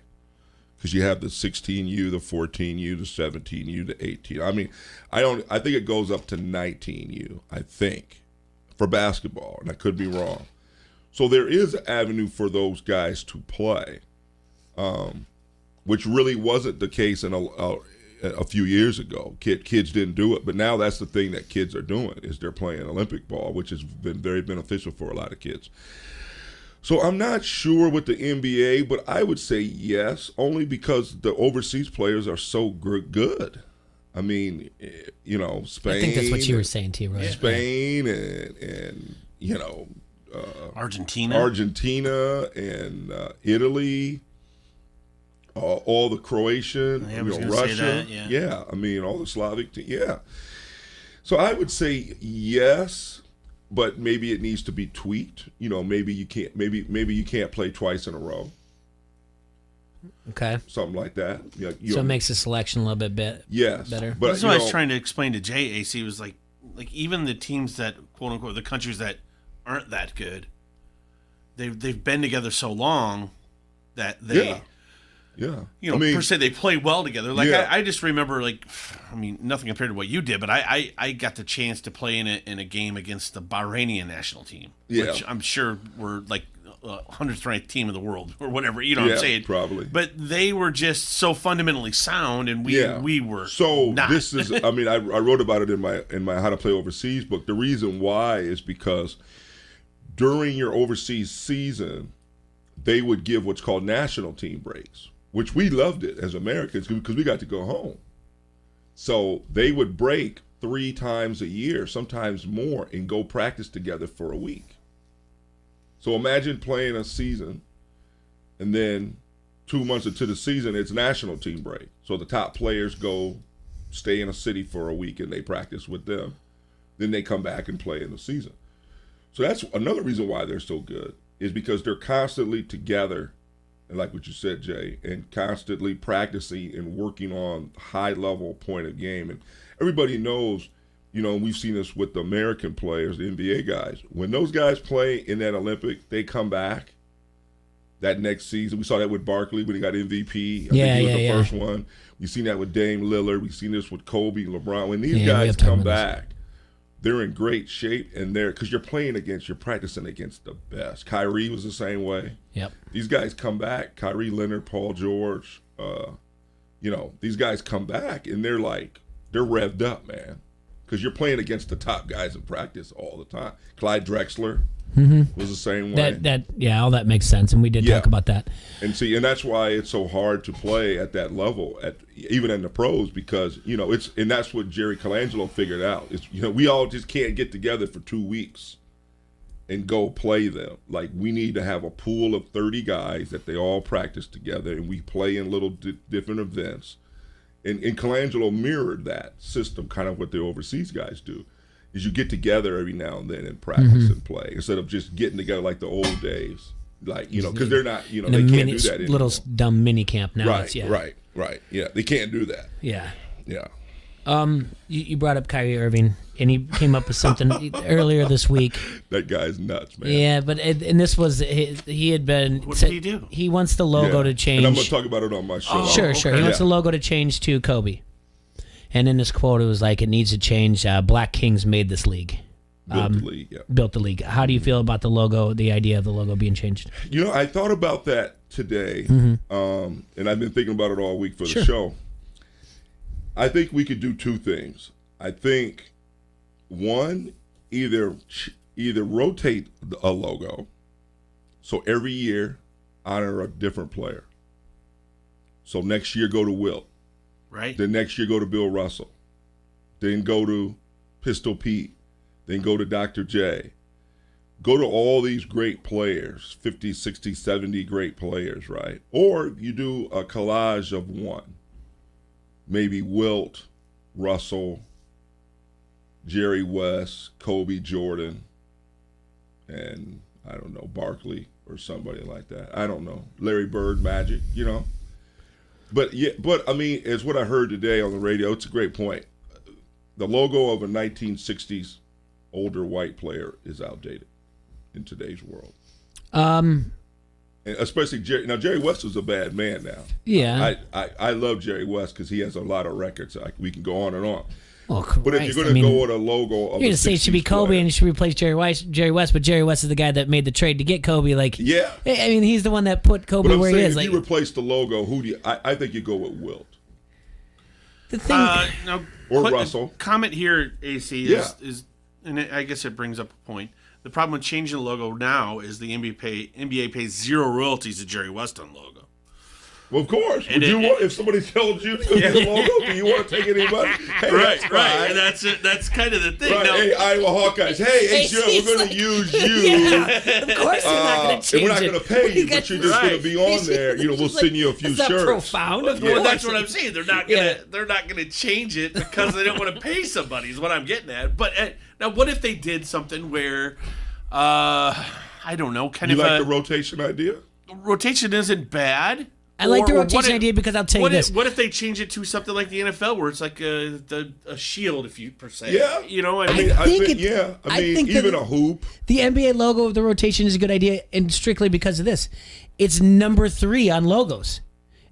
Because you have the 16U, the 14U, the 17U, the 18. I mean, I think it goes up to 19U, I think, for basketball, and I could be wrong. So there is an avenue for those guys to play, which really wasn't the case in a few years ago. Kids didn't do it, but now that's the thing that kids are doing, is they're playing Olympic ball, which has been very beneficial for a lot of kids. So I'm not sure with the NBA, but I would say yes, only because the overseas players are so good. I mean, you know, Spain. I think that's what you were saying too, right? Spain and you know, Argentina and Italy, all the Croatian, Russia. Yeah, I mean, all the Slavic. Yeah. So I would say yes. But maybe it needs to be tweaked. You know, maybe you can't. Maybe you can't play twice in a row. Okay. Something like that. Yeah. So it makes the selection a little bit better. But that's what I was trying to explain to Jay. AC was like even the teams that quote unquote the countries that aren't that good, they've been together so long that they. Yeah. You know, per se, they play well together. Like I just remember, nothing compared to what you did, but I got the chance to play in a game against the Bahrainian national team, which I'm sure were like 100th ranked team in the world or whatever. You know what I'm saying? Probably. But they were just so fundamentally sound, and we were so. Not. This is. I mean, I wrote about it in my How to Play Overseas book. The reason why is because during your overseas season, they would give what's called national team breaks, which we loved it as Americans because we got to go home. So they would break 3 times a year, sometimes more, and go practice together for a week. So imagine playing a season, and then 2 months into the season, it's national team break. So the top players go stay in a city for a week, and they practice with them. Then they come back and play in the season. So that's another reason why they're so good, is because they're constantly together, and like what you said, Jay, and constantly practicing and working on high-level point of game. And everybody knows, you know, we've seen this with the American players, the NBA guys. When those guys play in that Olympic, they come back that next season. We saw that with Barkley when he got MVP. I think he was the first one. We've seen that with Dame Lillard. We've seen this with Kobe, LeBron. When these guys come back, they're in great shape, and because you're practicing against the best. Kyrie was the same way. Yep. These guys come back. Kyrie Leonard, Paul George, these guys come back, and they're revved up, man, because you're playing against the top guys in practice all the time. Clyde Drexler was the same way. All that makes sense, and we did talk about that. And and that's why it's so hard to play at that level, even in the pros, because and that's what Jerry Colangelo figured out. It's we all just can't get together for 2 weeks and go play them. Like, we need to have a pool of 30 guys that they all practice together, and we play in little different events. And Colangelo mirrored that system, kind of what the overseas guys do. Is you get together every now and then and practice and play instead of just getting together like the old days, because they're not, they can't do that anymore. Little dumb mini camp now. Right. Yeah, they can't do that. Yeah. You brought up Kyrie Irving, and he came up with something earlier this week. That guy's nuts, man. Yeah, but and this was he had been. What did he do? He wants the logo to change. And I'm going to talk about it on my show. Sure. He wants the logo to change to Kobe. And in his quote, it was like, it needs to change. Black Kings made this league. Built the league, yeah. Built the league. How do you feel about the logo, the idea of the logo being changed? You know, I thought about that today, and I've been thinking about it all week for the show. I think we could do two things. I think, one, either rotate a logo, so every year honor a different player. So next year go to Wilt. Right. Then next year go to Bill Russell. Then go to Pistol Pete. Then go to Dr. J. Go to all these great players, 50, 60, 70 great players, right? Or you do a collage of one. Maybe Wilt, Russell, Jerry West, Kobe, Jordan, and I don't know, Barkley or somebody like that. I don't know. Larry Bird, Magic, you know. But I mean, it's what I heard today on the radio. It's a great point. The logo of a 1960s older white player is outdated in today's world. And especially Jerry West is a bad man now. Yeah. I love Jerry West because he has a lot of records. We can go on and on. Oh, Christ. But if you're going to go with a logo of you're going to say it should be Kobe and it should replace Jerry West, but Jerry West is the guy that made the trade to get Kobe. Like, yeah. I mean, he's the one that put Kobe where he is. If you replace the logo, who do you? I think you go with Wilt. The thing, or Russell. Comment here, AC, is and I guess it brings up a point. The problem with changing the logo now is the NBA pays zero royalties to Jerry West on logo. Well, of course. Would you want, if somebody tells you to get a logo, do you want to take any money? Hey, right. And that's kind of the thing. Right. Now, hey, Iowa Hawkeyes. Hey, Joe, we're going to use you. Of course we're not going to change it. And we're not going to pay you, but you're just going to be on there. You know, we'll send you a few that's shirts. That's profound. Well, that's what I'm saying. They're not going to change it because they don't want to pay somebody. Is what I'm getting at. But now, what if they did something where, I don't know, you like the rotation idea? Rotation isn't bad. I like the rotation idea because I'll tell you this. What if they change it to something like the NFL where it's like a shield, if you per se? Yeah. You know, I think even a hoop. The NBA logo of the rotation is a good idea, and strictly because of this. It's number 3 on logos.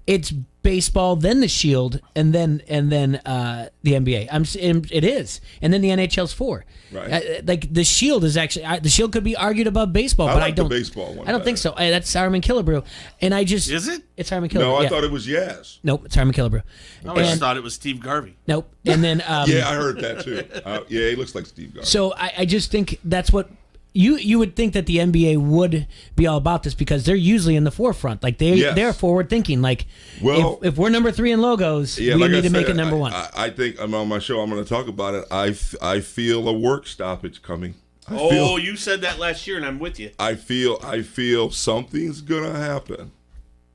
It's baseball, then the shield, and then the NBA. It is, and then the NHL's 4. Right. Like the shield is actually the shield could be argued above baseball, but I don't. The baseball one. I don't think so. That's Harriman Killebrew, and I just is it? It's Harriman Killebrew. No, I thought it was Yes. Nope, it's Harriman Killebrew. I always thought it was Steve Garvey. Nope, and then yeah, I heard that too. Yeah, he looks like Steve Garvey. So I just think that's what. You would think that the NBA would be all about this because they're usually in the forefront. Like they're forward thinking. Like if we're number 3 in logos, we need to make it number 1. I think I'm on my show. I'm going to talk about it. I feel a work stoppage coming. You said that last year, and I'm with you. I feel something's going to happen.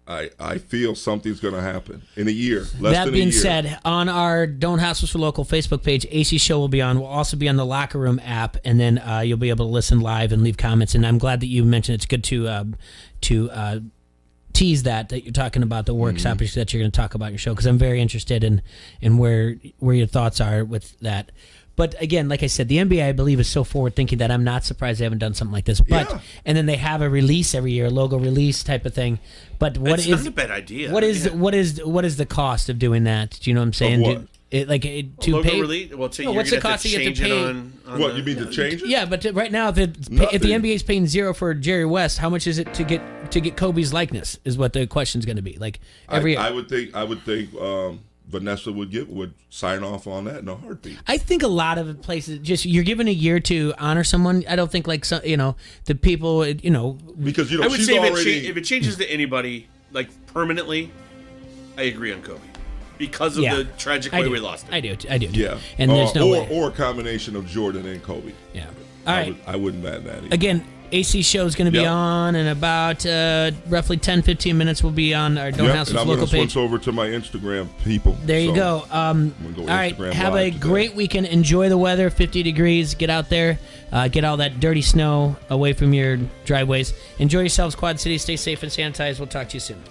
I feel something's going to happen in a year. That being said, on our Don't Hassle for Local Facebook page, AC Show will be on. We'll also be on the Locker Room app, and then you'll be able to listen live and leave comments. And I'm glad that you mentioned it's good to tease that you're talking about the work stoppage that you're going to talk about in your show, because I'm very interested in where your thoughts are with that. But again, like I said, the NBA, I believe, is so forward thinking that I'm not surprised they haven't done something like this. But and then they have a release every year, a logo release type of thing. But It's not a bad idea. What is the cost of doing that? Do you know what I'm saying? Of what? To pay. Release? Well, so what's the cost to get to pay? What you mean to change it? Yeah, but right now, if the NBA is paying $0 for Jerry West, how much is it to get Kobe's likeness? Is what the question's going to be. Like every year. I would think. Vanessa would sign off on that in a heartbeat. I think a lot of places just you're given a year to honor someone. I don't think like the people because I would she's say already if it changes to anybody like permanently, I agree on Kobe because of the tragic way we lost him. I do. Yeah, and there's no way. Or a combination of Jordan and Kobe. Yeah. All right. I wouldn't mind that either. Again, AC show is going to be on in about roughly 10-15 minutes. We'll be on our Don't Hassle Local page. I'm going to switch over to my Instagram people. There you go. All right, have a great weekend. Enjoy the weather, 50 degrees. Get out there. Get all that dirty snow away from your driveways. Enjoy yourselves, Quad City. Stay safe and sanitized. We'll talk to you soon.